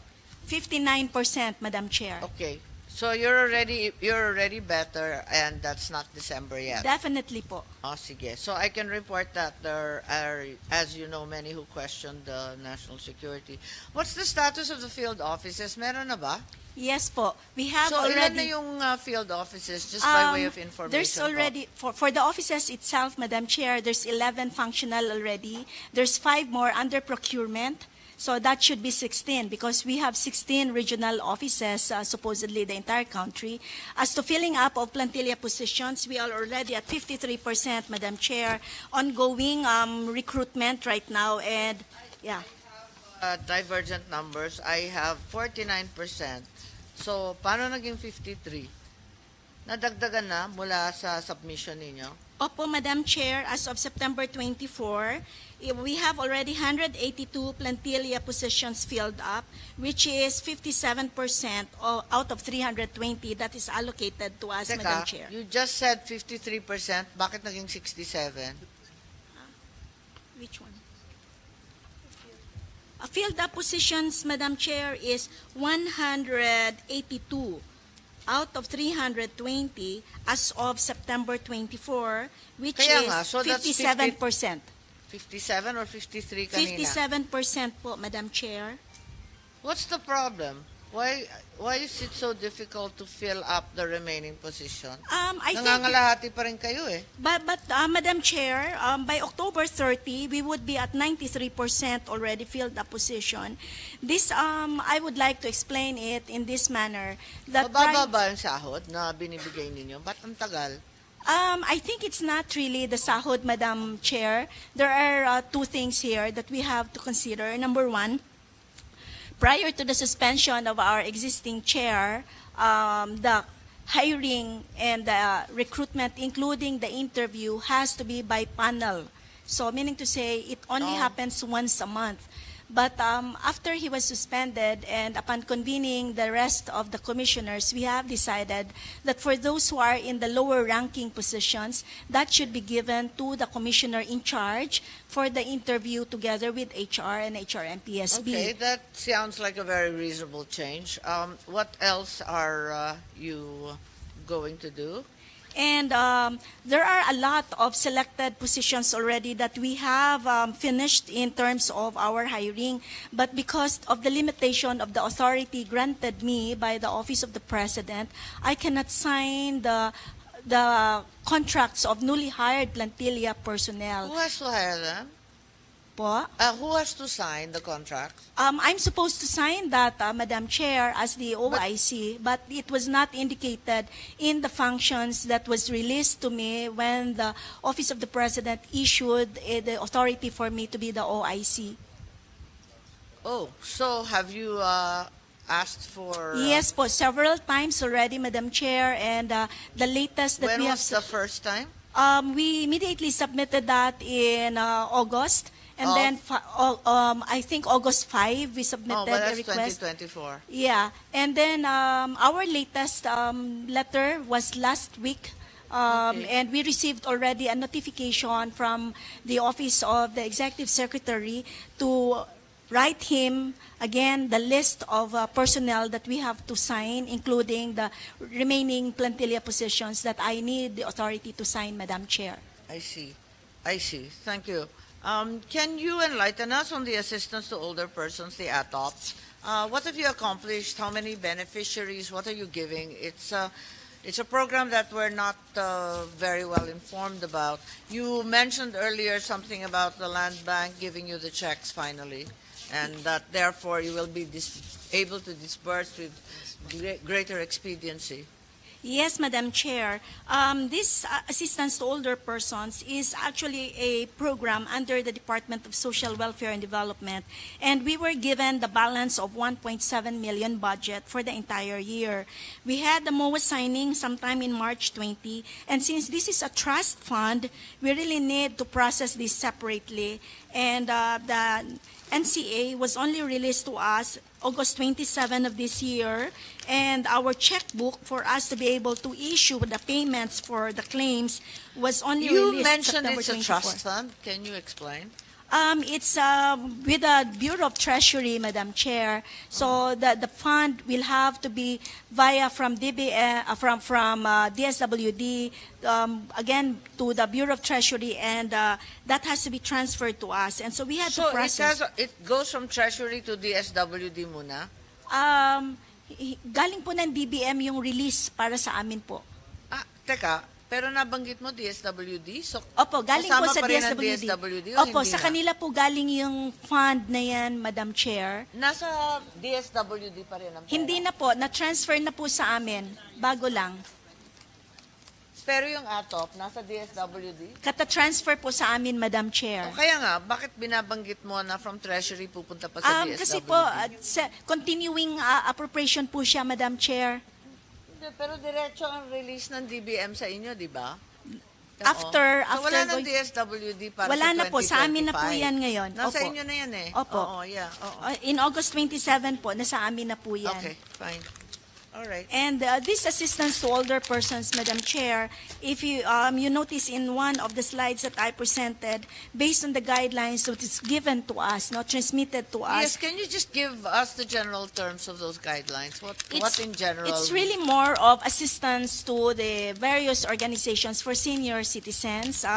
59%, Madam Chair. Okay. So you're already better, and that's not December yet. Definitely po. Oh, sige. So I can report that there are, as you know, many who questioned the national security. What's the status of the field offices? Meron na ba? Yes po. We have So ilan na already yung field offices, just by way of There's information? po? already, for the offices itself, Madam Chair, there's 11 functional already. There's 5 more under procurement. So that should be 16 because we have 16 regional offices, supposedly the entire country. As to filling up of plantilla positions, we are already at 53%, Madam Chair. Ongoing recruitment right now, and yeah. Divergent numbers, I have 49%. So, paano naging 53? Nadagdagan na mula sa submission ninyo? Opo, Madam Chair, as of September 24, we have already 182 plantilla positions filled up, which is 57% out of 320 that is allocated to us, Madam Chair. You just said 53%, bakit naging 67? Which one? Filled up positions, Madam Chair, is 182 out of 320 as of September 24, which Kaya is nga, so that's 57%. 57 or 53 kanina? 57% po, Madam Chair. What's the problem? Why is it so difficult to fill up the remaining position? I think, Nangangalahati pa rin kayo eh. but Madam Chair, by October 30, we would be at 93% already filled up position. This, I would like to explain it in this manner. That Mababa ba yung sahod na binibigay ninyo? Ba't ang tagal? I think it's not really the sahod, Madam Chair. There are 2 things here that we have to consider. Number 1, prior to the suspension of our existing chair, the hiring and the recruitment, including the interview, has to be by panel. So meaning to say, it only Oh. happens once a month. But after he was suspended and upon convening the rest of the commissioners, we have decided that for those who are in the lower ranking positions, that should be given to the commissioner in charge for the interview together with HR and HR and PSB. Okay, that sounds like a very reasonable change. What else are you going to do? And there are a lot of selected positions already that we have finished in terms of our hiring. But because of the limitation of the authority granted me by the Office of the President, I cannot sign the contracts of newly hired plantilla personnel. Who has to hire them? Po. Who has to sign the contract? I'm supposed to sign that, Madam Chair, as the OIC, but it was not indicated in the functions that was released to me when the Office of the President issued the authority for me to be the OIC. Oh, so have you asked for... Yes po, several times already, Madam Chair, and the latest that When we have... was the first time? We immediately submitted that in August, and Of? then I think August 5, we submitted Oh, but a that's request. 2024. Yeah, and then our latest letter was last week, Okay. and we received already a notification from the Office of the Executive Secretary to write him again the list of personnel that we have to sign, including the remaining plantilla positions that I need the authority to sign, Madam Chair. I see. I see. Thank you. Can you enlighten us on the assistance to older persons, the ATOPs? What have you accomplished? How many beneficiaries? What are you giving? It's a program that we're not very well informed about. You mentioned earlier something about the land bank giving you the checks finally, and that therefore you will be able to disburse with greater expediency. Yes, Madam Chair. This assistance to older persons is actually a program under the Department of Social Welfare and Development, and we were given the balance of 1.7 million budget for the entire year. We had the MOA signing sometime in March 20, and since this is a trust fund, we really need to process this separately, and the NCA was only released to us August 27 of this year, and our checkbook for us to be able to issue the payments for the claims was only You released mentioned September it's a 24. trust fund. Can you explain? It's with the Bureau of Treasury, Madam Chair. So the fund will have to be via from DSWD again to the Bureau of Treasury, and that has to be transferred to us. And so we had So to process. it goes from Treasury to DSWD muna? Galing po ng DBM yung release para sa amin po. Teka, pero nabanggit mo DSWD? So, Opo, galing po kasama sa pa rin ang DSWD. DSWD o Opo, hindi sa na? kanila po galing yung fund na yan, Madam Chair. Nasa DSWD pa rin ang pera? Hindi na po, na-transfer na po sa amin, bago lang. Pero yung ATOP, nasa DSWD? Kata-transfer po sa amin, Madam Chair. O kaya nga, bakit binabanggit mo na from Treasury pupunta pa sa DSWD? Kasi po, continuing appropriation po siya, Madam Chair. Hindi, pero diretso ang release ng DBM sa inyo, di ba? Oo. After So wala ng going- DSWD para Wala sa na po, sa amin na po 2025. yan ngayon. Nasa Opo. inyo na yan eh. Opo. Oo, yeah. Oo. In August 27 po, nasa amin na po yan. Okay, fine. All right. And this assistance to older persons, Madam Chair, if you notice in one of the slides that I presented, based on the guidelines that is given to us, not transmitted to Yes, us, can you just give us the general terms of those guidelines? What in general? It's really more of assistance to the various organizations for senior citizens,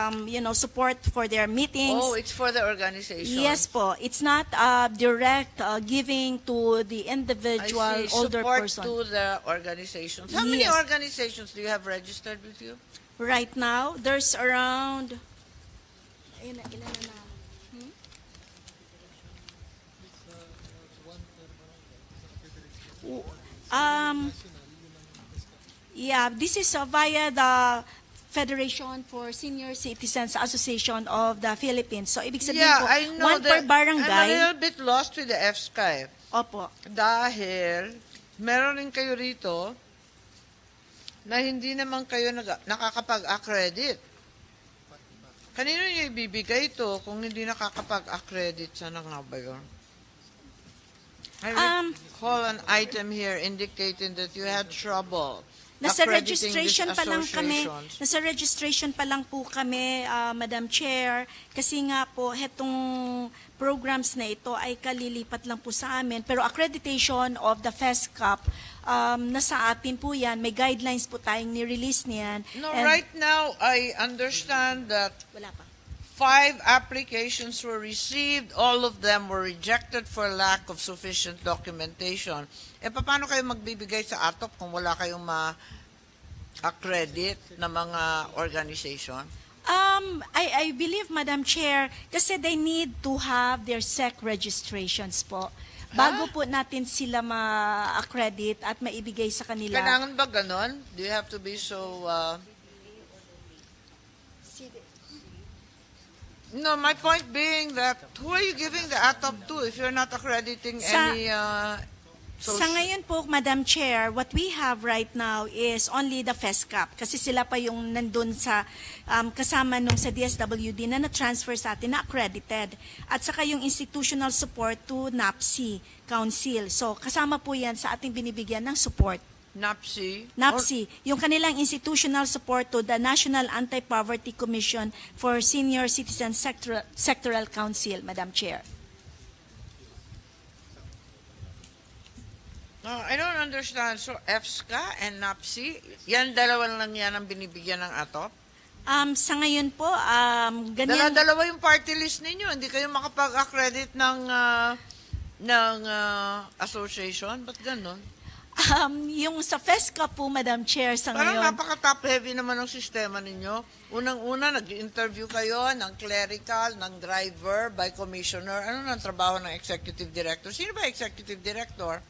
support for their meetings. Oh, it's for the organization. Yes po, it's not direct giving to the individual I see. older Support person. to the organizations. How many Yes. organizations do you have registered with you? Right now, there's around... Ilan na? Yeah, this is via the Federation for Senior Citizens Association of the Philippines. So, ibig sabihin Yeah, po, I know one per that. barangay. I'm a little bit lost with the FSCA. Opo. Dahil, meron rin kayo rito na hindi naman kayo nakakapag-accredit. Kanino niyo ibibigay ito kung hindi nakakapag-accredit? Sana nga ba yun? recall an item here indicating that you had trouble Nasa accrediting these registration pa lang kami, associations. nasa registration pa lang po kami, Madam Chair, kasi nga po hetong programs na ito ay kalilipat lang po sa amin. Pero accreditation of the FESCAP, nasa atin po yan. May guidelines po tayong ni-release niyan. No, And- right now, I understand that Wala pa. 5 applications were received. All of them were rejected for lack of sufficient documentation. Paano kayo magbibigay sa ATOP kung wala kayong ma-accredit na mga organization? I believe, Madam Chair, kasi they need to have their SEC registrations po. Bago po natin sila ma-accredit at maibigay sa kanila. Kailangan ba ganon? Do you have to be so... No, my point being that who are you giving the ATOP to if you're not accrediting Sa- any... Sa ngayon po, Madam Chair, what we have right now is only the FESCAP kasi sila pa yung nandun sa kasama nung sa DSWD na na-transfer sa atin na accredited. At saka yung institutional support to NAPSI Council. So kasama po yan sa ating binibigyan ng support. NAPSI, yung kanilang institutional support to the National Anti-Poverty Commission for Senior Citizen Sectoral Council, Madam Chair. No, I don't understand. So, EFSCA and NAPSI, yan dalawa lang yan ang binibigyan ng ATOP? Sa ngayon po, ganyan. Dalawa yung party list ninyo. Hindi kayo makapag-accredit ng association? Ba't ganun? Yung sa FESCA po, Madam Chair, sa Parang ngayon. napaka-top heavy naman ng sistema ninyo. Unang-una, nag-interview kayo ng clerical, ng driver, by commissioner. Ano ang trabaho ng executive director? Sino ba executive director?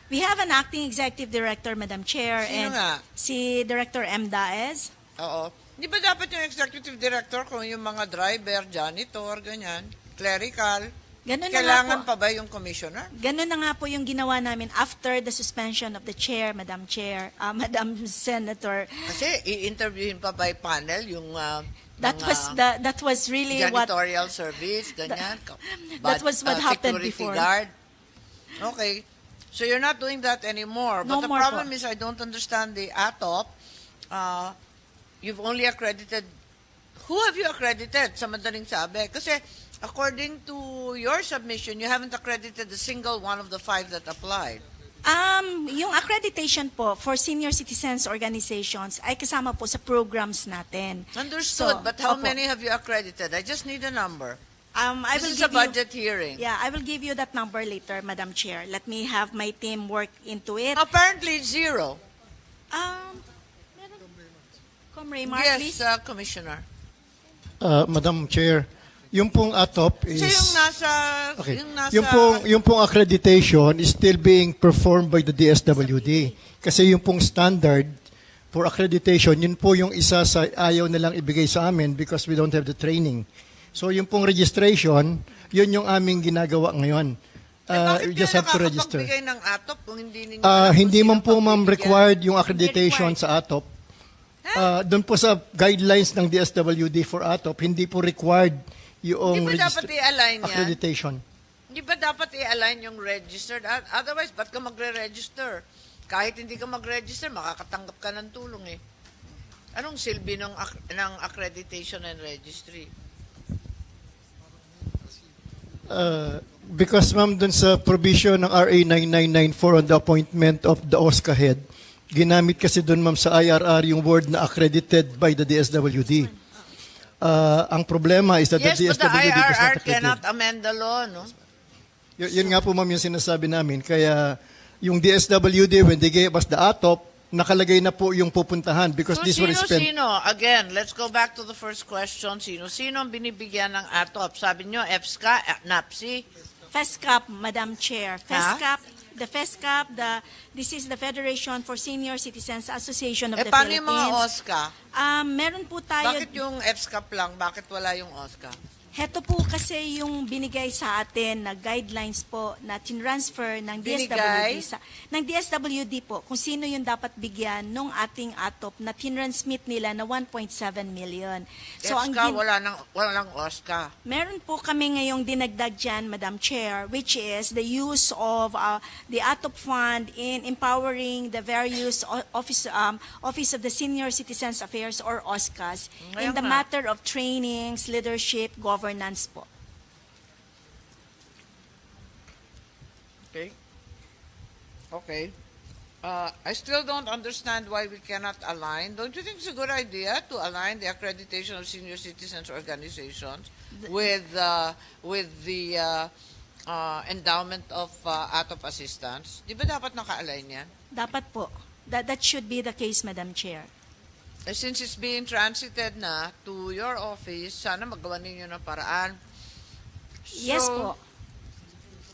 We have an acting executive director, Madam Chair, Sino and nga? si Director M. Daez. Oo. Di ba dapat yung executive director kung yung mga driver, janitor, ganyan, clerical, Ganun na nga kailangan po. pa ba yung commissioner? Ganun na nga po yung ginawa namin after the suspension of the chair, Madam Chair, Madam Senator. Kasi i-interviewin pa by panel yung That was really what janitorial service, ganyan. that was what happened security before. guard. Okay. So you're not doing that anymore. No But the more problem po. is I don't understand the ATOP. You've only accredited, who have you accredited sa madaling sabi? Kasi according to your submission, you haven't accredited a single one of the 5 that applied. Yung accreditation po for senior citizens organizations ay kasama po sa programs natin. Understood, So, but how opo. many have you accredited? I just need a number. I will This is a give you, budget hearing. yeah, I will give you that number later, Madam Chair. Let me have my team work into it. Apparently, it's 0. Meron- Comrade Yes, please. Commissioner. Madam Chair, yung pong ATOP is... So yung nasa... Okay. Yung nasa... Yung pong accreditation is still being performed by the DSWD. Kasi yung pong standard for accreditation, yun po yung isa sa ayaw nilang ibigay sa amin because we don't have the training. So yung pong registration, yun yung aming ginagawa ngayon. bakit We just have to register. nakakapagbigay ng ATOP kung hindi ninyo alam kung Hindi sino man po ma'am pagbibigyan? required yung accreditation Hindi sa ATOP. Doon po sa guidelines ng DSWD for ATOP, hindi po required yung Hindi ba dapat i-align yan? accreditation. Hindi ba dapat i-align yung registered? Otherwise, ba't ka magre-register? Kahit hindi ka mag-register, makakatanggap ka ng tulong eh. Anong silbi ng accreditation and registry? Because ma'am, dun sa provision ng RA 9994 on the appointment of the OSCA head, ginamit kasi dun ma'am sa IRR yung word na accredited by the DSWD. Ang problema is that Yes, the but the DSWD does not IRR accredit. cannot amend the law, no? Yun nga po ma'am yung sinasabi namin. Kaya yung DSWD, when they gave us the ATOP, nakalagay na po yung pupuntahan because So this was spent. sino-sino? Again, let's go back to the first question. Sino-sino ang binibigyan ng ATOP? Sabi nyo, EFSCA, NAPSI? FESCAP, Madam Chair. FESCAP, the FESCAP, this is the Federation for Senior Citizens Association of the Paano yung Philippines. mga OSCA? Meron po tayo. Bakit yung EFSCAP lang? Bakit wala yung OSCA? Heto po kasi yung binigay sa atin na guidelines po na tinransfer ng Binigay? ng DSWD po kung sino yung dapat bigyan nung ating ATOP na tinransmit nila na 1.7 million. So ang walang OSCA. meron po kami ngayong dinagdag dyan, Madam Chair, which is the use of the ATOP fund in empowering the various Office of the Senior Citizens Affairs or OSCAs in Ngayon the nga. matter of trainings, leadership, governance po. Okay. Okay. I still don't understand why we cannot align. Don't you think it's a good idea to align the accreditation of senior citizens organizations with the endowment of ATOP assistance? Di ba dapat naka-align yan? Dapat po. That should be the case, Madam Chair. Since it's being transited na to your office, sana magawa ninyo ng paraan. Yes So, po.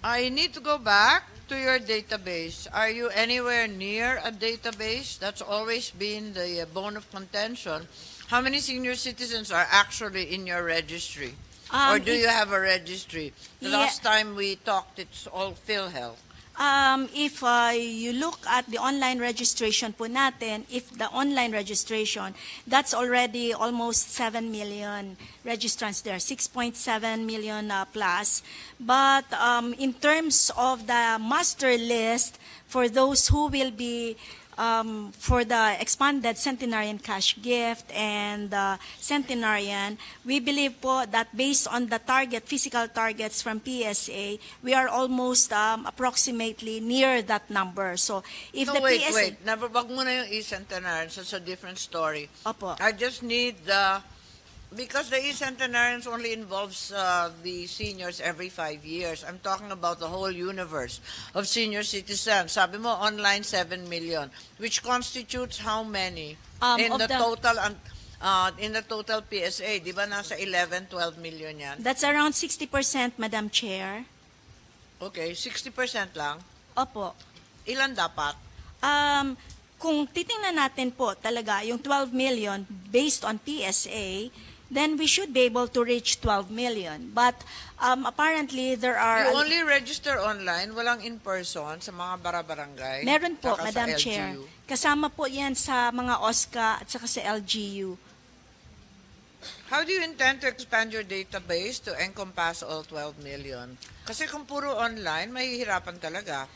I need to go back to your database. Are you anywhere near a database? That's always been the bone of contention. How many senior citizens are actually in your registry? Or do you have a registry? The Yeah. last time we talked, it's all PhilHealth. If you look at the online registration po natin, if the online registration, that's already almost 7 million registrants there, 6.7 million plus. But in terms of the master list, for those who will be for the expanded centenarian cash gift and centenarian, we believe po that based on the physical targets from PSA, we are almost approximately near that number. So if No, the wait, PSA... wait. Never, wag muna yung e-centenarians. It's a different story. Opo. I just need because the e-centenarians only involves the seniors every 5 years. I'm talking about the whole universe of senior citizens. Sabi mo, online 7 million, which constitutes how many? In Of the the- total in the total PSA, di ba nasa 11, 12 million yan? That's around 60%, Madam Chair. Okay, 60% lang. Opo. Ilan dapat? Kung titingnan natin po talaga yung 12 million based on PSA, then we should be able to reach 12 million. But apparently there are... You only register online, walang in-person sa mga bara-barangay? Meron po, Saka sa Madam Chair. LGU? Kasama po yan sa mga OSCA at saka sa LGU. How do you intend to expand your database to encompass all 12 million? Kasi kung puro online, mahihirapan talaga.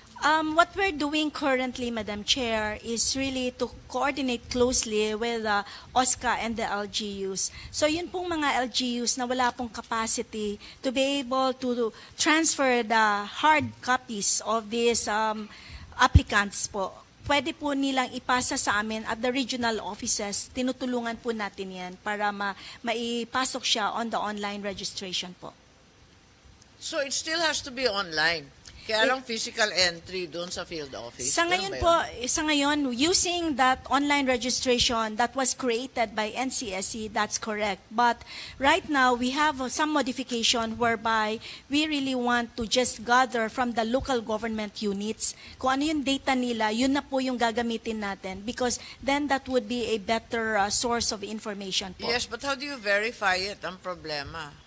What we're doing currently, Madam Chair, is really to coordinate closely with the OSCA and the LGUs. So yun pong mga LGUs na wala pong capacity to be able to transfer the hard copies of these applicants po. Pwede po nilang ipasa sa amin at the regional offices. Tinutulungan po natin yan para maipasok siya on the online registration po. So it still has to be online. Kaya lang physical entry doon sa field office. Sa Ganun ngayon ba po, yun? sa ngayon, using that online registration that was created by NCSC, that's correct. But right now, we have some modification whereby we really want to just gather from the local government units. Kung ano yung data nila, yun na po yung gagamitin natin because then that would be a better source of information po. Yes, but how do you verify it? Ang problema.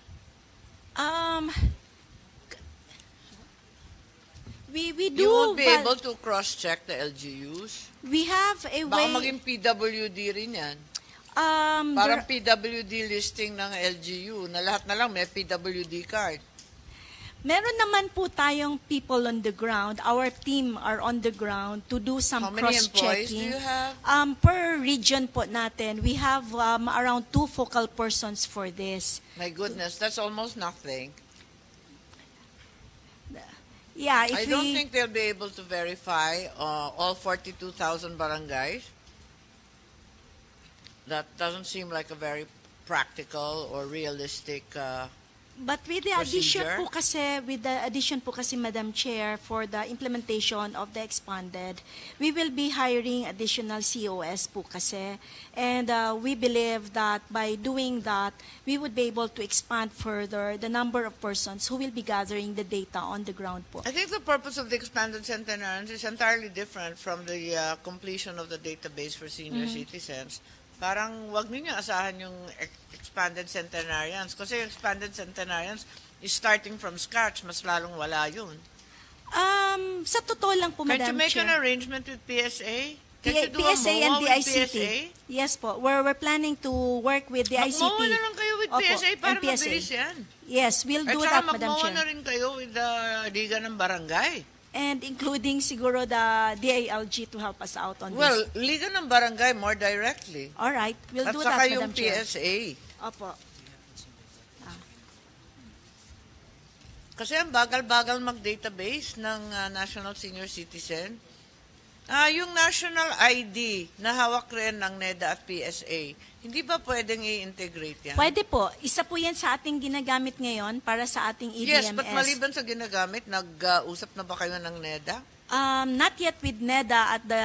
We You won't do, be able to cross-check the LGUs. we have a Baka way, maging PWD rin yan. Parang there- PWD listing ng LGU na lahat na lang may PWD card. meron naman po tayong people on the ground. Our team are on the ground to do some How many employees do cross-checking. you have? Per region po natin, we have around 2 focal persons for this. My goodness, that's almost nothing. Yeah, I don't think they'll be able to verify all 42,000 barangays. That doesn't seem like a very practical or realistic. but with the addition po kasi, Madam Chair, for the implementation of the expanded, we will be hiring additional COS po kasi. And we believe that by doing that, we would be able to expand further the number of persons who will be gathering the data on the ground po. I think the purpose of the expanded centenarians is entirely different from the completion of the database for senior citizens. Parang wag ninyo asahan yung expanded centenarians. Kasi yung expanded centenarians is starting from scratch. Mas lalong wala yun. Sa totoo lang po, Can't you Madam make an Chair. arrangement with PSA? Can't you do a PSA and MOA the with ICT. PSA? Yes po. We're planning to work with the ICT. Mag-MOA na lang kayo with Opo, PSA para and PSA. mabilis yan. Yes, we'll At do saka that, Madam mag-MOA Chair. na rin kayo with the Liga ng Barangay. And including siguro the DILG to help us out on Well, this. Liga ng Barangay more directly. All right, we'll At do saka that, yung Madam Chair. PSA. Opo. Kasi ang bagal-bagal mag-database ng National Senior Citizen. Yung national ID na hawak rin ng NEDA at PSA, hindi ba pwedeng i-integrate yan? Pwede po. Isa po yan sa ating ginagamit ngayon para sa ating EDMS. Yes, but maliban sa ginagamit, nag-usap na ba kayo ng NEDA? Not yet with NEDA at the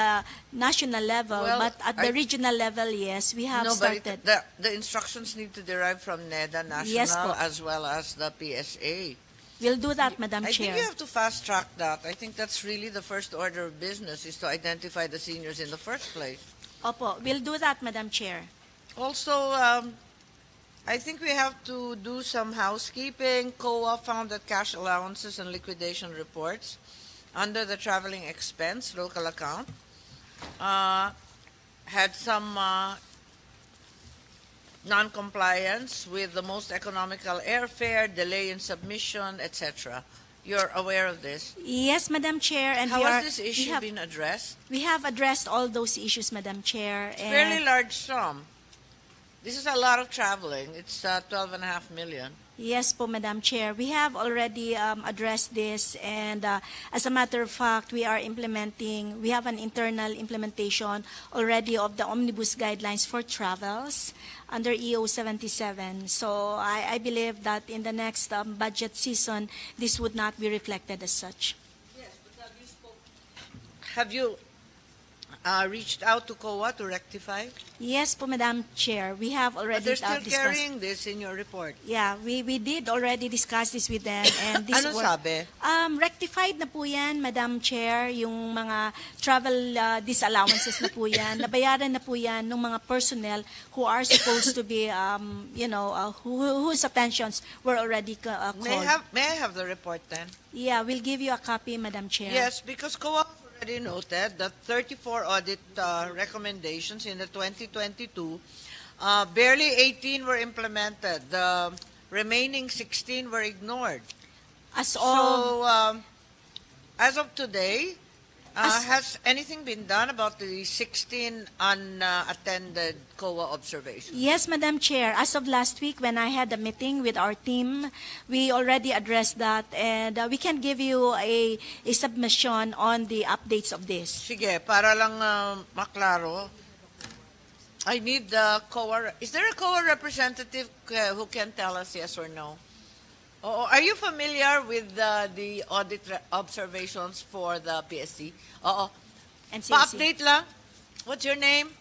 national level, Well, but at the regional level, yes, we have No, but started. the instructions need to derive from NEDA National Yes po. as well as the PSA. We'll do that, Madam I Chair. think you have to fast track that. I think that's really the first order of business is to identify the seniors in the first place. Opo, we'll do that, Madam Chair. Also, I think we have to do some housekeeping. COA found that cash allowances and liquidation reports under the traveling expense local account had some non-compliance with the most economical airfare, delay in submission, etc. You're aware of this? Yes, Madam Chair, and How we are. has this issue been addressed? We have addressed all those issues, Madam Chair. And Fairly large sum. This is a lot of traveling. It's 12.5 million. Yes po, Madam Chair. We have already addressed this, and as a matter of fact, we have an internal implementation already of the Omnibus Guidelines for Travels under EO 77. So I believe that in the next budget season, this would not be reflected as such. Yes, but have you reached out to COA to rectify? Yes po, Madam Chair. We have But already they're still discussed. carrying this in your report. Yeah, we did already discuss this with them, and this Ano work- sabi? Rectified na po yan, Madam Chair, yung mga travel disallowances na po yan. Nabayaran na po yan ng mga personnel who are supposed to be, whose attentions were already called. May I have the report then? Yeah, we'll give you a copy, Madam Chair. Yes, because COA already noted that 34 audit recommendations in the 2022, barely 18 were implemented. The remaining 16 were ignored. As of So, as of today, has anything been done about the 16 unattended COA observations? Yes, Madam Chair. As of last week, when I had a meeting with our team, we already addressed that, and we can give you a submission on the updates of this. Sige, para lang maklaro, I need the COA. Is there a COA representative who can tell us yes or no? Oo, are you familiar with the audit observations for the PSC? Oo. And Pa-update lang. What's your name?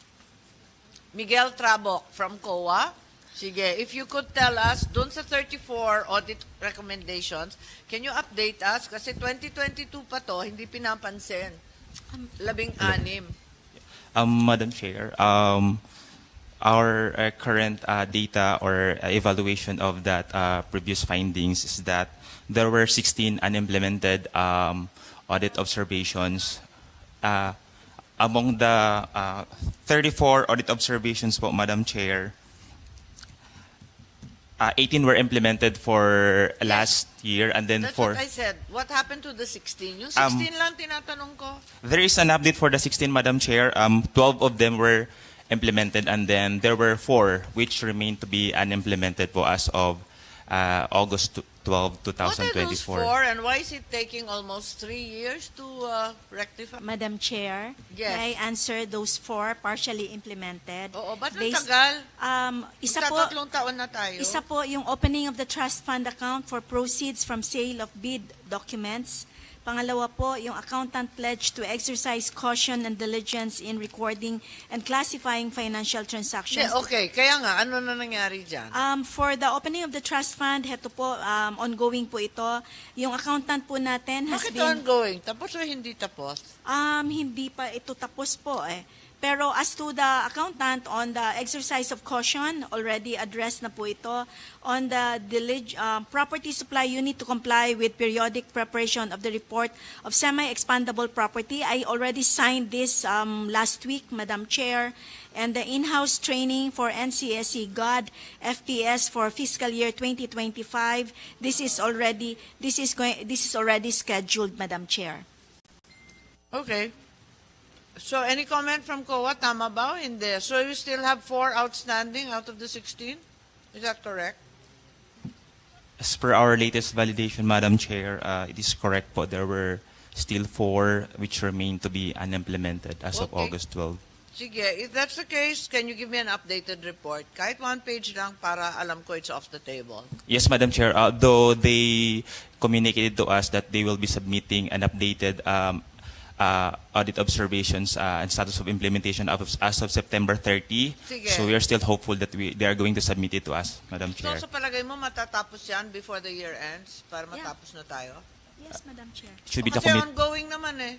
Miguel Trabok from COA. Sige, if you could tell us, dun sa 34 audit recommendations, can you update us? Kasi 2022 pa to, hindi pinapansin. 16. Madam Chair, our current data or evaluation of that previous findings is that there were 16 unimplemented audit observations. Among the 34 audit observations po, Madam Chair, 18 were implemented for last year, and then That's for what I said. What happened to the 16? Yung 16 lang tinatanong ko. there is an update for the 16, Madam Chair. 12 of them were implemented, and then there were 4 which remain to be unimplemented po as of August 12, What are those 2024. 4 and why is it taking almost 3 years to rectify? Madam Chair, Yes. may I answer those 4 partially implemented? Oo, ba't ang Based- tagal? Isa po, Magtatatlong taon na tayo. Isa po yung opening of the trust fund account for proceeds from sale of bid documents. Pangalawa po, yung accountant pledge to exercise caution and diligence in recording and classifying financial transactions. Okay, kaya nga, ano na nangyari dyan? For the opening of the trust fund, heto po, ongoing po ito. Yung accountant po natin has Bakit been... ongoing? Tapos o hindi tapos? Hindi pa ito tapos po eh. Pero as to the accountant, on the exercise of caution, already addressed na po ito. On the property supply unit to comply with periodic preparation of the report of semi-expandable property, I already signed this last week, Madam Chair. And the in-house training for NCSE GOD FPS for fiscal year 2025, this is already scheduled, Madam Chair. Okay. So any comment from COA? Tama ba? Hindi. So you still have 4 outstanding out of the 16? Is that correct? As per our latest validation, Madam Chair, it is correct po. There were still 4 which remain to be unimplemented as of Okay. August 12. Sige, if that's the case, can you give me an updated report? Kahit 1 page lang para alam ko it's off the table. Yes, Madam Chair. Though they communicated to us that they will be submitting an updated audit observations and status of implementation as of September 30. Sige. So we are still hopeful that they are going to submit it to us, Madam So Chair. sa palagay mo matatapos yan before the year ends para matapos na tayo? Yes, Madam Chair. It should be the Kasi commit. ongoing naman eh.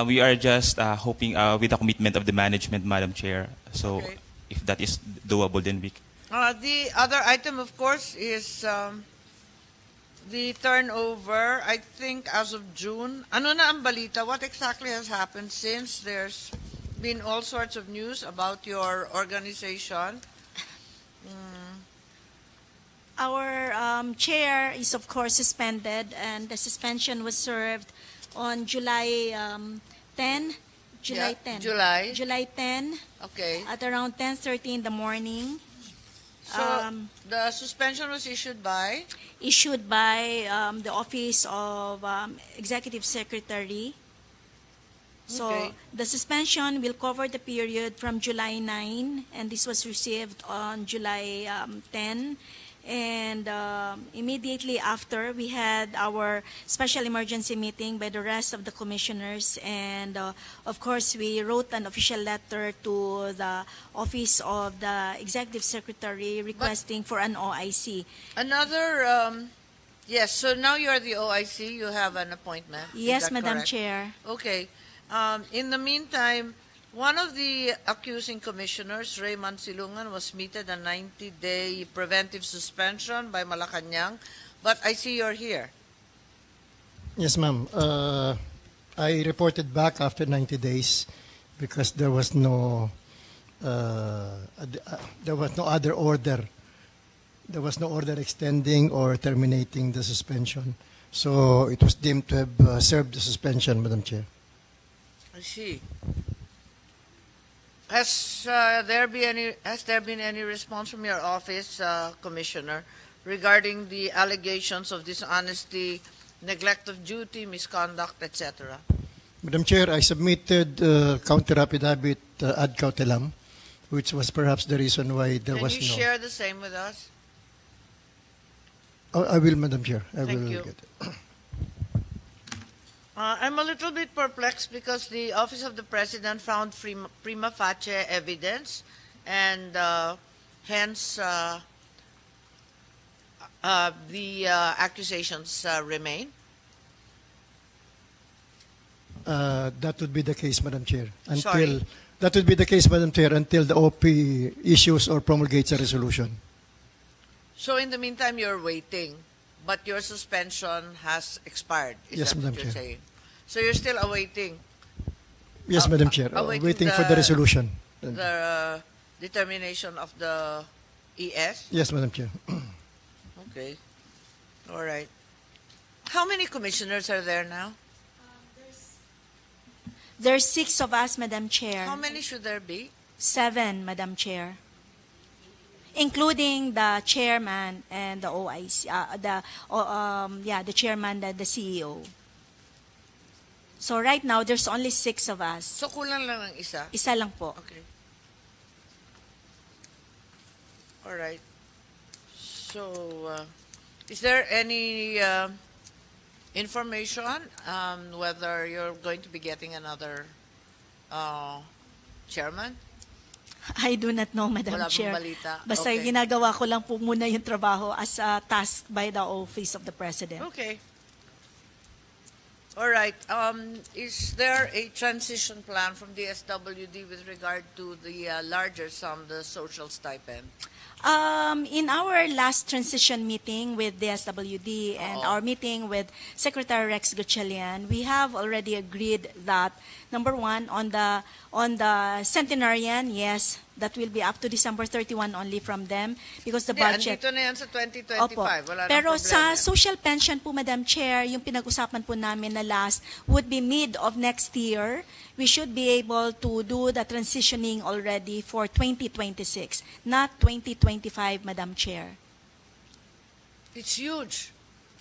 We are just hoping with the commitment of the management, Madam Chair. So Okay. if that is doable, then we. The other item, of course, is the turnover. I think as of June. Ano na ang balita? What exactly has happened since there's been all sorts of news about your organization? Our chair is of course suspended, and the suspension was served on July 10. July Yeah, 10. July? 10 Okay. at around 10:30 in the morning. So the suspension was issued by? Issued by the Office of Executive Secretary. So Okay. the suspension will cover the period from July 9, and this was received on July 10. And immediately after, we had our special emergency meeting by the rest of the commissioners. And of course, we wrote an official letter to the Office of the Executive Secretary requesting for an OIC. Another, yes, so now you're the OIC, you have an appointment. Is Yes, that Madam correct? Chair. Okay. In the meantime, one of the accusing commissioners, Raymond Silungan, was meted a 90-day preventive suspension by Malacanang, but I see you're here. Yes, ma'am. I reported back after 90 days because there was no other order. There was no order extending or terminating the suspension. So it was deemed to have served the suspension, Madam Chair. I see. Has there been any response from your office, Commissioner, regarding the allegations of dishonesty, neglect of duty, misconduct, etc.? Madam Chair, I submitted counter affidavit ad cautelam, which was perhaps the reason why there Can was you no. share the same with us? Oh, I will, Madam Chair. I Thank will you. get it. I'm a little bit perplexed because the Office of the President found prima facie evidence, and hence the accusations remain. That would be the case, Madam Chair. Sorry? That would be the case, Madam Chair, until the OP issues or promulgates a resolution. So in the meantime, you're waiting, but your suspension has expired. Is Yes, that what Madam you're Chair. saying? So you're still awaiting Yes, Madam Chair. awaiting Waiting for the resolution. the determination of the ES? Yes, Madam Chair. Okay. All right. How many commissioners are there now? There's 6 of us, Madam Chair. How many should there be? 7, Madam Chair. Including the chairman and the OIC, the chairman, the CEO. So right now, there's only 6 of us. So kulang lang ng isa? Isa lang po. Okay. All right. So, is there any information whether you're going to be getting another chairman? I do not know, Madam Wala bang Chair. balita? Basta Okay. ginagawa ko lang po muna yung trabaho as a task by the Office of the President. Okay. All right. Is there a transition plan from the SWD with regard to the larger sum, the social stipend? In our last transition meeting with the SWD and our meeting with Secretary Rex Gutchalian, we have already agreed that number one, on the centenarian, yes, that will be up to December 31 only from them because the budget. Andito na yan sa 2025. Opo. Wala nang Pero problema sa yan. social pension po, Madam Chair, yung pinag-usapan po namin na last would be mid of next year. We should be able to do the transitioning already for 2026, not 2025, Madam Chair. It's huge.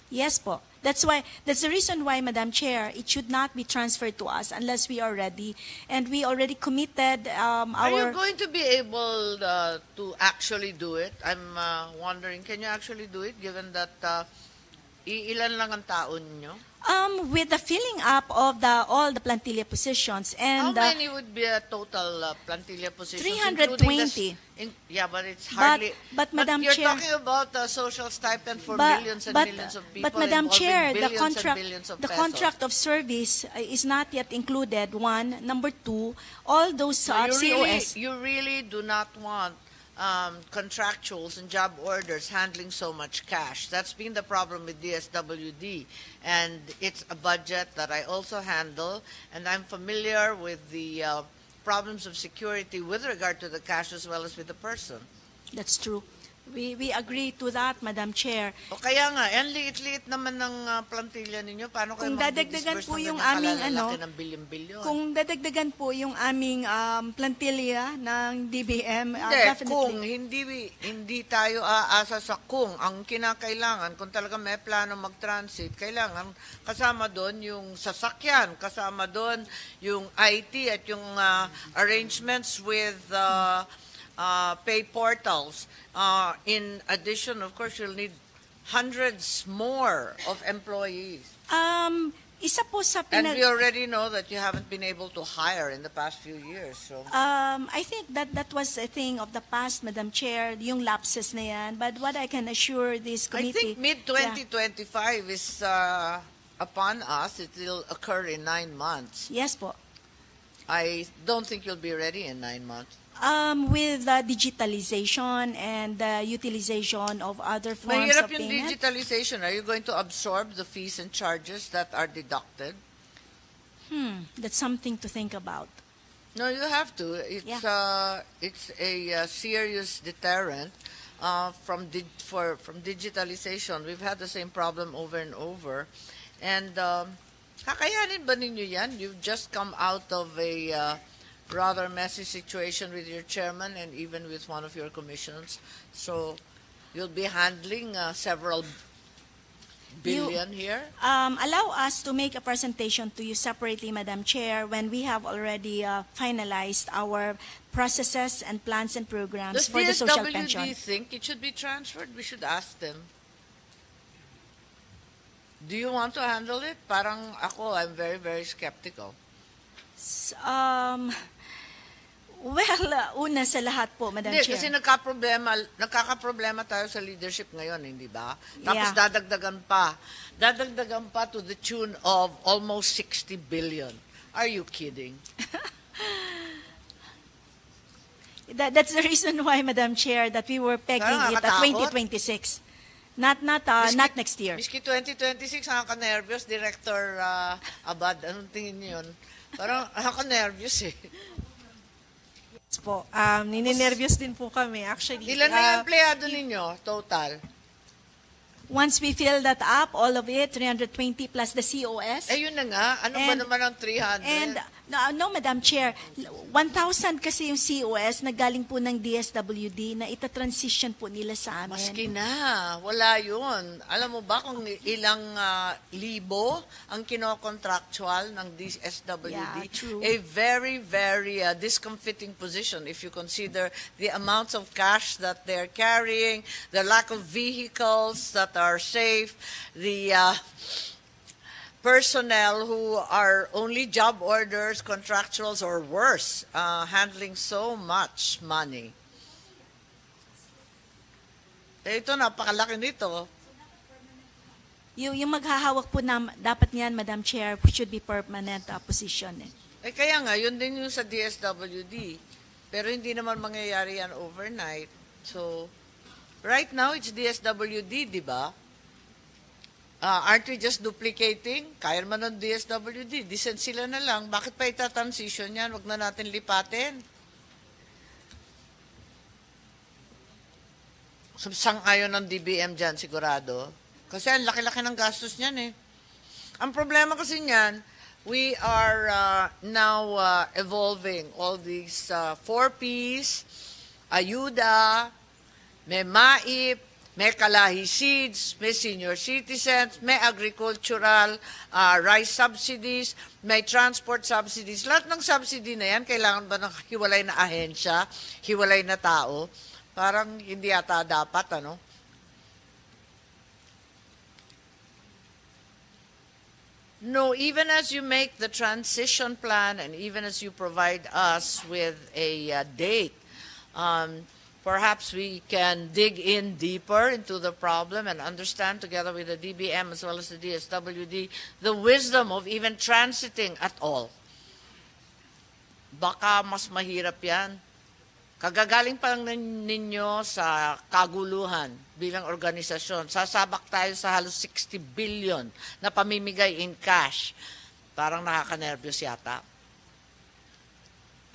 Yes po. That's the reason why, Madam Chair, it should not be transferred to us unless we are ready. And we already committed Are you our... going to be able to actually do it? I'm wondering, can you actually do it given that ilan lang ang tao ninyo? With the filling up of all the plantilla positions How and many would be a total plantilla positions? 320. Yeah, but it's But- hardly. but Madam you're Chair- talking about the social stipend for But- millions and but- millions of people. But Madam involving Chair, the billions and contract, billions of the pesos. contract of service is not yet included. One, number two, all those So COS. you really do not want contractuals and job orders handling so much cash. That's been the problem with DSWD. And it's a budget that I also handle, and I'm familiar with the problems of security with regard to the cash as well as with the person. That's true. We agree to that, Madam Chair. O kaya nga, ang liit-liit naman ng plantilla ninyo. Paano kayo Kung dadagdagan mag-disburse po ng yung ganyan aming kalalaki ano, ng bilyon-bilyon? Kung dadagdagan po yung aming plantilla ng DBM, Hindi, definitely. kung hindi tayo aasa sa kung ang kinakailangan, kung talaga may plano mag-transit, kailangan kasama doon yung sasakyan, kasama doon yung IT at yung arrangements with pay portals. In addition, of course, you'll need hundreds more of employees. Isa po sa And we already know that you haven't been able to hire in the past few years. So I think that was a thing of the past, Madam Chair, yung lapses na yan. But what I can assure this I committee... think mid-2025 is upon us. It will occur in 9 months. Yes po. I don't think you'll be ready in 9 months. With digitalization and the utilization of other forms Mahirap of yung payment. digitalization. Are you going to absorb the fees and charges that are deducted? That's something to think about. No, you have to. It's a serious deterrent from digitalization. We've had the same problem over and over. And kakayanin ba ninyo yan? You've just come out of a rather messy situation with your chairman and even with one of your commissions. So you'll be handling several billion here. Allow us to make a presentation to you separately, Madam Chair, when we have already finalized our processes and plans and programs Does for the social DSWD pension. think it should be transferred? We should ask them. Do you want to handle it? Parang ako, I'm very, very skeptical. Well, una sa lahat po, Madam Hindi, Chair. kasi nagkakaproblema tayo sa leadership ngayon, hindi ba? Tapos Yeah. dadagdagan pa to the tune of almost 60 billion. Are you kidding? That's the reason why, Madam Chair, that we were pegging it at Nakakatakot. 2026. Not next year. Miski 2026, nakaka-nervyos, Director Abad. Anong tingin niyo yun? Parang nakaka-nervyos eh. Po. Ninenervyos din po kami actually. Ilan na yung empleyado ninyo, total? Once we fill that up, all of it, 320 plus the COS. Eh, yun na nga. Ano ba And- naman ang 300? And no, Madam Chair, 1,000 kasi yung COS na galing po ng DSWD na itatransition po nila sa amin. Maski na, wala yun. Alam mo ba kung ilang libo ang kino-contractual ng DSWD? Yeah, true. A very, very discomfiting position if you consider the amounts of cash that they're carrying, the lack of vehicles that are safe, the personnel who are only job orders, contractuals, or worse, handling so much money. Ito, napakalaki nito. Yung maghahawak po na, dapat niyan, Madam Chair, should be permanent position. Kaya nga, yun din yung sa DSWD. Pero hindi naman mangyayari yan overnight. So, right now, it's DSWD, di ba? Aren't we just duplicating? Kaya naman ng DSWD. Decent sila na lang. Bakit pa ita-transition yan? Huwag na natin lipatin. Sang-ayon ng DBM dyan, sigurado. Kasi ang laki-laki ng gastos niyan eh. Ang problema kasi niyan, we are now evolving all these 4Ps, ayuda, may MAIP, may Kalahi Seeds, may senior citizens, may agricultural rice subsidies, may transport subsidies. Lahat ng subsidy na yan, kailangan ba ng hiwalay na ahensya, hiwalay na tao? Parang hindi yata dapat, ano? No, even as you make the transition plan and even as you provide us with a date, perhaps we can dig in deeper into the problem and understand together with the DBM as well as the DSWD the wisdom of even transiting at all. Baka mas mahirap yan. Kagagaling pa lang ninyo sa kaguluhan bilang organisasyon. Sasabak tayo sa halos 60 billion na pamimigay in cash. Parang nakaka-nervyos yata.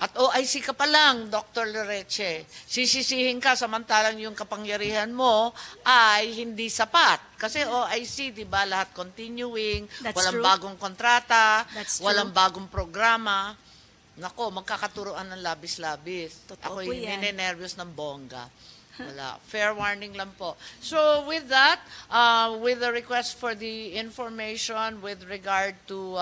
At OIC ka pa lang, Dr. Loreche. Sisisihin ka samantalang yung kapangyarihan mo ay hindi sapat. Kasi OIC, di ba, lahat continuing, walang bagong kontrata, walang bagong programa. Nako, magkakaturuan ng labis-labis. Ako yung ninenervyos ng bongga. Wala. Fair warning lang po. So with that, with the request for the information with regard to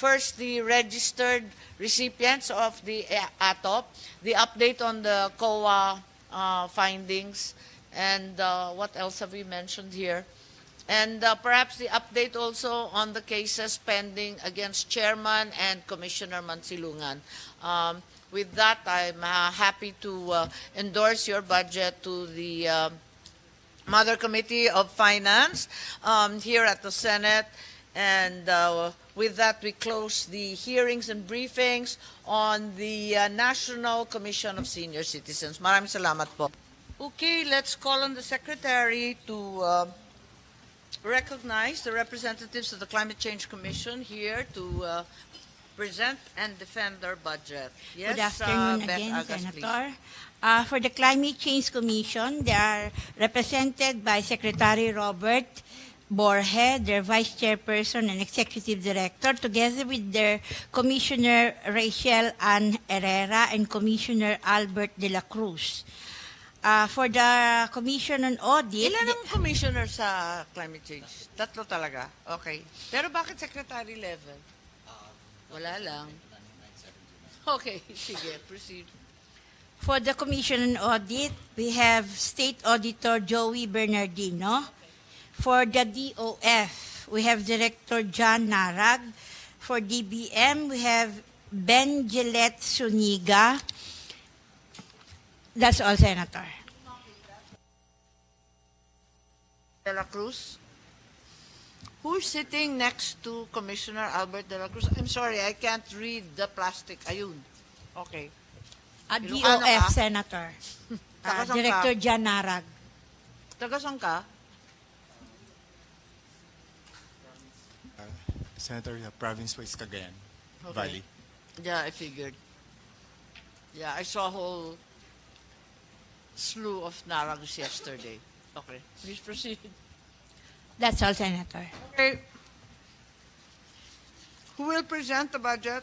first the registered recipients of the ATOP, the update on the COA findings, and what else have we mentioned here? And perhaps the update also on the cases pending against Chairman and Commissioner Mansilungan. With that, I'm happy to endorse your budget to the Mother Committee of Finance here at the Senate. And with that, we close the hearings and briefings on the National Commission of Senior Citizens. Maraming salamat po. Okay, let's call on the Secretary to recognize the representatives of the Climate Change Commission here to present and defend their budget. Yes, Good afternoon Beth again, Agas, Senator. For the Climate Change Commission, they are represented by Secretary Robert Borge, their Vice Chairperson and Executive Director, together with their Commissioner Rachel Ann Herrera and Commissioner Albert de la Cruz. For the Commission on Audit... Ilan ang commissioner sa climate change? Tatlo talaga? Okay. Pero bakit secretary level? Wala lang. Okay, sige, proceed. For the Commission on Audit, we have State Auditor Joey Bernardino. For the DOF, we have Director John Narag. For DBM, we have Ben Gillette Suniga. That's all, Senator. De la Cruz? Who's sitting next to Commissioner Albert de la Cruz? I'm sorry, I can't read the plastic. Ayun. Okay. Ilocano DOF, ka? Senator. Taga saan ka? Director John Narag. Taga saan ka? Senator, province-wise Cagayan Valley. Yeah, I figured. Yeah, I saw a whole slew of narags yesterday. Okay, please proceed. That's all, Senator. Okay. Who will present the budget?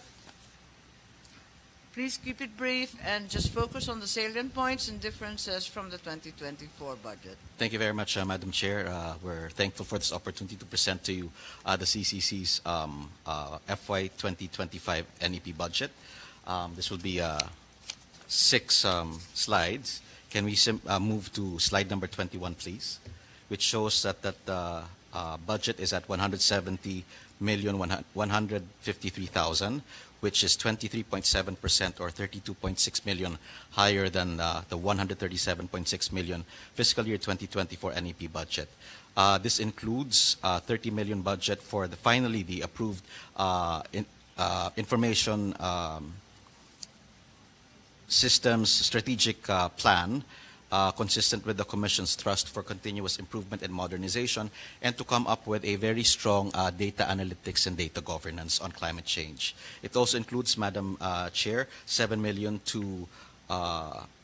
Please keep it brief and just focus on the salient points and differences from the 2024 budget. Thank you very much, Madam Chair. We're thankful for this opportunity to present to you the CCC's FY 2025 NEP budget. This will be 6 slides. Can we move to slide number 21, please? Which shows that the budget is at 170,153,000, which is 23.7% or 32.6 million higher than the 137.6 million fiscal year 2024 NEP budget. This includes 30 million budget for finally the approved information systems strategic plan, consistent with the Commission's thrust for continuous improvement and modernization, and to come up with a very strong data analytics and data governance on climate change. It also includes, Madam Chair, 7 million to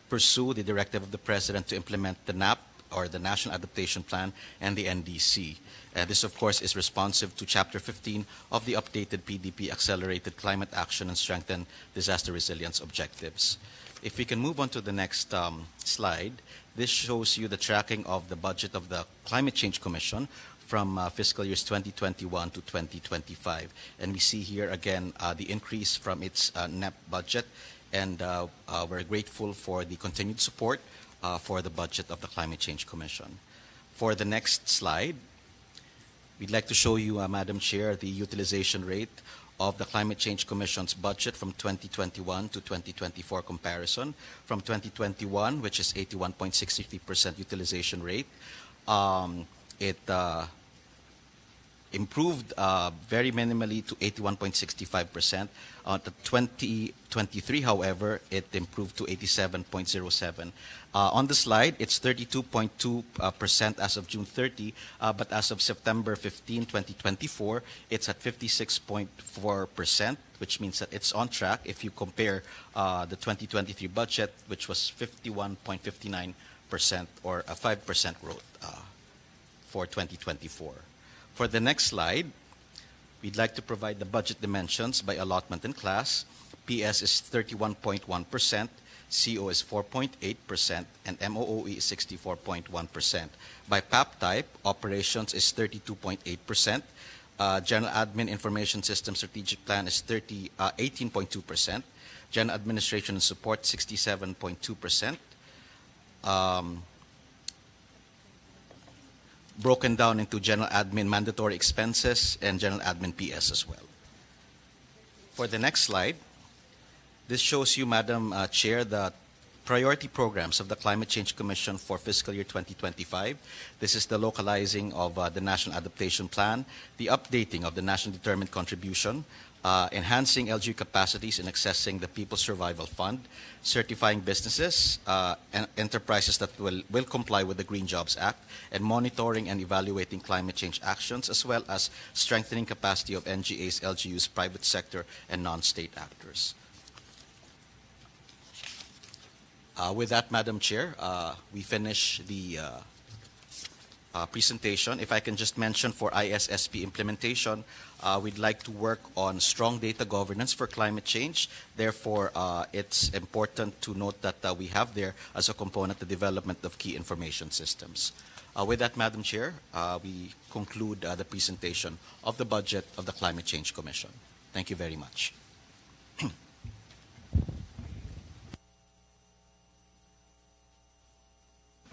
pursue the directive of the President to implement the NAP, or the National Adaptation Plan, and the NDC. And this, of course, is responsive to Chapter 15 of the updated PDP Accelerated Climate Action and Strengthen Disaster Resilience Objectives. If we can move on to the next slide, this shows you the tracking of the budget of the Climate Change Commission from fiscal years 2021 to 2025. And we see here again the increase from its NEP budget, and we're grateful for the continued support for the budget of the Climate Change Commission. For the next slide, we'd like to show you, Madam Chair, the utilization rate of the Climate Change Commission's budget from 2021 to 2024 comparison. From 2021, which is 81.63% utilization rate, it improved very minimally to 81.65%. The 2023, however, it improved to 87.07%. On the slide, it's 32.2% as of June 30, but as of September 15, 2024, it's at 56.4%, which means that it's on track if you compare the 2023 budget, which was 51.59%, or a 5% growth for 2024. For the next slide, we'd like to provide the budget dimensions by allotment and class. PS is 31.1%, CO is 4.8%, and MOOE is 64.1%. By PAP type, operations is 32.8%, General Admin Information System Strategic Plan is 18.2%, General Administration and Support 67.2%, broken down into General Admin Mandatory Expenses and General Admin PS as well. For the next slide, this shows you, Madam Chair, the priority programs of the Climate Change Commission for fiscal year 2025. This is the localizing of the National Adaptation Plan, the updating of the National Determined Contribution, enhancing LGU capacities in accessing the People's Survival Fund, certifying businesses and enterprises that will comply with the Green Jobs Act, and monitoring and evaluating climate change actions, as well as strengthening capacity of NGAs, LGUs, private sector, and non-state actors. With that, Madam Chair, we finish the presentation. If I can just mention, for ISSP implementation, we'd like to work on strong data governance for climate change. Therefore, it's important to note that we have there as a component the development of key information systems. With that, Madam Chair, we conclude the presentation of the budget of the Climate Change Commission. Thank you very much.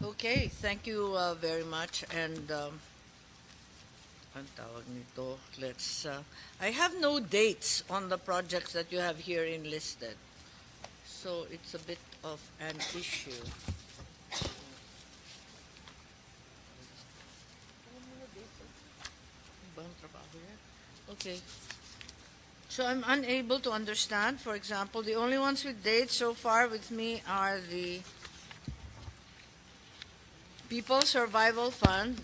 Okay, thank you very much. And ang tawag nito, I have no dates on the projects that you have here enlisted. So it's a bit of an issue. Okay. So I'm unable to understand. For example, the only ones with dates so far with me are the People's Survival Fund,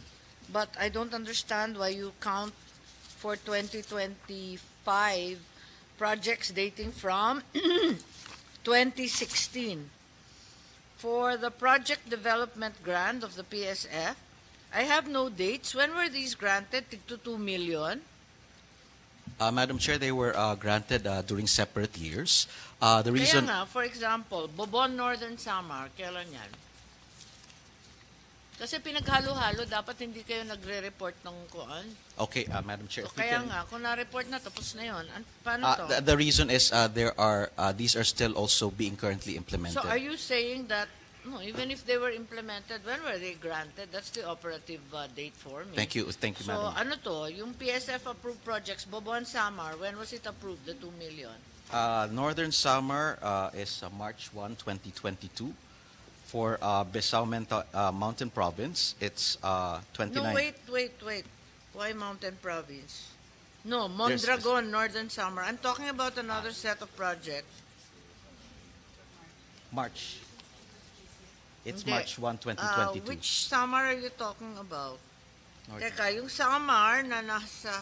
but I don't understand why you count for 2025 projects dating from 2016. For the Project Development Grant of the PSF, I have no dates. When were these granted? To 2 million? Madam Chair, they were granted during separate years. The reason... Kaya nga, for example, Bobon Northern Samar, kailan yan? Kasi pinaghalo-halo, dapat hindi kayo nagre-report ng kuan. Okay, Madam Chair. So kaya nga, kung na-report na, tapos na yun. Paano to? The reason is these are still also being currently implemented. So are you saying that, no, even if they were implemented, when were they granted? That's the operative date for me. Thank you, So Madam. ano to, yung PSF approved projects, Bobon Samar, when was it approved, the 2 million? Northern Summer is March 1, 2022. For Mountain Province, it's 29. No, wait. Why Mountain Province? No, There's- Mondragon, Northern Summer. I'm talking about another set of projects. March. It's Hindi. March 1, 2022. Which Samar are you talking about? Northern. Teka, yung Samar na nasa...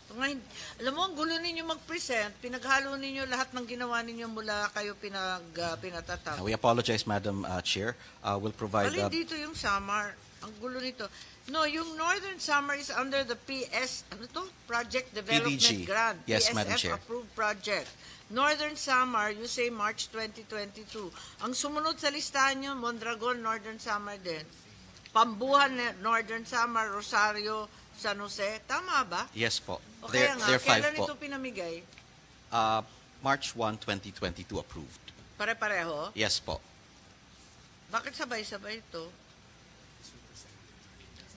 Ngayon, alam mo, ang gulo ninyo mag-present, pinaghalo ninyo lahat ng ginawa ninyo mula kayo pinatatap. We apologize, Madam Chair. We'll provide... Alin dito yung Samar? Ang gulo nito. No, yung Northern Summer is under the PS, ano to? Project Development PDG. Grant. Yes, Madam PSF Chair. approved project. Northern Summer, you say March 2022. Ang sumunod sa listahan nyo, Mondragon, Northern Summer din. Pambuhan, Northern Summer, Rosario, San Jose. Tama ba? Yes po. O kaya nga, They're five kailan po. ito pinamigay? March 1, 2022 approved. Pare-pareho? Yes po. Bakit sabay-sabay ito?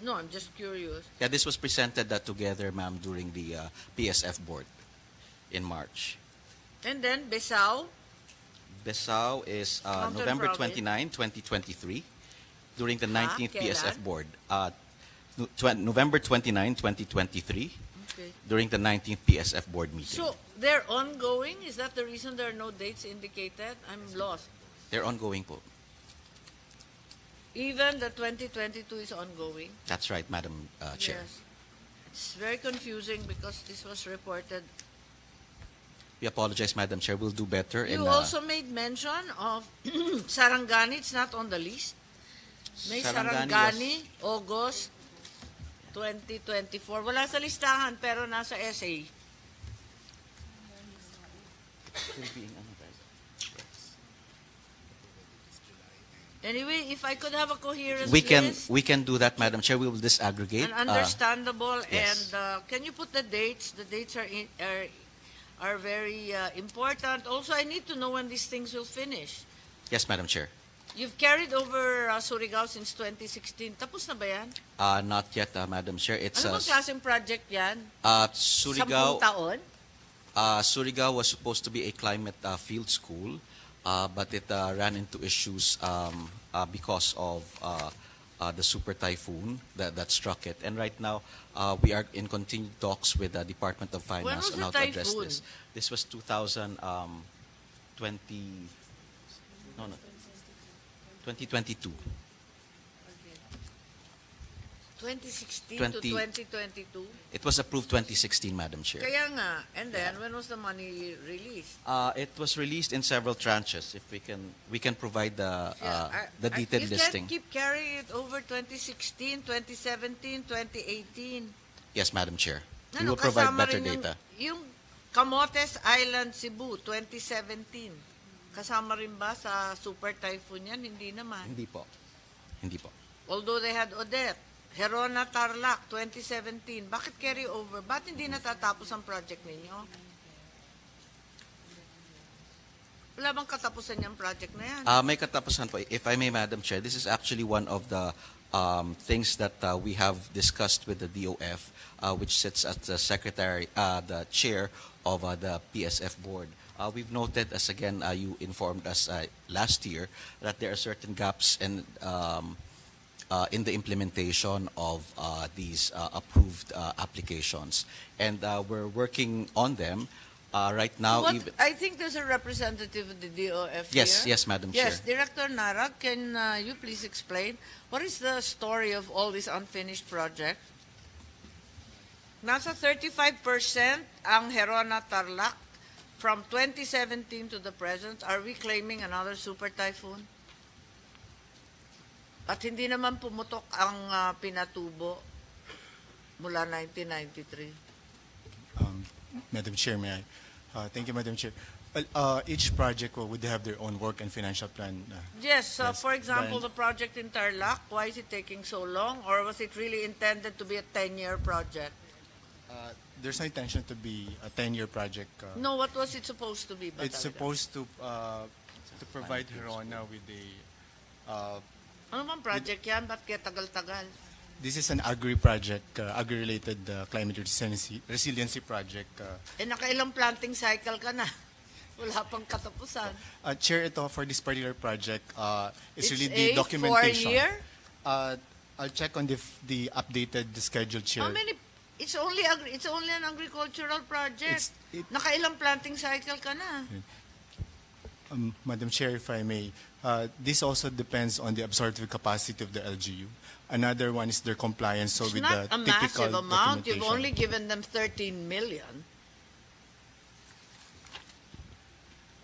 No, I'm just curious. Yeah, this was presented together, ma'am, during the PSF board in March. And then, Besao? Besao is Mountain November Province. 29, 2023, during the 19th PSF Kailan? board. November 29, 2023, Okay. during the 19th PSF board meeting. So, they're ongoing? Is that the reason there are no dates indicated? I'm lost. They're ongoing po. Even the 2022 is ongoing? That's right, Madam Chair. Yes. It's very confusing because this was reported. We apologize, Madam Chair. We'll do better. You also made mention of Sarangani. It's not on the list. May Sarangani Sarangani, August 2024. Wala sa listahan pero nasa SA. Anyway, if I could have a coherent list we can do that, Madam Chair. We will disaggregate. and understandable, yes. and can you put the dates? The dates are very important. Also, I need to know when these things will finish. Yes, Madam Chair. You've carried over Surigao since 2016. Tapos na ba yan? Not yet, Madam Chair. It's Ano bang klaseng project yan? Surigao. 10 taon? Surigao was supposed to be a climate field school, but it ran into issues because of the super typhoon that struck it. And right now, we are in continued talks with the Department of Finance was on how the to address typhoon? this. This was 2020. No, 2022. 2016 20 to 2022? It was approved 2016, Madam Chair. Kaya nga. And then, when was the money released? It was released in several tranches. If we can provide the detailed listing. You can't keep carrying it over 2016, 2017, 2018. Yes, Madam Chair. We Ano, will provide kasama better rin data. Yung Camotes Island, Cebu, 2017. Kasama rin ba sa super typhoon yan? Hindi naman. Hindi po. Hindi po. Although they had Odette. Herona Tarlac, 2017. Bakit carry over? Ba't hindi natatapos ang project ninyo? Wala bang katapusan niyang project na yan? May katapusan po. If I may, Madam Chair, this is actually one of the things that we have discussed with the DOF, which sits at the the chair of the PSF board. We've noted, as again you informed us last year, that there are certain gaps in the implementation of these approved applications, and we're working on them right now. I think there's a representative of the DOF Yes, here. yes, Madam Yes, Chair. Director Narag, can you please explain what is the story of all these unfinished projects? Nasa 35% ang Herona Tarlac from 2017 to the present. Are we claiming another super typhoon? At hindi naman pumutok ang Pinatubo mula 1993. Madam Chair, may I? Thank you, Madam Chair. Well, each project would have their own work and financial plan. Yes, Yes, for example, Brian. the project in Tarlac, why is it taking so long? Or was it really intended to be a 10-year project? There's no intention to be a 10-year project. No, what was it supposed to be? ba It's talaga? supposed to provide Herona with a Ano bang project yan? Ba't kaya tagal-tagal? this is an agri-project, agri-related climate resiliency project. Nakailang planting cycle ka na? Wala pang katapusan. Chair, ito for this particular project, it's It's really the a documentation. 4-year? I'll check on the updated schedule, Chair. How many? It's only an agricultural project. Nakailang planting cycle ka na? Madam Chair, if I may, this also depends on the absorptive capacity of the LGU. Another one is their compliance It's with not the a typical massive amount. documentation. You've only given them 13 million.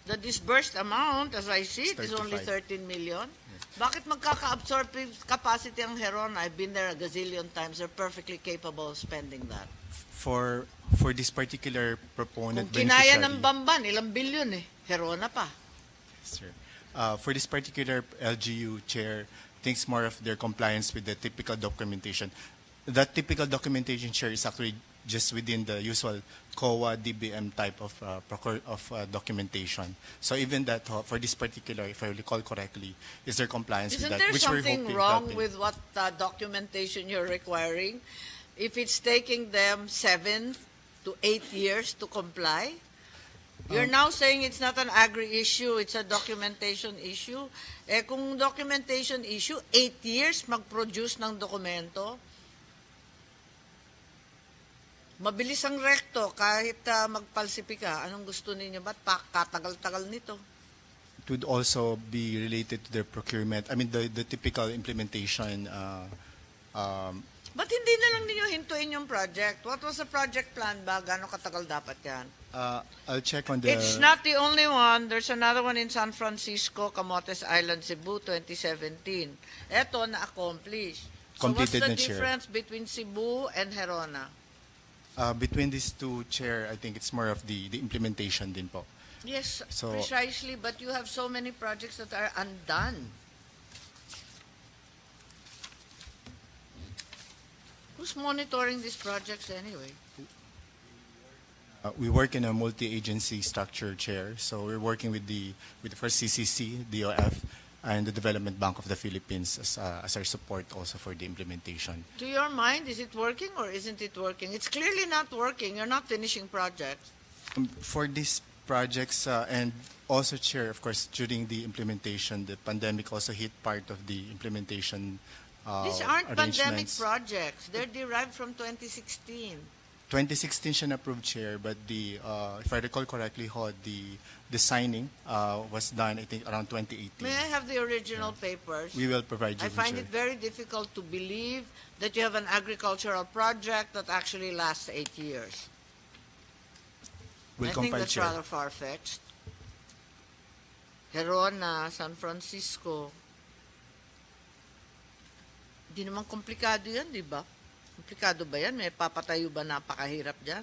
The disbursed amount, as I see it, is only 35. 13 million. Bakit magkaka-absorptive capacity ang Heron? I've been there a gazillion times. They're perfectly capable of spending that. For this particular proponent Kung kinaya beneficiary, ng Bamban, ilang bilyon eh. Herona pa. sir, for this particular LGU, Chair, thinks more of their compliance with the typical documentation. That typical documentation, Chair, is actually just within the usual COA, DBM type of documentation. So even that, for this particular, if I recall correctly, is their compliance Isn't with that, there which we're something hoping wrong helping. with what documentation you're requiring? If it's taking them 7 to 8 years to comply? You're now saying it's not an agri issue, it's a documentation issue. Eh kung documentation issue, 8 years mag-produce ng dokumento. Mabilis ang rekto kahit magpalsipika. Anong gusto ninyo? Ba't katagal-tagal nito? It would also be related to their procurement. I mean, the typical implementation. Ba't hindi na lang ninyo hintuin yung project? What was the project plan ba? Gano'ng katagal dapat yan? I'll check on the. It's not the only one. There's another one in San Francisco, Camotes Island, Cebu, 2017. Eto, na-accomplish. So what's Completed the na, Chair. difference between Cebu and Herona? Between these two, Chair, I think it's more of the implementation din po. Yes, So- precisely. But you have so many projects that are undone. Who's monitoring these projects anyway? We work in a multi-agency structure, Chair. So we're working with the first CCC, DOF, and the Development Bank of the Philippines as our support also for the implementation. To your mind, is it working or isn't it working? It's clearly not working. You're not finishing projects. For these projects, and also, Chair, of course, during the implementation, the pandemic also hit part of the implementation These aren't pandemic arrangements. projects. They're derived from 2016. 2016 siya approved, Chair, but if I recall correctly, the signing was done, I think, around 2018. May I have the original papers? We will provide you, I find Chair. it very difficult to believe that you have an agricultural project that actually lasts 8 years. We'll I think compile, that's Chair. rather far-fetched. Herona, San Francisco. Di naman komplikado yan, di ba? Komplikado ba yan? May papatayo ba napakahirap dyan?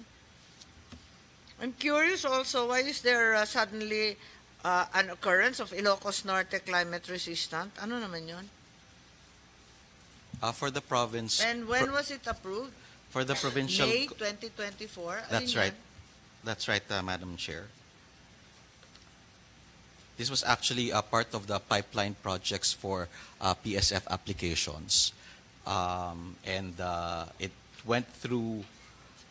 I'm curious also, why is there suddenly an occurrence of Ilocos Norte climate resistant? Ano naman yun? For the province. And when was it approved? For the provincial. May 2024? That's Alin right. yan? That's right, Madam Chair. This was actually a part of the pipeline projects for PSF applications. And it went through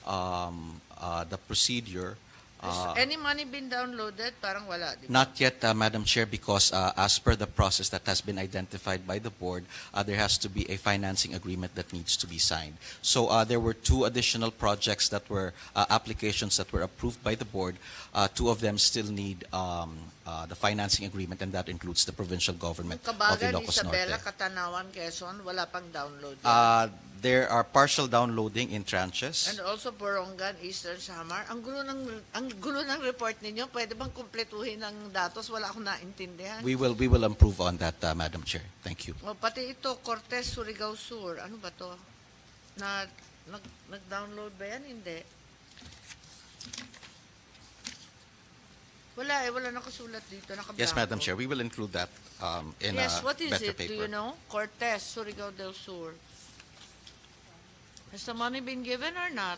the procedure. Has any money been downloaded? Parang wala, di ba? Not yet, Madam Chair, because as per the process that has been identified by the board, there has to be a financing agreement that needs to be signed. So there were 2 additional projects that were applications that were approved by the board. 2 of them still need the financing agreement, and that includes the provincial government of Kabagan, Ilocos Isabela, Norte. Katanawan, Quezon, wala pang download. There are partial downloading in tranches. And also Borongan, Eastern Samar. Ang gulo ng report ninyo. Pwede bang kumpletuhin ng datos? Wala akong naintindihan. We will improve on that, Madam Chair. Thank you. O, pati ito, Cortez, Surigao Sur. Ano ba to? Nag-download ba yan? Hindi. Wala wala nakasulat dito. Yes, Madam Chair, we will include that in Yes, a what is better it? paper. Do you know? Cortez, Surigao del Sur. Has the money been given or not?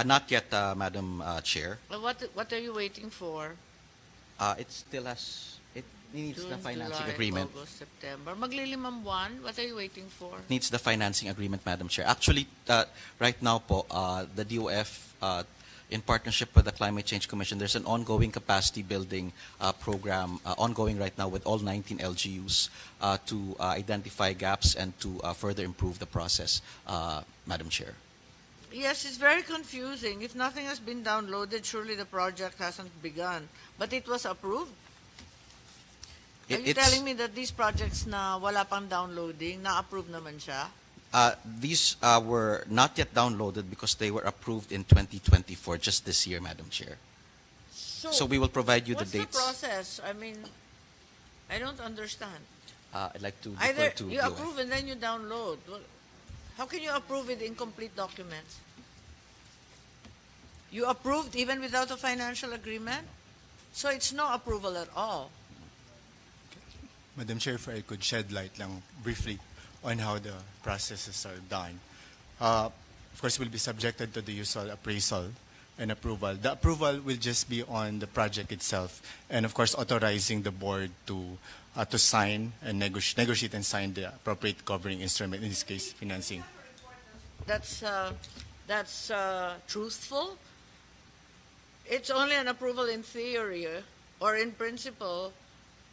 Not yet, Madam Chair. What are you waiting for? It still has, it needs June, the financing July, agreement. August, September. Maglilimang buwan. What are you waiting for? Needs the financing agreement, Madam Chair. Actually, right now po, the DOF in partnership with the Climate Change Commission, there's an ongoing capacity building program ongoing right now with all 19 LGUs to identify gaps and to further improve the process, Madam Chair. Yes, it's very confusing. If nothing has been downloaded, surely the project hasn't begun. But it was approved. Are you telling me that these projects na wala pang downloading, na-approve naman siya? These were not yet downloaded because they were approved in 2024, just this year, Madam Chair. So we will provide you the dates. What's the process? I mean, I don't understand. I'd like to defer Either to you DOF. approve and then you download. Well, how can you approve with incomplete documents? You approved even without a financial agreement? So it's no approval at all. Madam Chair, if I could shed light lang briefly on how the processes are done. Of course, will be subjected to the usual appraisal and approval. The approval will just be on the project itself, and of course, authorizing the board to sign and negotiate and sign the appropriate covering instrument, in this case, financing. That's truthful. It's only an approval in theory or in principle.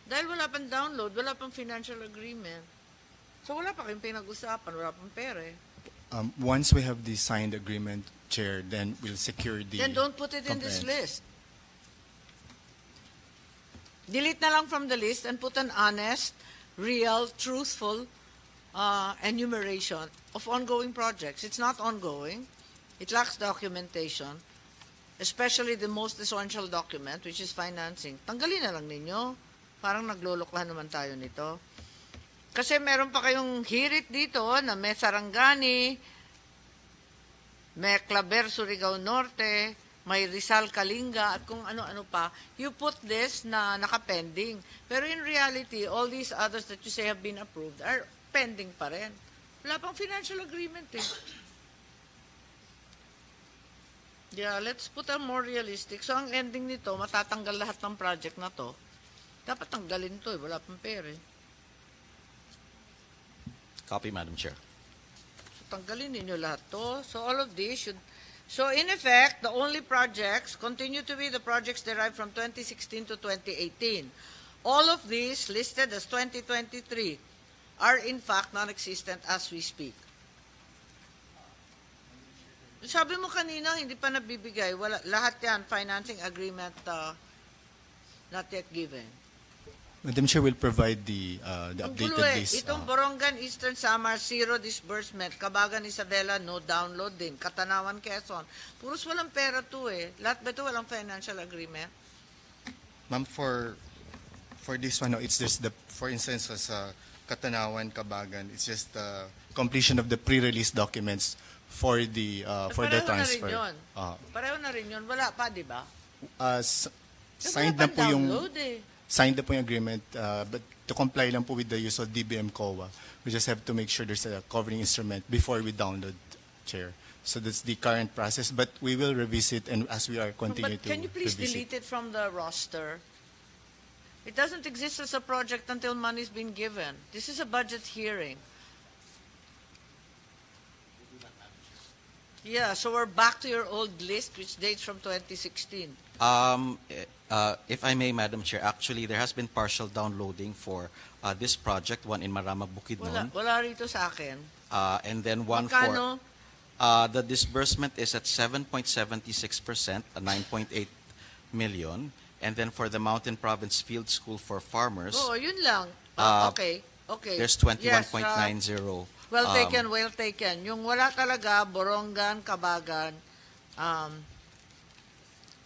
Dahil wala pang download, wala pang financial agreement. So wala pa kayong pinag-usapan, wala pang pere. Once we have the signed agreement, Chair, then we'll secure the... Then don't put it in this compliance. list. Delete na lang from the list and put an honest, real, truthful enumeration of ongoing projects. It's not ongoing. It lacks documentation, especially the most essential document, which is financing. Tanggalin na lang ninyo. Parang nagluluklan naman tayo nito. Kasi meron pa kayong hirit dito na may Sarangani, may Claver, Surigao Norte, may Rizal, Kalinga, at kung ano-ano pa. You put this na nakapending. Pero in reality, all these others that you say have been approved are pending pa rin. Wala pang financial agreement eh. Yeah, let's put a more realistic. So ang ending nito, matatanggal lahat ng project na to. Dapat tanggalin to eh, wala pang pera eh. Copy, Madam Chair. So tanggalin ninyo lahat to. So all of these should... So in effect, the only projects continue to be the projects derived from 2016 to 2018. All of these listed as 2023 are in fact non-existent as we speak. Sabi mo kanina, hindi pa nabibigay. Wala, lahat yan, financing agreement not yet given. Madam Chair, will provide the Ang updated gulo list. Itong Borongan, Eastern Samar, zero disbursement. Kabagan, Isabela, no download din. Katanawan, Quezon. Puros walang pera to eh. Lahat ba ito walang financial agreement? Ma'am, for this one, no, it's just the, for instance, sa Katanawan, Kabagan, it's just the completion of the pre-release documents for the transfer. Pareho na rin yun. Wala pa, di ba? Signed na po yung... Download eh. Signed na po yung agreement, but to comply lang po with the usual DBM COA, we just have to make sure there's a covering instrument before we download, Chair. So that's the current process, but we will revisit, and as we are continuing to But can you please revisit. delete it from the roster? It doesn't exist as a project until money's been given. This is a budget hearing. Yeah, so we're back to your old list, which dates from 2016. If I may, Madam Chair, actually there has been partial downloading for this project, one in Maramag, Bukidnon, Wala rito sa akin. and then one Magkano? for the disbursement is at 7.76%, 9.8 million, and then for the Mountain Province Field School for Farmers, Oo, yun lang. Okay. there's Yes, 21.90. well taken, well taken. Yung wala talaga, Borongan, Kabagan,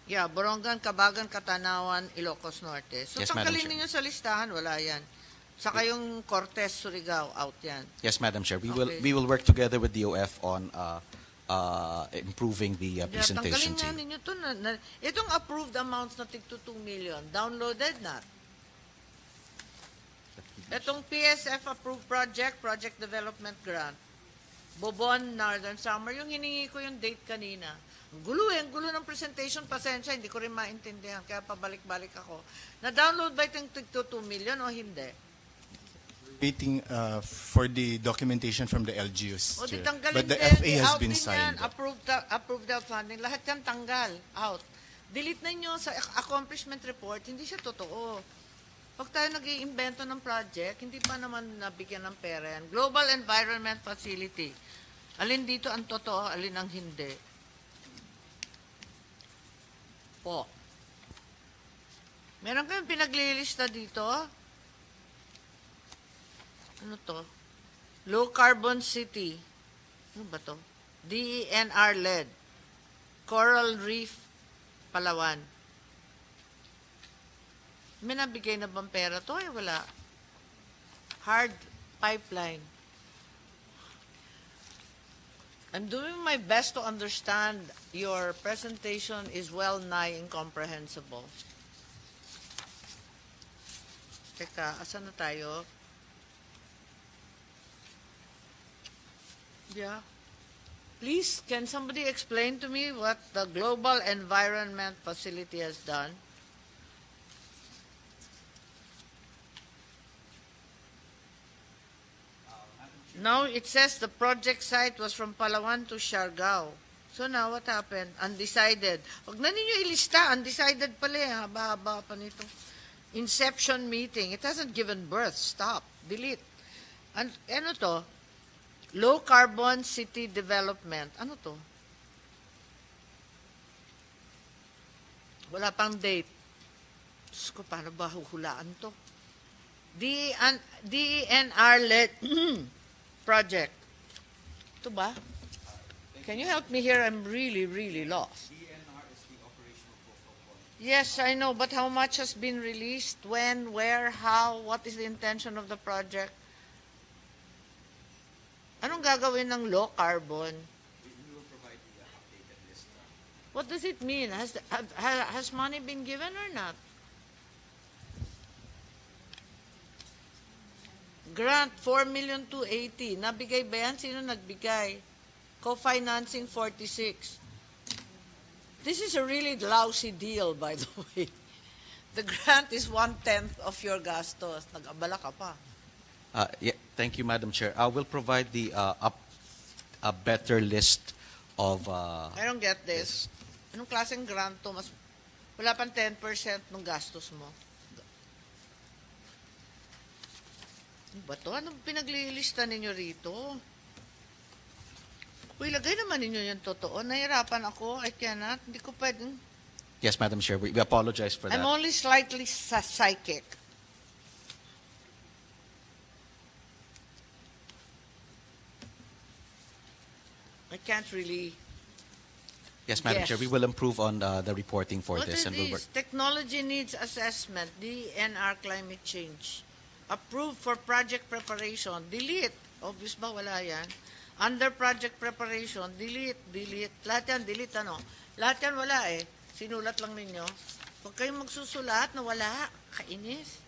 Borongan, Kabagan, Katanawan, Ilocos Norte. So Yes, Madam tanggalin Chair. ninyo sa listahan, wala yan. Saka yung Cortez, Surigao, out yan. Yes, Madam Chair. Okay. We will work together with DOF on improving the Yeah, presentation tanggalin to nga you. ninyo to. Itong approved amounts na tig to 2 million, downloaded na. Itong PSF approved project, Project Development Grant, Bobon, Northern Summer, yung hiningi ko yung date kanina. Ang gulo ng presentation, pasensya, hindi ko rin maintindihan, kaya pabalik-balik ako. Na-download ba itong tig to 2 million o hindi? waiting for the documentation from the LGUs, O di Chair. tanggalin But the din. FA has I-out been din yan. signed. Approved the funding. Lahat yan tanggal. Out. Delete na nyo sa accomplishment report. Hindi siya totoo. Pag tayo nag-iimbento ng project, hindi pa naman nabigyan ng pera yan. Global Environment Facility. Alin dito ang totoo, alin ang hindi. Po. Meron kayong pinaglilista dito? Ano to? Low Carbon City. Ano ba to? DENR-led. Coral Reef, Palawan. May nabigay na bang pera to? Ay, wala. Hard pipeline. I'm doing my best to understand. Your presentation is well nigh incomprehensible. Teka, asan na tayo? Yeah. Please, can somebody explain to me what the Global Environment Facility has done? Now it says the project site was from Palawan to Siargao. So now what happened? Undecided. Huwag na ninyo ilista. Undecided pala eh. Haba-haba pa nito. Inception meeting. It hasn't given birth. Stop. Delete. Ano to? Low Carbon City Development. Ano to? Wala pang date. Diyos ko, paano ba huhulaan to? DENR-led project. Ito ba? Can you help me here? I'm really, really lost. DENR is the operational focal point. Yes, I know, but how much has been released? When, where, how? What is the intention of the project? Anong gagawin ng low carbon? We will provide the updated list. What does it mean? Has money been given or not? Grant, 4,280,000. Nabigay ba yan? Sino nagbigay? Co-financing, 46. This is a really lousy deal, by the way. The grant is 1/10 of your gastos. Nag-abala ka pa. Yeah, thank you, Madam Chair. I will provide the a better list of. I don't get this. Anong klaseng grant to? Wala pang 10% ng gastos mo. Ano ba to? Anong pinaglilista ninyo rito? Uy, lagay naman ninyo yung totoo. Nahirapan ako. I cannot. Hindi ko pwedeng. Yes, Madam Chair. We apologize for that. I'm only slightly psychic. I can't really. Yes, Madam Yes. Chair. We will improve on the reporting for What this, is and we'll work. this? Technology needs assessment. DNR climate change. Approved for project preparation. Delete. Obvious ba? Wala yan. Under project preparation. Delete. Delete. Lahat yan. Delete ano? Lahat yan wala eh. Sinulat lang ninyo. Huwag kayong magsusulat na wala. Kainis.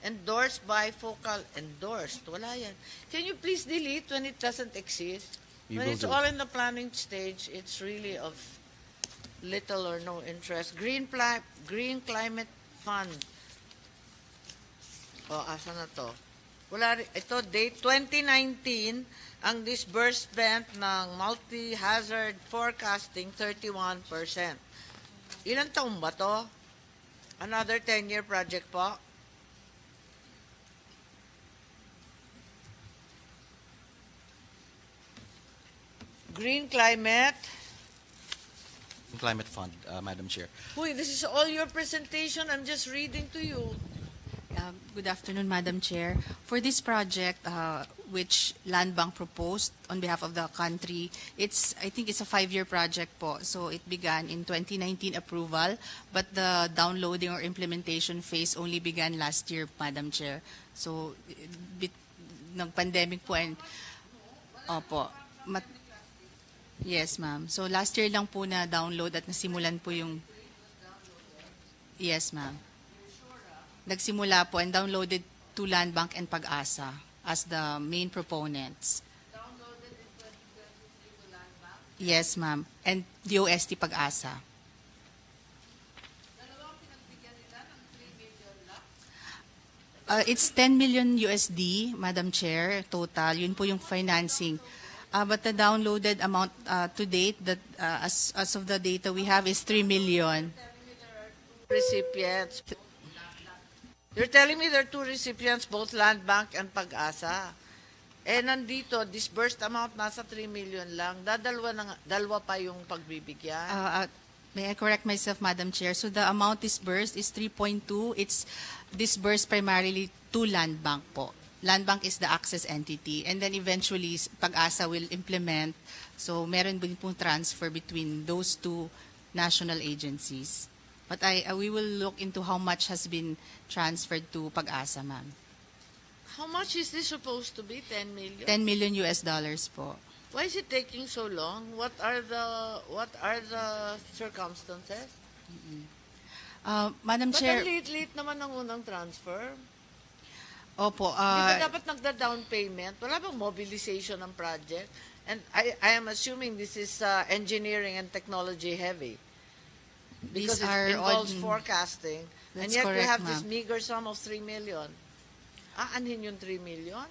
Endorsed by focal. Endorsed. Wala yan. Can you please delete when it doesn't exist? We When will it's do. all in the planning stage, it's really of little or no interest. Green Climate Fund. O, asa na to? Wala, ito, date 2019, ang disbursement ng multi-hazard forecasting, 31%. Ilang taon ba to? Another 10-year project po? Green Climate. Climate Fund, Madam Chair. Uy, this is all your presentation. I'm just reading to you. Good afternoon, Madam Chair. For this project, which Land Bank proposed on behalf of the country, I think it's a 5-year project po. So it began in 2019 approval, but the downloading or implementation phase only began last year, Madam Chair. So, nag-pandemic po and, opo, yes, ma'am. So last year lang po na download at nasimulan po yung, yes, ma'am. Nagsimula po and downloaded to Land Bank and Pag-asa as the main proponents. Downloaded in 2023 to Land Bank? Yes, ma'am. And DOST Pag-asa. Dalawang pinagbigyan nila ng 3 million lang? It's 10 million USD, Madam Chair, total. Yun po yung financing. But the downloaded amount to date, that as of the data we have, is 3 million. Recipients. You're telling me there are 2 recipients, both Land Bank and Pag-asa. Eh, nandito, disbursed amount nasa 3 million lang. Dalawa pa yung pagbibigyan. May I correct myself, Madam Chair? So the amount disbursed is 3.2. It's disbursed primarily to Land Bank po. Land Bank is the access entity. And then eventually, Pag-asa will implement. So meron din pong transfer between those 2 national agencies. But we will look into how much has been transferred to Pag-asa, ma'am. How much is this supposed to be? 10 million? 10 million US dollars po. Why is it taking so long? What are the circumstances? Madam But Chair, ang liit-liit naman ng unang transfer. opo, Di ba dapat nagda-down payment? Wala bang mobilization ng project? And I am assuming this is engineering and technology heavy. Because These are it involves all- forecasting. And That's yet we correct, have this ma'am. meager sum of 3 million. Aanhin yung 3 million?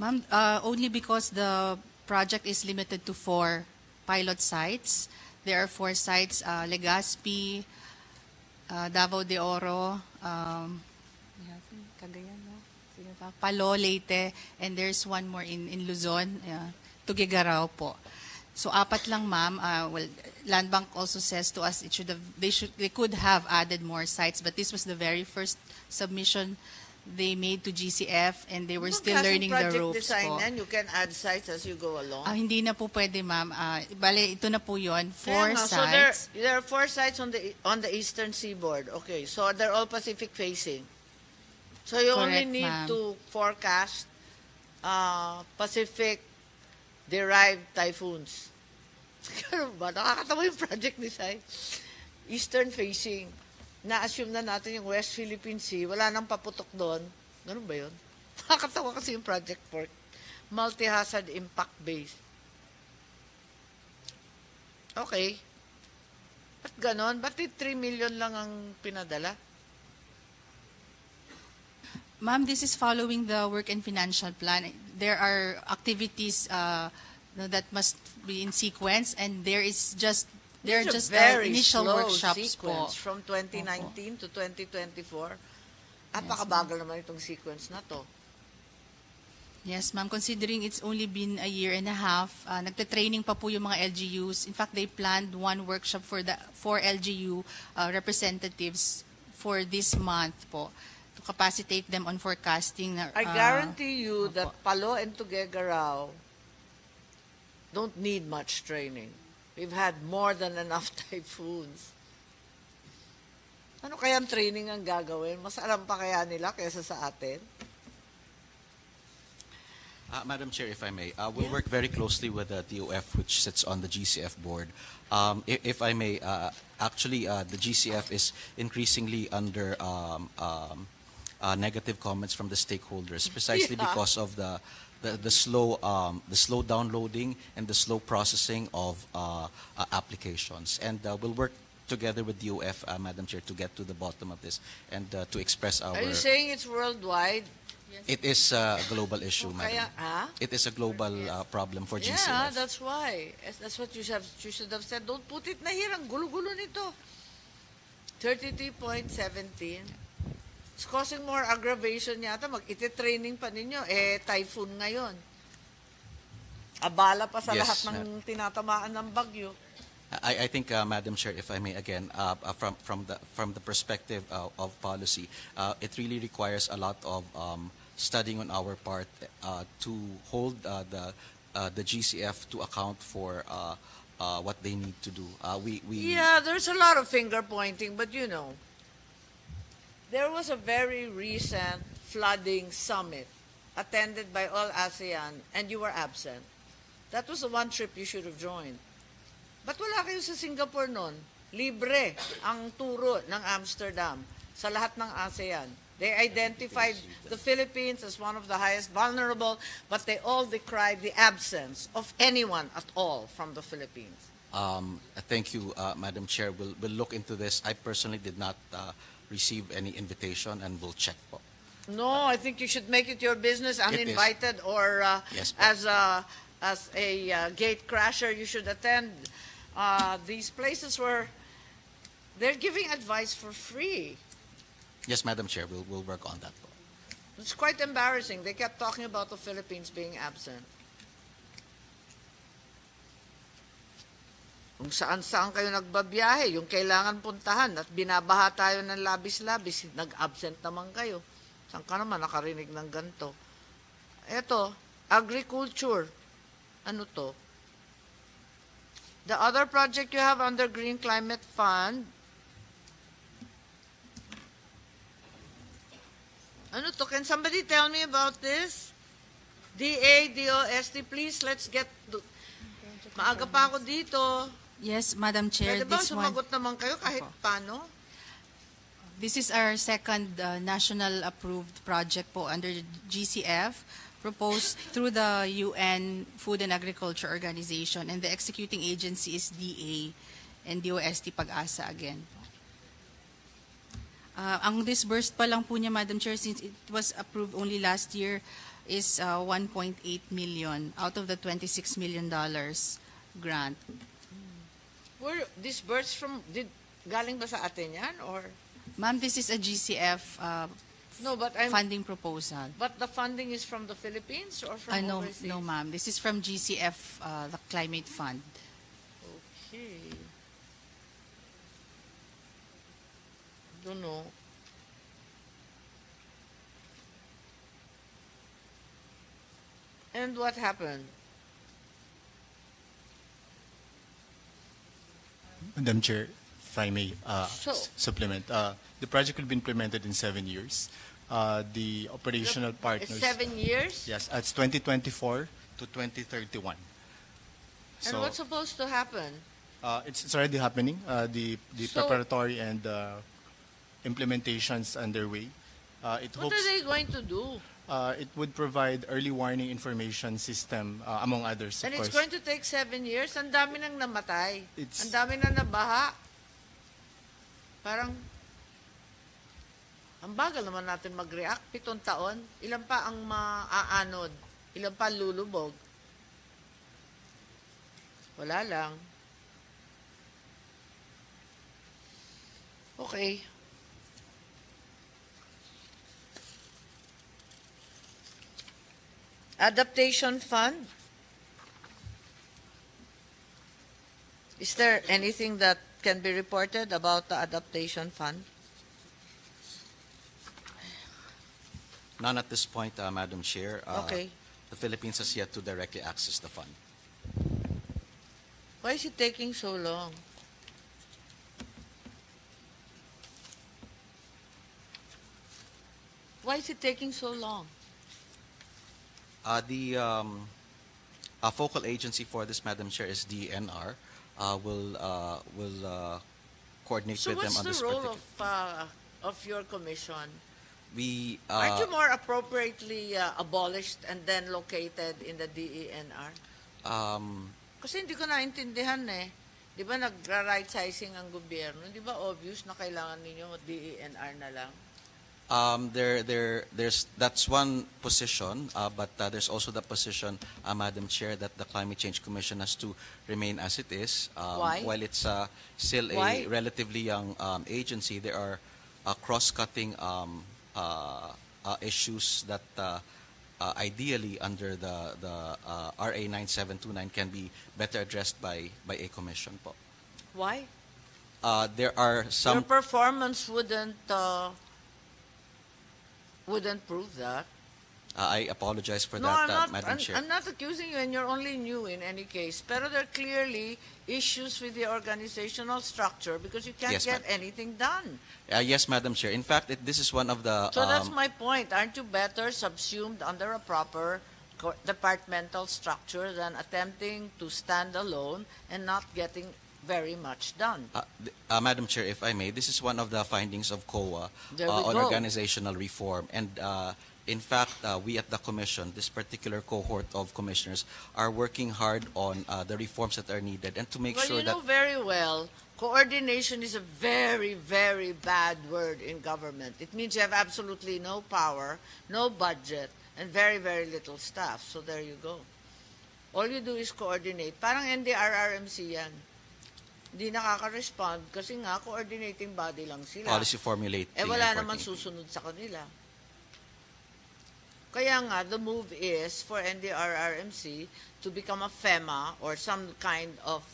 ma'am, only because the project is limited to 4 pilot sites. There are 4 sites, Legazpi, Davao de Oro, Cagayan, no? Sino pa? Palo, Leyte, and there's one more in Luzon, Tuguegarao po. So 4 lang, ma'am. Well, Land Bank also says to us they could have added more sites, but this was the very first submission they made to GCF, and they were still learning the ropes design po. yan, you can add sites as you go along. Hindi na po pwede, ma'am. Bale, ito na po yun. 4 Kaya nga, sites. So there are 4 sites on the eastern seaboard. Okay, so they're all Pacific facing. So you only Correct, need ma'am. to forecast Pacific derived typhoons. Ganun ba? Nakakatawa yung project design. Eastern facing. Na-assume na natin yung West Philippine Sea, wala nang paputok doon. Ganun ba yun? Nakakatawa kasi yung project work. Multi-hazard impact base. Okay. Ba't ganon? Ba't 3 million lang ang pinadala? Ma'am, this is following the work and financial plan. There are activities that must be in sequence, and there are just very initial slow workshops po. sequence from 2019 to 2024. Apakabagal naman itong sequence na to. Yes, ma'am. Considering it's only been a year and a half, nagte-training pa po yung mga LGUs. In fact, they planned one workshop for the 4 LGU representatives for this month po to capacitate them on forecasting. I guarantee you that Palo and Tuguegarao don't need much training. We've had more than enough typhoons. Ano kayang training ang gagawin? Mas alam pa kaya nila kaysa sa atin? Madam Chair, if I may, we'll work very closely with the DOF, which sits on the GCF board. If I may, actually, the GCF is increasingly under negative comments from the stakeholders, precisely because of the slow downloading and the slow processing of applications. And we'll work together with DOF, Madam Chair, to get to the bottom of this and to express our... Are you saying it's worldwide? It is a global issue, Madam. Kaya, It is a global problem for GCF. Yeah, that's why. That's what you should have said. Don't put it na here. Ang gulo-gulo nito. 33.17. It's causing more aggravation yata. Mag-iti-training pa ninyo. Typhoon ngayon. Abala pa sa Yes, lahat ng tinatamaan ng bagyo. I think, Madam Chair, if I may again, from the perspective of policy, it really requires a lot of studying on our part to hold the GCF to account for what they need to do. Yeah, there's a lot of finger pointing, but you know, there was a very recent flooding summit attended by all ASEAN, and you were absent. That was the one trip you should have joined. Ba't wala kayo sa Singapore noon? Libre ang turo ng Amsterdam sa lahat ng ASEAN. They identified the Philippines as one of the highest vulnerable, but they all decried the absence of anyone at all from the Philippines. Thank you, Madam Chair. We'll look into this. I personally did not receive any invitation, and we'll check po. No, I think you should make it your business, is. uninvited or Yes, ma'am. as a gate crasher, you should attend these places where they're giving advice for free. Yes, Madam Chair, we'll work on that po. It's quite embarrassing. They kept talking about the Philippines being absent. Kung saan-saan kayo nagbabiyahe, yung kailangan puntahan at binabaha tayo ng labis-labis, nag-absent naman kayo. Saan ka naman nakarinig ng ganito? Eto, agriculture. Ano to? The other project you have under Green Climate Fund, ano to? Can somebody tell me about this? DA, DOST, please, let's get to... Maaga pa ako dito. Yes, Madam Chair, Pwede ba this one. sumagot naman kayo kahit paano? This is our second national approved project po under GCF, proposed through the UN Food and Agriculture Organization, and the executing agency is DA and DOST Pag-asa again. Ang disbursed pa lang po niya, Madam Chair, since it was approved only last year, is 1.8 million out of the $26 million grant. Were disbursed from, galing ba sa atin yan? Or, Ma'am, this is a GCF no, but funding proposal. but the funding is from the Philippines or from No, overseas? no, ma'am. This is from GCF, the Climate Fund. Okay. Don't know. And what happened? Madam Chair, if I may So- supplement, the project will be implemented in 7 years. The operational It's partners. 7 years? Yes, it's 2024 to 2031. And what's supposed to happen? It's already happening. The So- preparatory and implementations underway. It What hopes are they going to do? it would provide early warning information system, among others, of And it's course. going to take 7 years? Ang dami nang namatay. It's- Ang dami na nabaha. Parang, ang bagal naman natin mag-react. 7 taon. Ilan pa ang maaanod? Ilan pa lulubog? Wala lang. Okay. Adaptation Fund? Is there anything that can be reported about the Adaptation Fund? None at this point, Madam Chair. Okay. The Philippines has yet to directly access the fund. Why is it taking so long? Why is it taking so long? The focal agency for this, Madam Chair, is DNR. Will coordinate So with them what's on the this role particular. of your commission? We Aren't you more appropriately abolished and then located in the DENR? Kasi hindi ko naintindihan eh. Di ba nagra-right sizing ang gobyerno? Di ba obvious na kailangan ninyo DENR na lang? That's one position, but there's also the position, Madam Chair, that the Climate Change Commission has to remain as it is. Why? While it's still Why? a relatively young agency, there are cross-cutting issues that ideally under the RA 9729 can be better addressed by a commission po. Why? There are Your some. performance wouldn't prove that. I apologize for No, that, Madam Chair. I'm not accusing you, and you're only new in any case. But there are clearly issues with the organizational structure because you can't Yes, get ma'am. anything done. Yes, Madam Chair. In fact, this is one of the. So that's my point. Aren't you better subsumed under a proper departmental structure than attempting to stand alone and not getting very much done? Madam Chair, if I may, this is one of the findings of COA There we on go. organizational reform. And in fact, we at the Commission, this particular cohort of commissioners, are working hard on the reforms that are needed and to make Well, sure you that. know very well, Coordination is a very, very bad word in government. It means you have absolutely no power, no budget, and very, very little staff. So there you go. All you do is coordinate. Parang NDRRMC yan. Hindi nakaka-respond kasi nga coordinating body lang sila. Policy formulating. Wala and naman coordinating. susunod sa kanila. Kaya nga, the move is for NDRRMC to become a FEMA or some kind of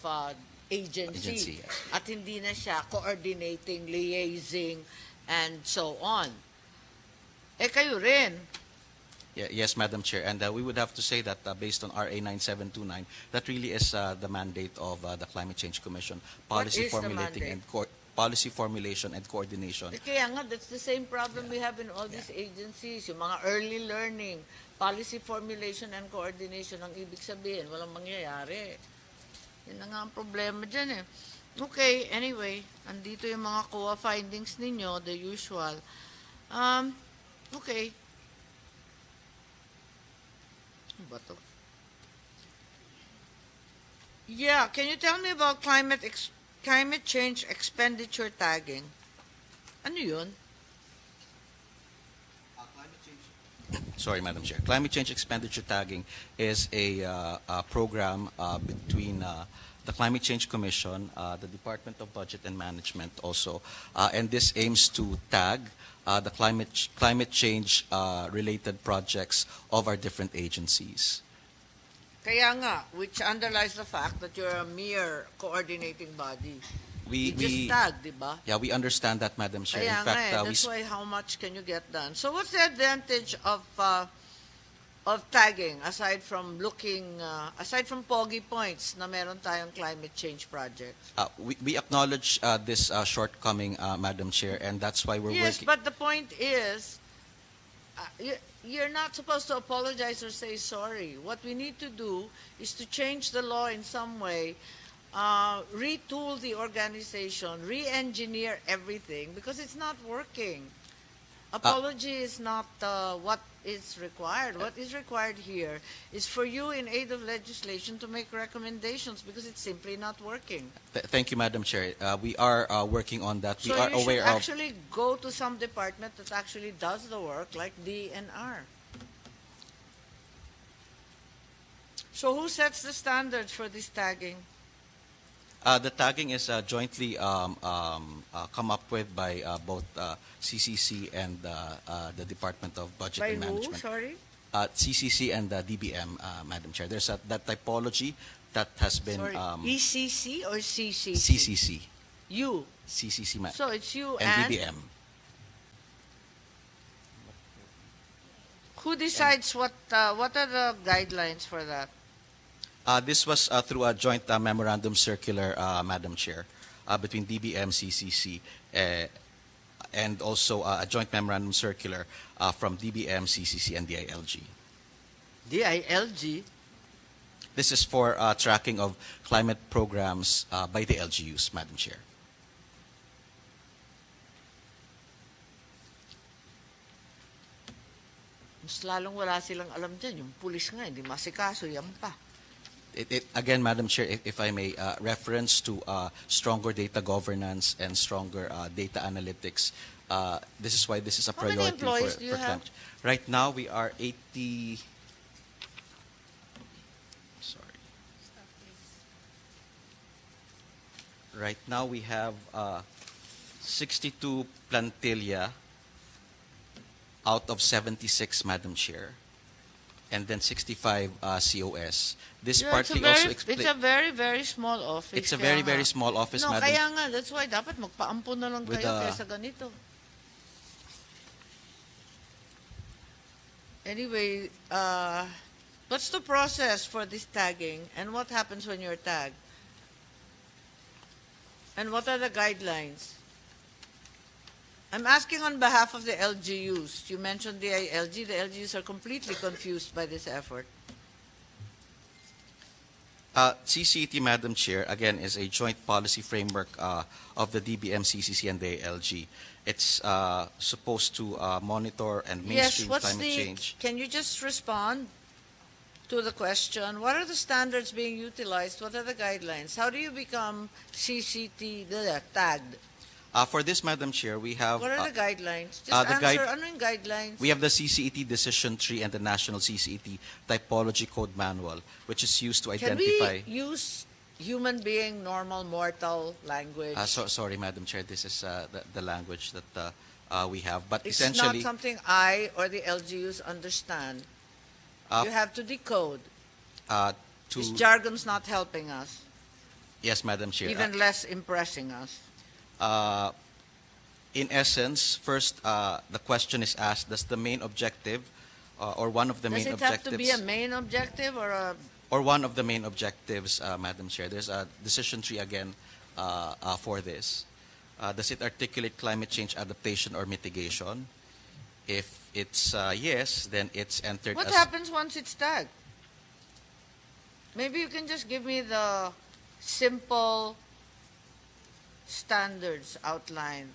agency. Agency, yes. At hindi na siya coordinating, liaising, and so on. Kayo rin. Yes, Madam Chair. And we would have to say that based on RA 9729, that really is the mandate of the Climate Change Commission. Policy is the formulating mandate? and policy formulation and coordination. Kaya nga, that's the same problem we have in all these agencies. Yung mga early learning, policy formulation and coordination, ang ibig sabihin, walang mangyayari. Yun na nga ang problema dyan eh. Okay, anyway, andito yung mga COA findings ninyo, the usual. Okay. Ano ba to? Yeah, can you tell me about climate change expenditure tagging? Ano yun? Sorry, Madam Chair. Climate change expenditure tagging is a program between the Climate Change Commission, the Department of Budget and Management also, and this aims to tag the climate change related projects of our different agencies. Kaya nga, which underlies the fact that you're a mere coordinating body. You just tag, di ba? Yeah, we understand that, Madam Chair. Kaya In fact, nga, that's why how much can you get done? So what's the advantage of tagging aside from aside from pogi points na meron tayong climate change projects? we acknowledge this shortcoming, Madam Chair, and that's why we're Yes, working. but the point is, you're not supposed to apologize or say sorry. What we need to do is to change the law in some way, retool the organization, re-engineer everything, because it's not working. Apology is not what is required. What is required here is for you, in aid of legislation, to make recommendations, because it's simply not working. Thank you, Madam Chair. We are working on that. We So are you should aware of. actually go to some department that actually does the work, like DNR. So who sets the standards for this tagging? The tagging is jointly come up with by both CCC and the Department of Budget By and who? Management. Sorry? CCC and DBM, Madam Chair. There's that typology that has been Sorry. ECC or CCC? CCC. You. CCC, So it's you and and DBM. who decides what are the guidelines for that? This was through a joint memorandum circular, Madam Chair, between DBM, CCC, and also a joint memorandum circular from DBM, CCC, and DILG. DILG? This is for tracking of climate programs by the LGUs, Madam Chair. Mas lalong wala silang alam dyan. Yung pulis nga, hindi masikaso, yan pa. Again, Madam Chair, if I may, reference to stronger data governance and stronger data analytics. This is why this is a How many priority employees for do you have? climate. Right now, we are 80. Sorry. Right now, we have 62 plantilla out of 76, Madam Chair, and then 65 COS. This Yeah, partly it's also a explains. very, very small office. It's a kaya very, very nga. small office, No, Madam. kaya nga, that's why dapat magpaampun na lang With kayo the- kaysa ganito. Anyway, what's the process for this tagging, and what happens when you're tagged? And what are the guidelines? I'm asking on behalf of the LGUs. You mentioned the LG. The LGUs are completely confused by this effort. CCT, Madam Chair, again, is a joint policy framework of the DBM, CCC, and the LG. It's supposed to monitor and Yes, mainstream what's climate the, change. can you just respond? to the question, what are the standards being utilized? What are the guidelines? How do you become tagged? For this, Madam Chair, we have What are the guidelines? Just the answer, guide- ano yung guidelines? we have the CCET Decision Tree and the National CCET Typology Code Manual, which is used to Can identify. we use human being, normal, mortal language? Sorry, Madam Chair, this is the language that we have. But It's essentially, not something I or the LGUs understand. You have to decode. This jargon's not helping us, yes, Madam Chair. even less impressing us. In essence, first, the question is asked: does the main objective, or one of the Does main it have to objectives, be a main objective or a... or one of the main objectives, Madam Chair? There's a decision tree again for this. Does it articulate climate change adaptation or mitigation? If it's yes, then it's entered What as. happens once it's tagged? Maybe you can just give me the simple standards outline.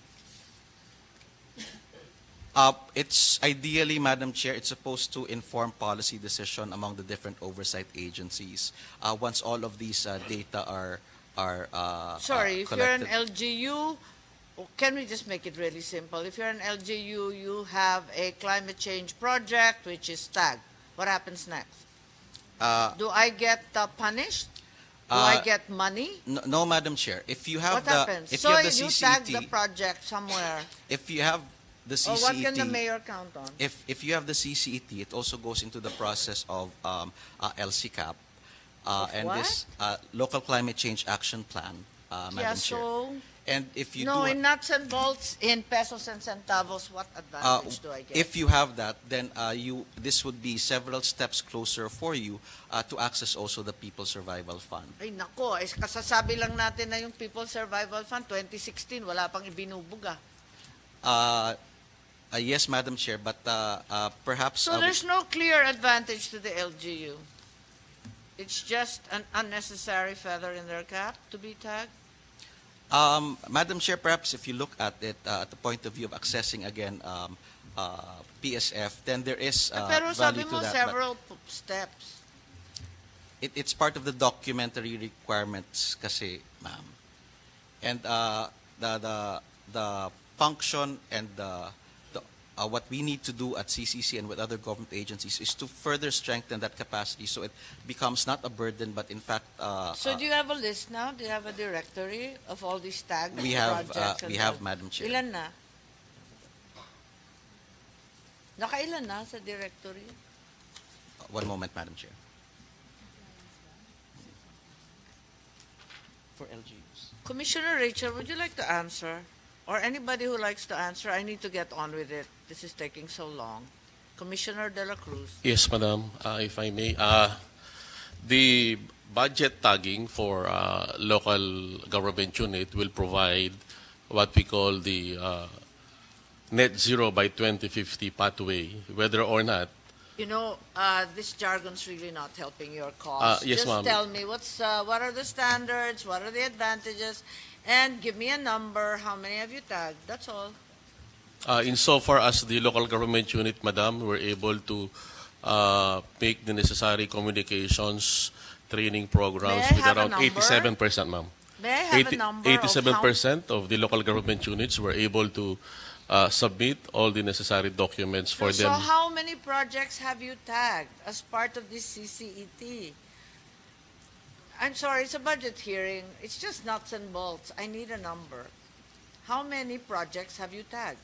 It's ideally, Madam Chair, it's supposed to inform policy decision among the different oversight agencies. Once all of these data are Sorry, if you're an collected. LGU, can we just make it really simple? If you're an LGU, you have a climate change project which is tagged. What happens next? Do I get punished? Do I get money? No, Madam Chair. If you have What the happens? if So you have the you tag the CCT, project somewhere. if you have the Or what can the CCT, mayor count on? if you have the CCET, it also goes into the process of LCCAP, and what? this local climate change action plan, Madam Yeah, Chair. so... And if you No, do, in nuts and bolts, in pesos and centavos, what advantage do I get? if you have that, then this would be several steps closer for you to access also the People's Survival Fund. Ay nako, kasasabi lang natin na yung People's Survival Fund 2016, wala pang ibinubuga. Yes, Madam Chair, but perhaps So there's no clear advantage to the LGU. It's just an unnecessary feather in their cap to be tagged. Madam Chair, perhaps if you look at it at the point of view of accessing again PSF, then there is Pero sabi value to mo that. But several steps. it's part of the documentary requirements, kasi, ma'am. And the function and what we need to do at CCC and with other government agencies is to further strengthen that capacity so it becomes not a burden, but in fact. So do you have a list now? Do you have a directory of all these tagged We have, projects? we have, Madam Chair. Ilan na? Nakailan na sa directory? One moment, Madam Chair. For LGUs. Commissioner Rachel, would you like to answer? Or anybody who likes to answer, I need to get on with it. This is taking so long. Commissioner De La Cruz. Yes, Madam, if I may. The budget tagging for local government unit will provide what we call the net zero by 2050 pathway, whether or not. You know, this jargon's really not helping your cause. Yes, Just ma'am. tell me, what are the standards, what are the advantages, and give me a number, how many have you tagged? That's all. Insofar as the local government unit, Madam, we're able to make the necessary communications, training programs May I with have a around number? 87%, ma'am. May I have a number of 87% of the local government units were able to submit all the necessary documents for So them. how many projects have you tagged as part of this CCET? I'm sorry, it's a budget hearing. It's just nuts and bolts. I need a number. How many projects have you tagged?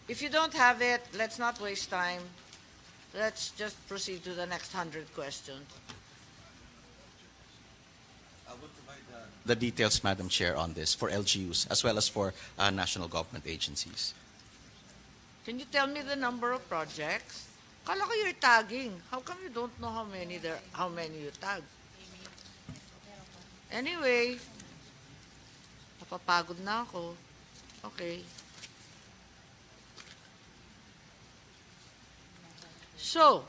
If you don't have it, let's not waste time. Let's just proceed to the next 100 questions. The details, Madam Chair, on this for LGUs as well as for national government agencies. Can you tell me the number of projects? Kala ko you're tagging. How come you don't know how many you tagged? Anyway, napapagod na ako. Okay. So,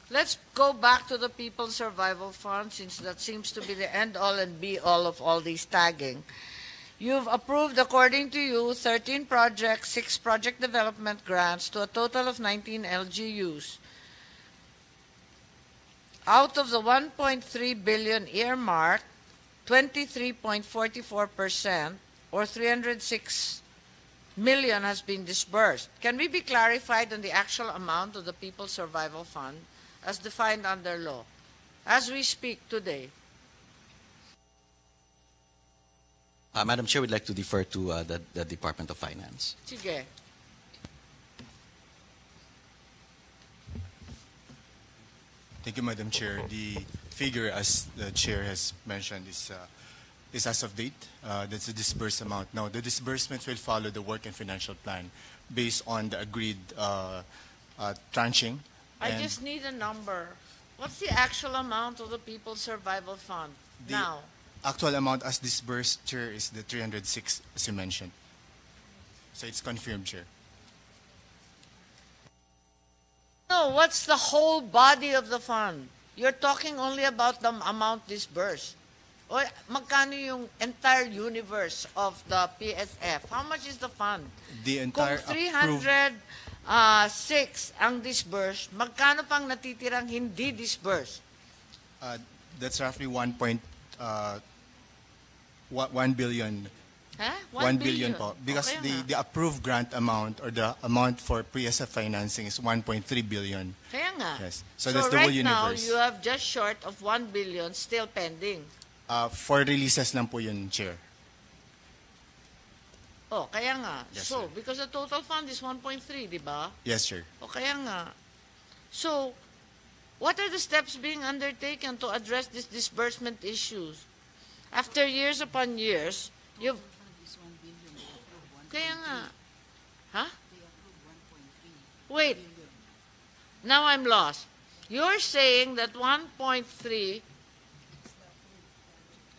let's go back to the People's Survival Fund, since that seems to be the end-all and be-all of all these tagging. You've approved, according to you, 13 projects, 6 project development grants to a total of 19 LGUs. out of the 1.3 billion earmark, 23.44% or 306 million has been disbursed. Can we be clarified on the actual amount of the People's Survival Fund as defined under law as we speak today? Madam Chair, we'd like to defer to the Department of Finance. Sige. Thank you, Madam Chair. The figure, as the Chair has mentioned, is as of date. That's the disbursed amount. Now, the disbursements will follow the work and financial plan based on the agreed tranching. I And just need a number. What's the actual amount of the People's Survival Fund the now? actual amount as disbursed, Chair, is the 306, as you mentioned. So it's confirmed, Chair. No, what's the whole body of the fund? You're talking only about the amount disbursed. O magkano yung entire universe of the PSF? How much is the fund? The Kung entire 306 ang disbursed, magkano pang natitirang hindi disbursed? That's roughly 1 billion. Ha? 1 billion po. Because Okay nga. the approved grant amount or the amount for PSF financing is 1.3 billion. Kaya nga. Yes. So that's the whole right now, universe. you have just short of 1 billion still pending. For releases lang po yun, Chair. Oh, kaya nga. Yes, So, sir. because the total fund is 1.3, di ba? Yes, Chair. O kaya nga. So, what are the steps being undertaken to address these disbursement issues? After years upon years, you've... Kaya nga. Huh? Wait. Now I'm lost. You're saying that 1.3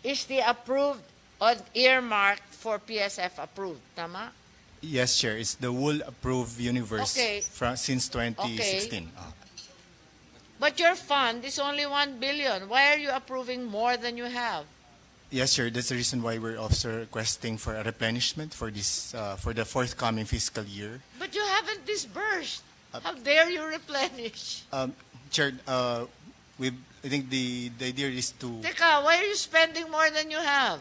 is the approved or earmarked for PSF approved, tama? Yes, Chair. It's the whole approved universe Okay. since 2016. But your fund is only 1 billion. Why are you approving more than you have? Yes, sir. That's the reason why we're also requesting for a replenishment for this for the forthcoming fiscal year. But you haven't disbursed. How dare you replenish? Chair, I think the idea is to. Teka, why are you spending more than you have?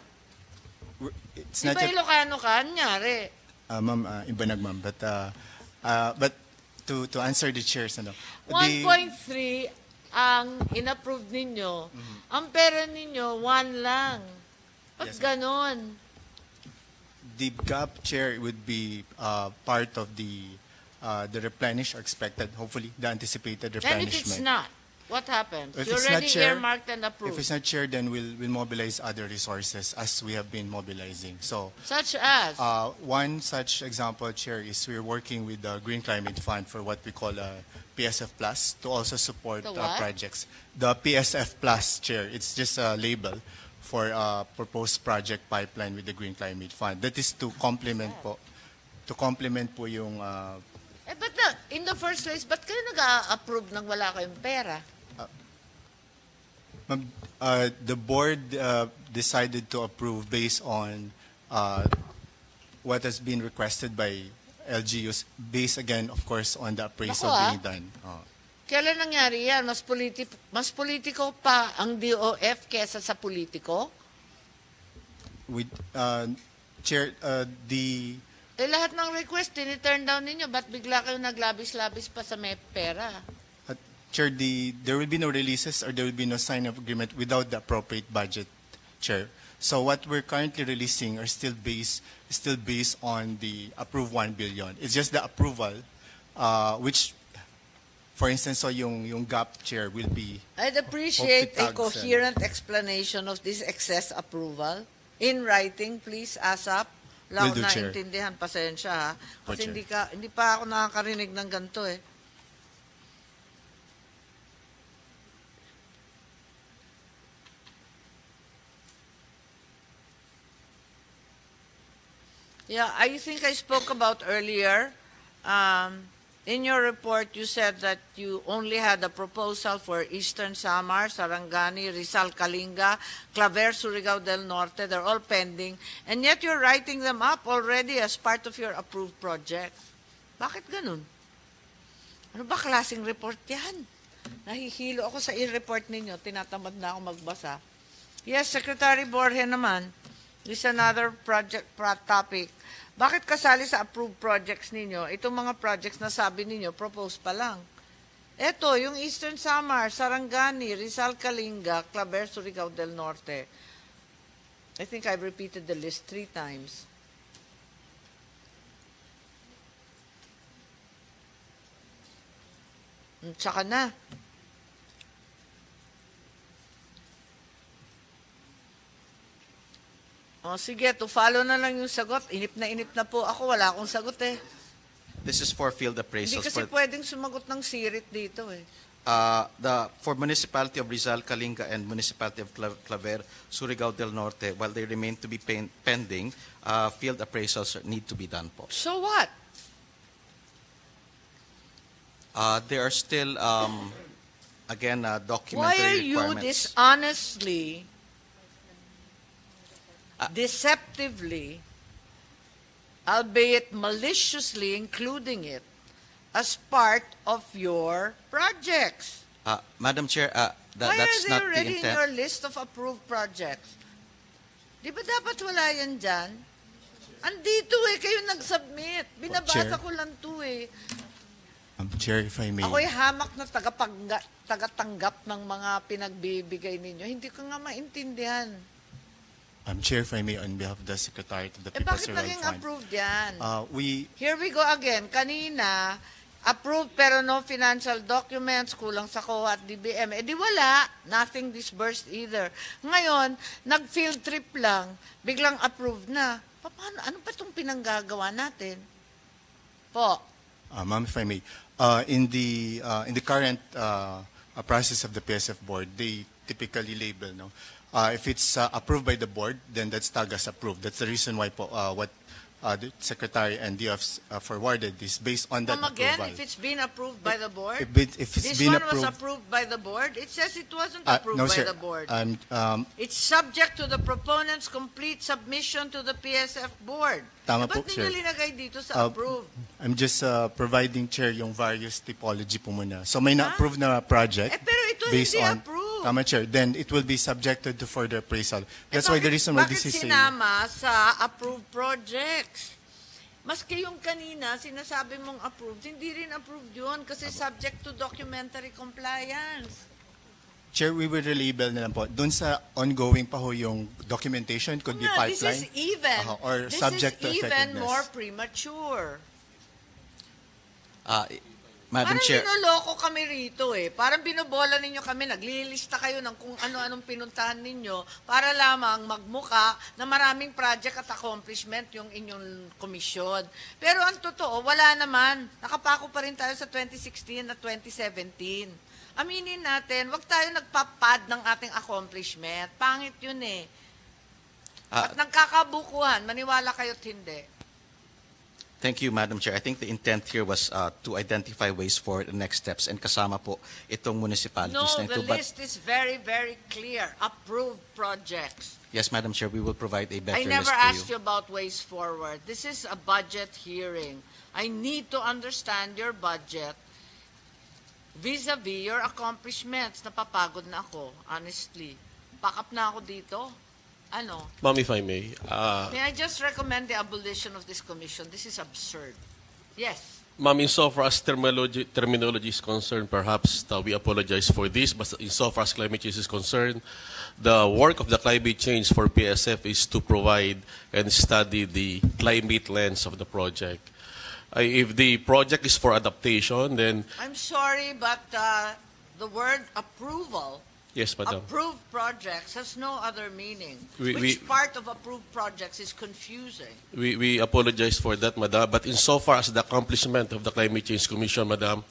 It's Di not ba yet, Ilocano ka? Anyari? ma'am, ibanag ma'am. But to answer the chairs, ano, 1.3 ang inapprove ninyo. Ang pera ninyo, 1 lang. Ba't Yes, ganon? the gap, Chair, would be part of the replenish or expected, hopefully, the anticipated And replenishment. if it's not, what happens? If You it's not, already Chair, earmarked and approved. If it's not, Chair, then we'll mobilize other resources as we have been mobilizing. So, Such as? one such example, Chair, is we're working with the Green Climate Fund for what we call PSF Plus to also support The what? projects. The PSF Plus, Chair, it's just a label for a proposed project pipeline with the Green Climate Fund. That is to complement po yung But in the first place, ba't kayo nag-approve nang wala kayong pera? Ma'am, the board decided to approve based on what has been requested by LGUs, based again, of course, on the appraisal Naku, being done. Kailan nangyari yan? Mas politiko pa ang DOF kesa sa politiko? With Chair, Lahat ng request, tini-turn down ninyo. Ba't bigla kayo naglabis-labis pa sa may pera? Chair, there will be no releases or there will be no sign of agreement without the appropriate budget, Chair. So what we're currently releasing are still based on the approved 1 billion. It's just the approval, which, for instance, so yung gap, Chair, will be. I'd appreciate a Optitag, coherent explanation of this excess approval. In writing, please, ASAP. Lao Will do, na Chair. intindihan, pasensya ha. Kasi Chair. hindi pa ako nakakarinig ng ganito eh. Yeah, I think I spoke about earlier. In your report, you said that you only had a proposal for Eastern Samar, Sarangani, Rizal, Kalinga, Claver, Surigao del Norte. They're all pending. And yet you're writing them up already as part of your approved project. Bakit ganun? Ano ba klaseng report yan? Nahihilo ako sa i-report ninyo. Tinatamad na ako magbasa. Yes, Secretary Borja naman. This is another topic. Bakit kasali sa approved projects ninyo? Itong mga projects na sabi ninyo, propose pa lang. Eto, yung Eastern Samar, Sarangani, Rizal Kalinga, Claver, Surigao del Norte. I think I've repeated the list 3 times. Tsaka na. O sige, to follow na lang yung sagot. Inip na po ako. Wala akong sagot eh. This is for field Hindi appraisals. kasi pwedeng sumagot ng sirit dito eh. For municipality of Rizal, Kalinga, and municipality of Claver, Surigao del Norte, while they remain to be pending, field appraisals need to be done po. So what? There are still, again, Why documentary are you requirements. dishonestly, deceptively, albeit maliciously including it as part of your projects? Madam Chair, Why that's are they not the already in intent. your list of approved projects? Di ba dapat wala yan dyan? Andito eh, kayo nag-submit. Binabasa Chair. ko lang to eh. Chair, if I may. Ako'y hamak na tagatanggap ng mga pinagbibigay ninyo. Hindi ko nga maintindihan. Chair, if I may, on behalf of the Secretary of the Eh People's bakit Rural naging Fund. approved yan? We Here we go again. Kanina, approved pero no financial documents, kulang sa COA at DBM. Eh di wala, nothing disbursed either. Ngayon, nag-field trip lang, biglang approved na. Paano, ano pa itong pinanggagawa natin? Po. Ma'am, if I may, in the current process of the PSF board, they typically label, no? If it's approved by the board, then that's tagged as approved. That's the reason why po, what the Secretary and DFs forwarded is based on that Come again, approval. if it's been approved by the board? If it's This been one approved, was approved by the board? It says it wasn't uh, approved no, by sir. the board. It's It's subject to the proponent's complete submission to the PSF board. Tama Ba't po, sir. ninyo linagay dito sa Uh, approved? I'm just providing, Chair, yung various typology po muna. So may na-approve na project Eh, pero ito based hindi on, approved. tama, Chair, then it will be subjected to further appraisal. That's Eh, why the bakit- reason why bakit this is a... sinama sa approved projects? Maski yung kanina, sinasabi mong approved, hindi rin approved yun kasi subject to documentary compliance. Chair, we will relabel na lang po. Doon sa ongoing pa ho yung documentation, could be Nga, this pipeline. is even, or this subject to is even effectiveness. more premature. Madam Parang Chair, binoloko kami rito eh. Parang binobola ninyo kami, naglilista kayo ng kung ano-anong pinuntahan ninyo para lamang magmuka na maraming project at accomplishment yung inyong komisyon. Pero ang totoo, wala naman. Nakapako pa rin tayo sa 2016 at 2017. Aminin natin, wag tayo nagpapad ng ating accomplishment. Pangit yun eh. At nagkakabukuhan, maniwala kayo't hindi. thank you, Madam Chair. I think the intent here was to identify ways for the next steps and kasama po itong municipalities No, na ito. the list is very, very clear. Approved projects. Yes, Madam Chair, we will provide a better I list never for asked you. you about ways forward. This is a budget hearing. I need to understand your budget vis-a-vis your accomplishments. Napapagod na ako, honestly. Pack up na ako dito. Ano? Ma'am, if I may, May I just recommend the abolition of this commission? This is absurd. Yes. ma'am, insofar as terminology is concerned, perhaps we apologize for this, but insofar as climate change is concerned, the work of the climate change for PSF is to provide and study the climate lens of the project. If the project is for adaptation, then I'm sorry, but the word approval, yes, madam. approved projects, has no other meaning. We- Which part of approved projects is confusing? We apologize for that, madam. But insofar as the accomplishment of the Climate Change Commission, madam,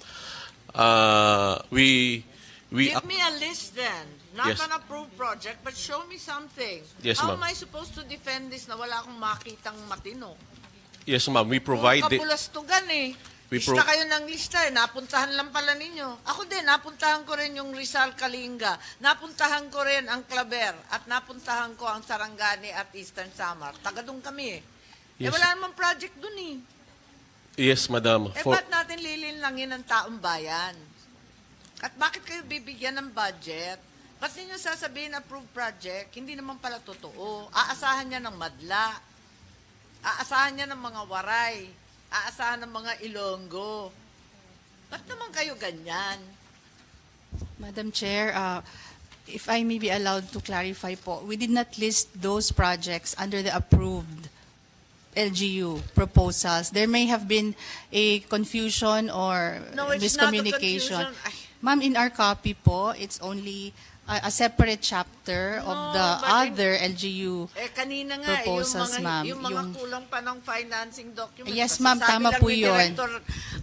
we Give me a list then. Not Yes. an approved project, but show me something. Yes, How ma'am. am I supposed to defend this na wala akong makitang matino? yes, ma'am, we provide the, Kabulastugan eh. We Lista kayo ng lista eh. Napuntahan lang pala ninyo. Ako din, napuntahan ko rin yung Rizal Kalinga. Napuntahan ko rin ang Claver. At napuntahan ko ang Sarangani at Eastern Samar. Taga doon kami eh. Eh Yes. wala namang project doon eh. yes, madam. Eh For, ba't natin lilinlangin ang taong bayan? At bakit kayo bibigyan ng budget? Ba't ninyo sasabihin approved project? Hindi naman pala totoo. Aasahan niya ng madla. Aasahan niya ng mga waray. Aasahan ng mga ilonggo. Ba't naman kayo ganyan? Madam Chair, if I may be allowed to clarify po, we did not list those projects under the approved LGU proposals. There may have been a confusion or No, it's not a miscommunication. confusion. Ay, Ma'am, in our copy po, it's only a separate chapter of No, the but in- other LGU. kanina nga, Proposals, ma'am, yung mga yung- kulang pa ng financing document. Yes, Basta ma'am, sabi tama lang po ni yun. Director,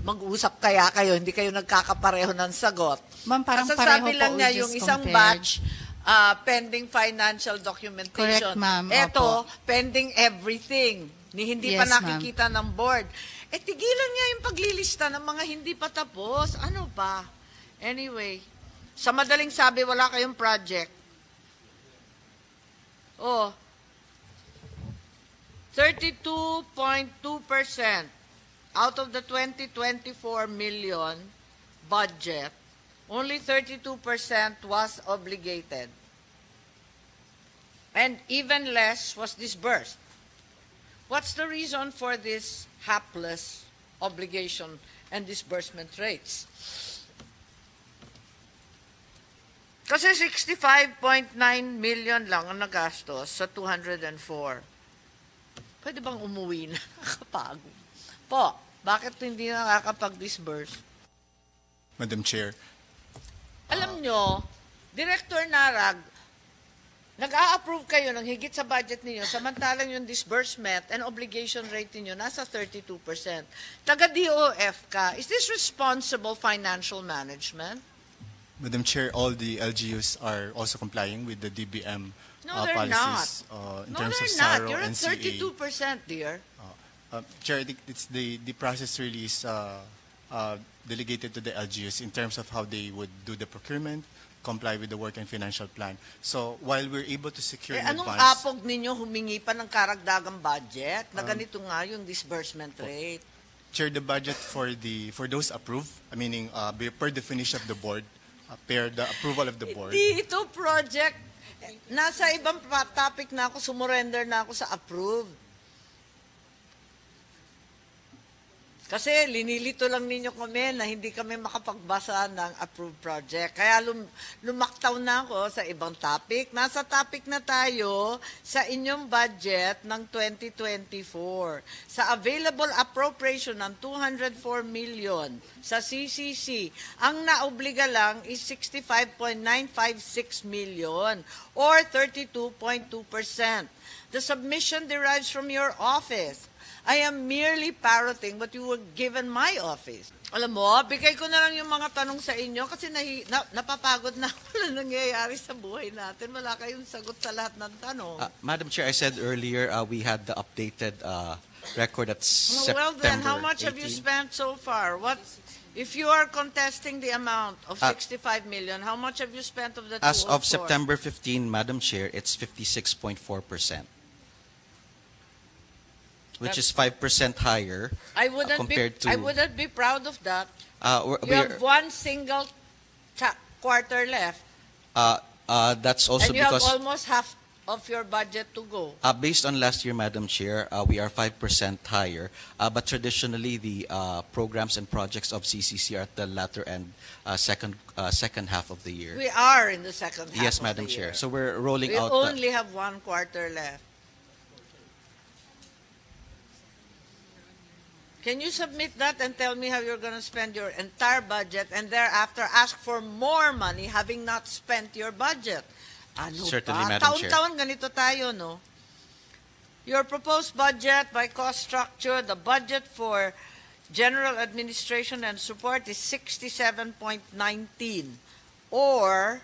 mag-usap kaya kayo, hindi kayo nagkakapareho ng sagot. Ma'am, parang Kasi pareho sabi po, lang we niya, just yung isang compared. batch, pending financial documentation. Correct, ma'am. Eto, Opo. pending everything. Hindi pa Yes, ma'am. nakikita ng board. Tigilan niya yung paglilista ng mga hindi pa tapos. Ano ba? Anyway, sa madaling sabi, wala kayong project. Oh, 32.2% out of the 2024 million budget, only 32% was obligated. And even less was disbursed. What's the reason for this hapless obligation and disbursement rates? Kasi 65.9 million lang ang nagastos sa 204. Pwede bang umuwi na? Nakapagod. Po, bakit hindi nakakapag-disburse? Madam Chair, Alam nyo, Director Narag, nag-a-approve kayo ng higit sa budget ninyo, samantalang yung disbursement and obligation rate ninyo nasa 32%. Taga-DOF ka, is this responsible financial management? Madam Chair, all the LGUs are also complying with the DBM No, they're policies in No, terms of they're not. SARO You're and at CA. 32%, dear. Chair, I think it's the process really is delegated to the LGUs in terms of how they would do the procurement, comply with the work and financial plan. So while we're able to secure in Anong advance, apog ninyo humingi pa ng karagdagang budget na ganito nga yung disbursement rate? Chair, the budget for those approved, meaning per definition of the board, per the approval of the board. Hindi ito project. Nasa ibang topic na ako, sumurrender na ako sa approved. Kasi linilito lang ninyo kami na hindi kami makapagbasa ng approved project. Kaya lumaktaw na ako sa ibang topic. Nasa topic na tayo sa inyong budget ng 2024. Sa available appropriation ng 204 million sa CCC, ang naobliga lang is 65.956 million or 32.2%. The submission derives from your office. I am merely parroting what you were given my office. Alam mo, bigay ko na lang yung mga tanong sa inyo kasi napapagod na wala nangyayari sa buhay natin. Wala kayong sagot sa lahat ng tanong. Madam Chair, I said earlier we had the updated record at September Well then, how much have you 18. spent so far? If you are contesting the amount of 65 million, how much have you spent of the 204? As of September 15, Madam Chair, it's 56.4%, which is 5% higher compared to... I wouldn't be proud of that. You we're- have one single quarter left. That's also And you have because... almost half of your budget to go. Based on last year, Madam Chair, we are 5% higher. But traditionally, the programs and projects of CCC are at the latter end, second half of the year. We are in the second half Yes, of Madam the Chair. year. So we're rolling We out. only have one quarter left. Can you submit that and tell me how you're going to spend your entire budget and thereafter ask for more money having not spent your budget? Ano Certainly, ba? Madam Chair. Taon-taon ganito tayo, no? Your proposed budget by cost structure, the budget for general administration and support is 67.19 or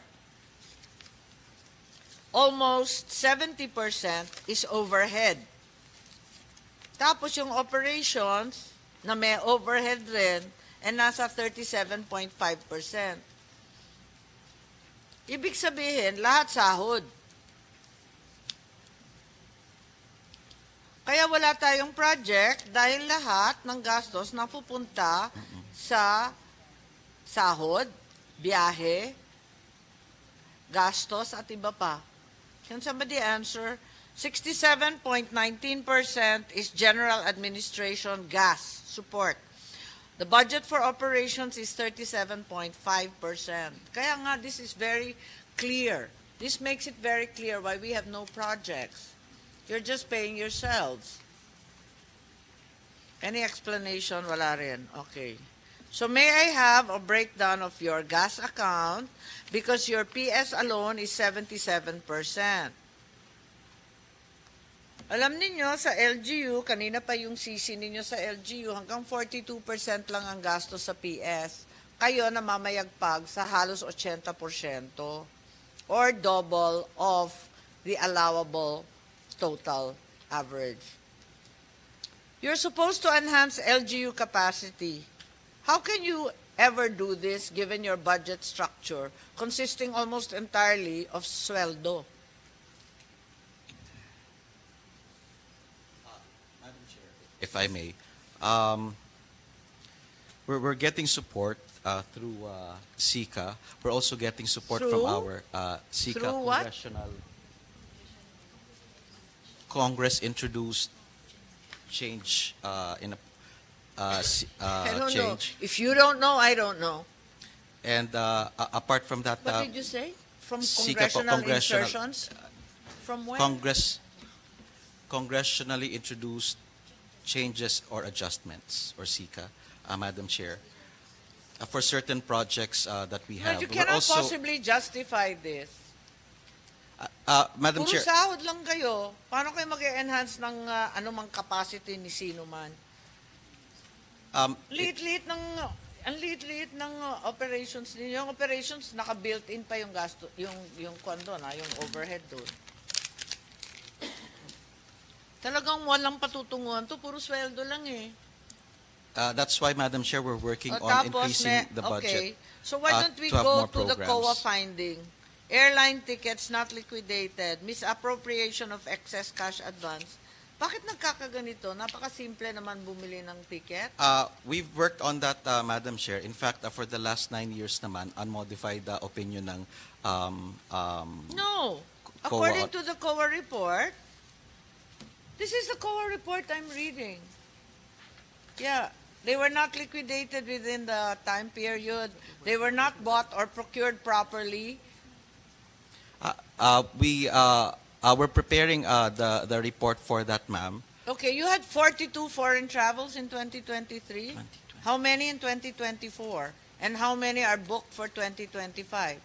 almost 70% is overhead. Tapos yung operations na may overhead rin ay nasa 37.5%. Ibig sabihin, lahat sahod. Kaya wala tayong project dahil lahat ng gastos napupunta sa sahod. biyahe, gastos, at iba pa. Can somebody answer? 67.19% is general administration gas support. The budget for operations is 37.5%. Kaya nga, this is very clear. This makes it very clear why we have no projects. You're just paying yourselves. Any explanation? Wala rin. Okay. So may I have a breakdown of your gas account because your PS alone is 77%. Alam ninyo, sa LGU, kanina pa yung CC ninyo sa LGU, hanggang 42% lang ang gasto sa PS. Kayo namamayagpag sa halos 80% or double of the allowable total average. You're supposed to enhance LGU capacity. How can you ever do this given your budget structure consisting almost entirely of sweldo? If I may, we're getting support through SICA. We're also getting support from Through? our SICA Through what? congressional. Congress introduced change in a I don't know. change, If you don't know, I don't know. and apart from that, What did you say? From SICA po, congressional congressional- insertions? From where? congressionally introduced changes or adjustments, or SICA, Madam Chair, for certain projects that we have. But you We're cannot also, possibly justify this. Madam Puro Chair, sahod lang kayo. Paano kayo mag-enhance ng anumang capacity ni sino man? Liit-liit ng ang liit-liit ng operations ninyo. Yung operations naka-built-in pa yung gasto, yung kwan doon, yung overhead doon. Talagang walang patutunguhan to, puro sweldo lang eh. that's why, Madam Chair, we're working O, on increasing the okay. budget. So why don't we to have go more to the COA programs. finding? Airline tickets not liquidated, misappropriation of excess cash advance. Bakit nagkakaganito? Napakasimple naman bumili ng ticket. We've worked on that, Madam Chair. In fact, for the last 9 years naman, unmodified opinion ng No. COA. According to the COA report, this is the COA report I'm reading. Yeah. They were not liquidated within the time period. They were not bought or procured properly. We're preparing the report for that, ma'am. Okay, you had 42 foreign travels in 2023. How many in 2024? And how many are booked for 2025?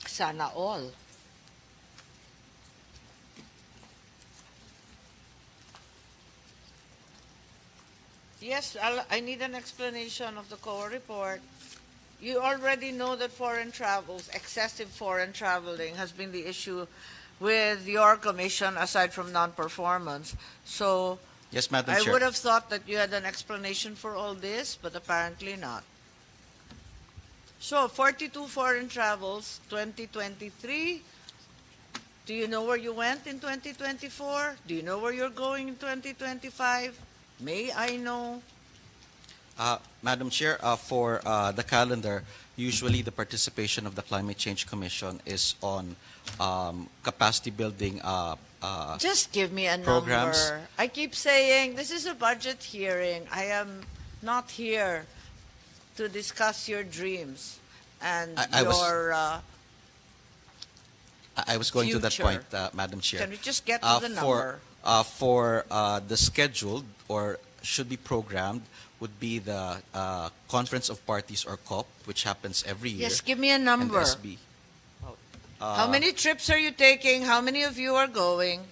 Sana all. Yes, I need an explanation of the COA report. You already know that foreign travels, excessive foreign traveling has been the issue with your commission aside from non-performance. So Yes, Madam I Chair. would have thought that you had an explanation for all this, but apparently not. So 42 foreign travels, 2023. Do you know where you went in 2024? Do you know where you're going in 2025? May I know? Madam Chair, for the calendar, usually the participation of the Climate Change Commission is on capacity building Just give me a programs. number. I keep saying this is a budget hearing. I am not here to discuss your dreams and I was- your. I was going to that Future. point, Madam Chair. Can we just get to the number? For the scheduled or should be programmed would be the Conference of Parties, or COP, which happens every year. Yes, give me a and number. SB. How many trips are you taking? How many of you are going?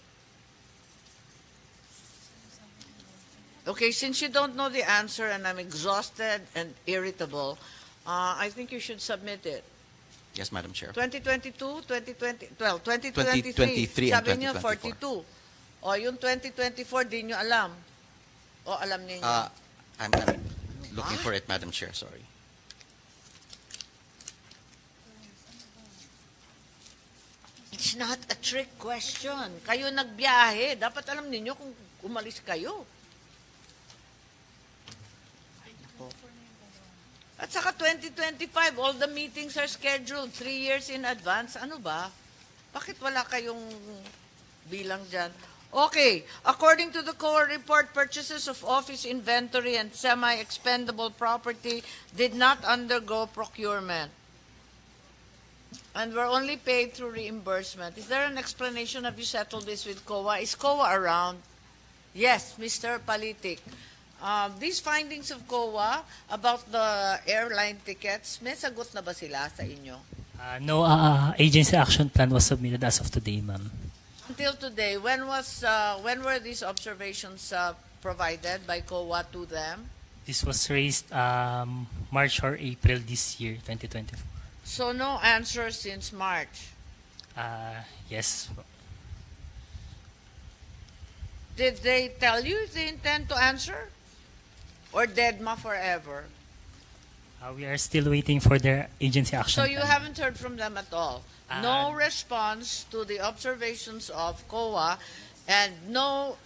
Okay, since you don't know the answer and I'm exhausted and irritable, I think you should submit it. Yes, Madam Chair. 2022, 2020, well, 2023 and sabi niyo 2024. 42. O, yung 2024, di niyo alam. O, alam niyo. I'm looking for it, Madam Chair. Sorry. It's not a trick question. Kayo nagbiyahe. Dapat alam niyo kung umalis kayo. Ay, nako. At saka 2025, all the meetings are scheduled 3 years in advance. Ano ba? Bakit wala kayong bilang dyan? Okay, according to the COA report, purchases of office inventory and semi-expendable property did not undergo procurement and were only paid through reimbursement. Is there an explanation? Have you settled this with COA? Is COA around? Yes, Mr. Palitik. These findings of COA about the airline tickets, may sagot na ba sila sa inyo? No agency action plan was submitted as of today, ma'am. Until today, when were these observations provided by COA to them? This was raised March or April this year, 2024. So no answer since March. Yes. Did they tell you if they intend to answer? Or deadma forever? We are still waiting for their agency action So you plan. haven't heard from them at all? No response to the observations of COA and no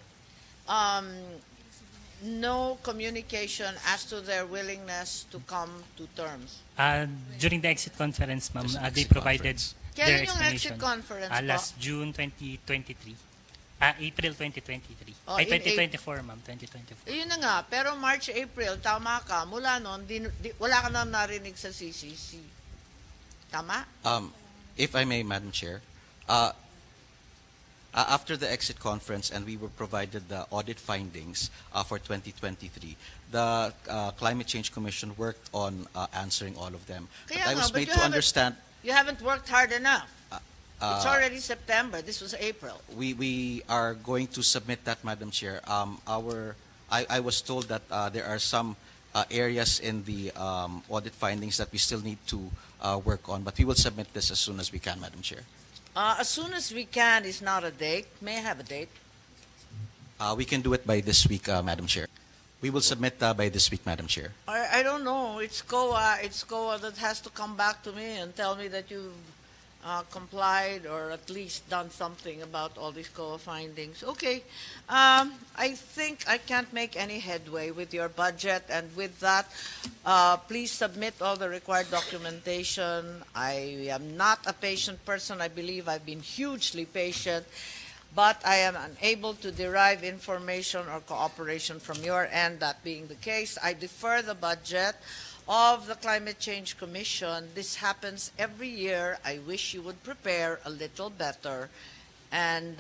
communication as to their willingness to come to terms? During the exit conference, ma'am, There's an they exit provided conference. their Kailan yung explanation. exit conference po? Last June 2023. April 2023. Oh, Ay, in 2024, ma'am. 2024. Yun na nga, pero March, April, tama ka, mula noon, wala ka na narinig sa CCC. Tama? If I may, Madam Chair, after the exit conference and we were provided the audit findings for 2023, the Climate Change Commission worked on answering all of them. Kaya But I nga, was but made you to haven't- understand You haven't worked hard enough. It's uh, already September. This was April. we are going to submit that, Madam Chair. I was told that there are some areas in the audit findings that we still need to work on, but we will submit this as soon as we can, Madam Chair. As soon as we can is not a date. May I have a date? We can do it by this week, Madam Chair. We will submit by this week, Madam Chair. I don't know. It's COA that has to come back to me and tell me that you've complied or at least done something about all these COA findings. Okay. I think I can't make any headway with your budget, and with that, please submit all the required documentation. I am not a patient person. I believe I've been hugely patient, but I am unable to derive information or cooperation from your end. That being the case, I defer the budget of the Climate Change Commission. This happens every year. I wish you would prepare a little better and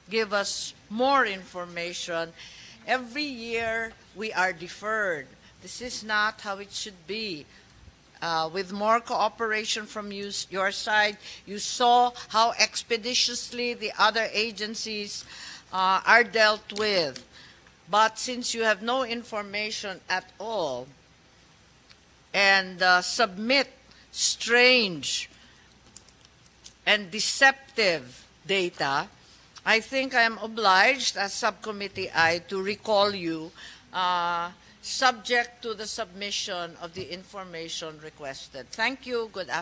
give us more information. Every year we are deferred. This is not how it should be. With more cooperation from your side, you saw how expeditiously the other agencies are dealt with. But since you have no information at all, and submit strange and deceptive data, I think I am obliged as subcommittee I to recall you subject to the submission of the information requested. Thank you. Good afternoon.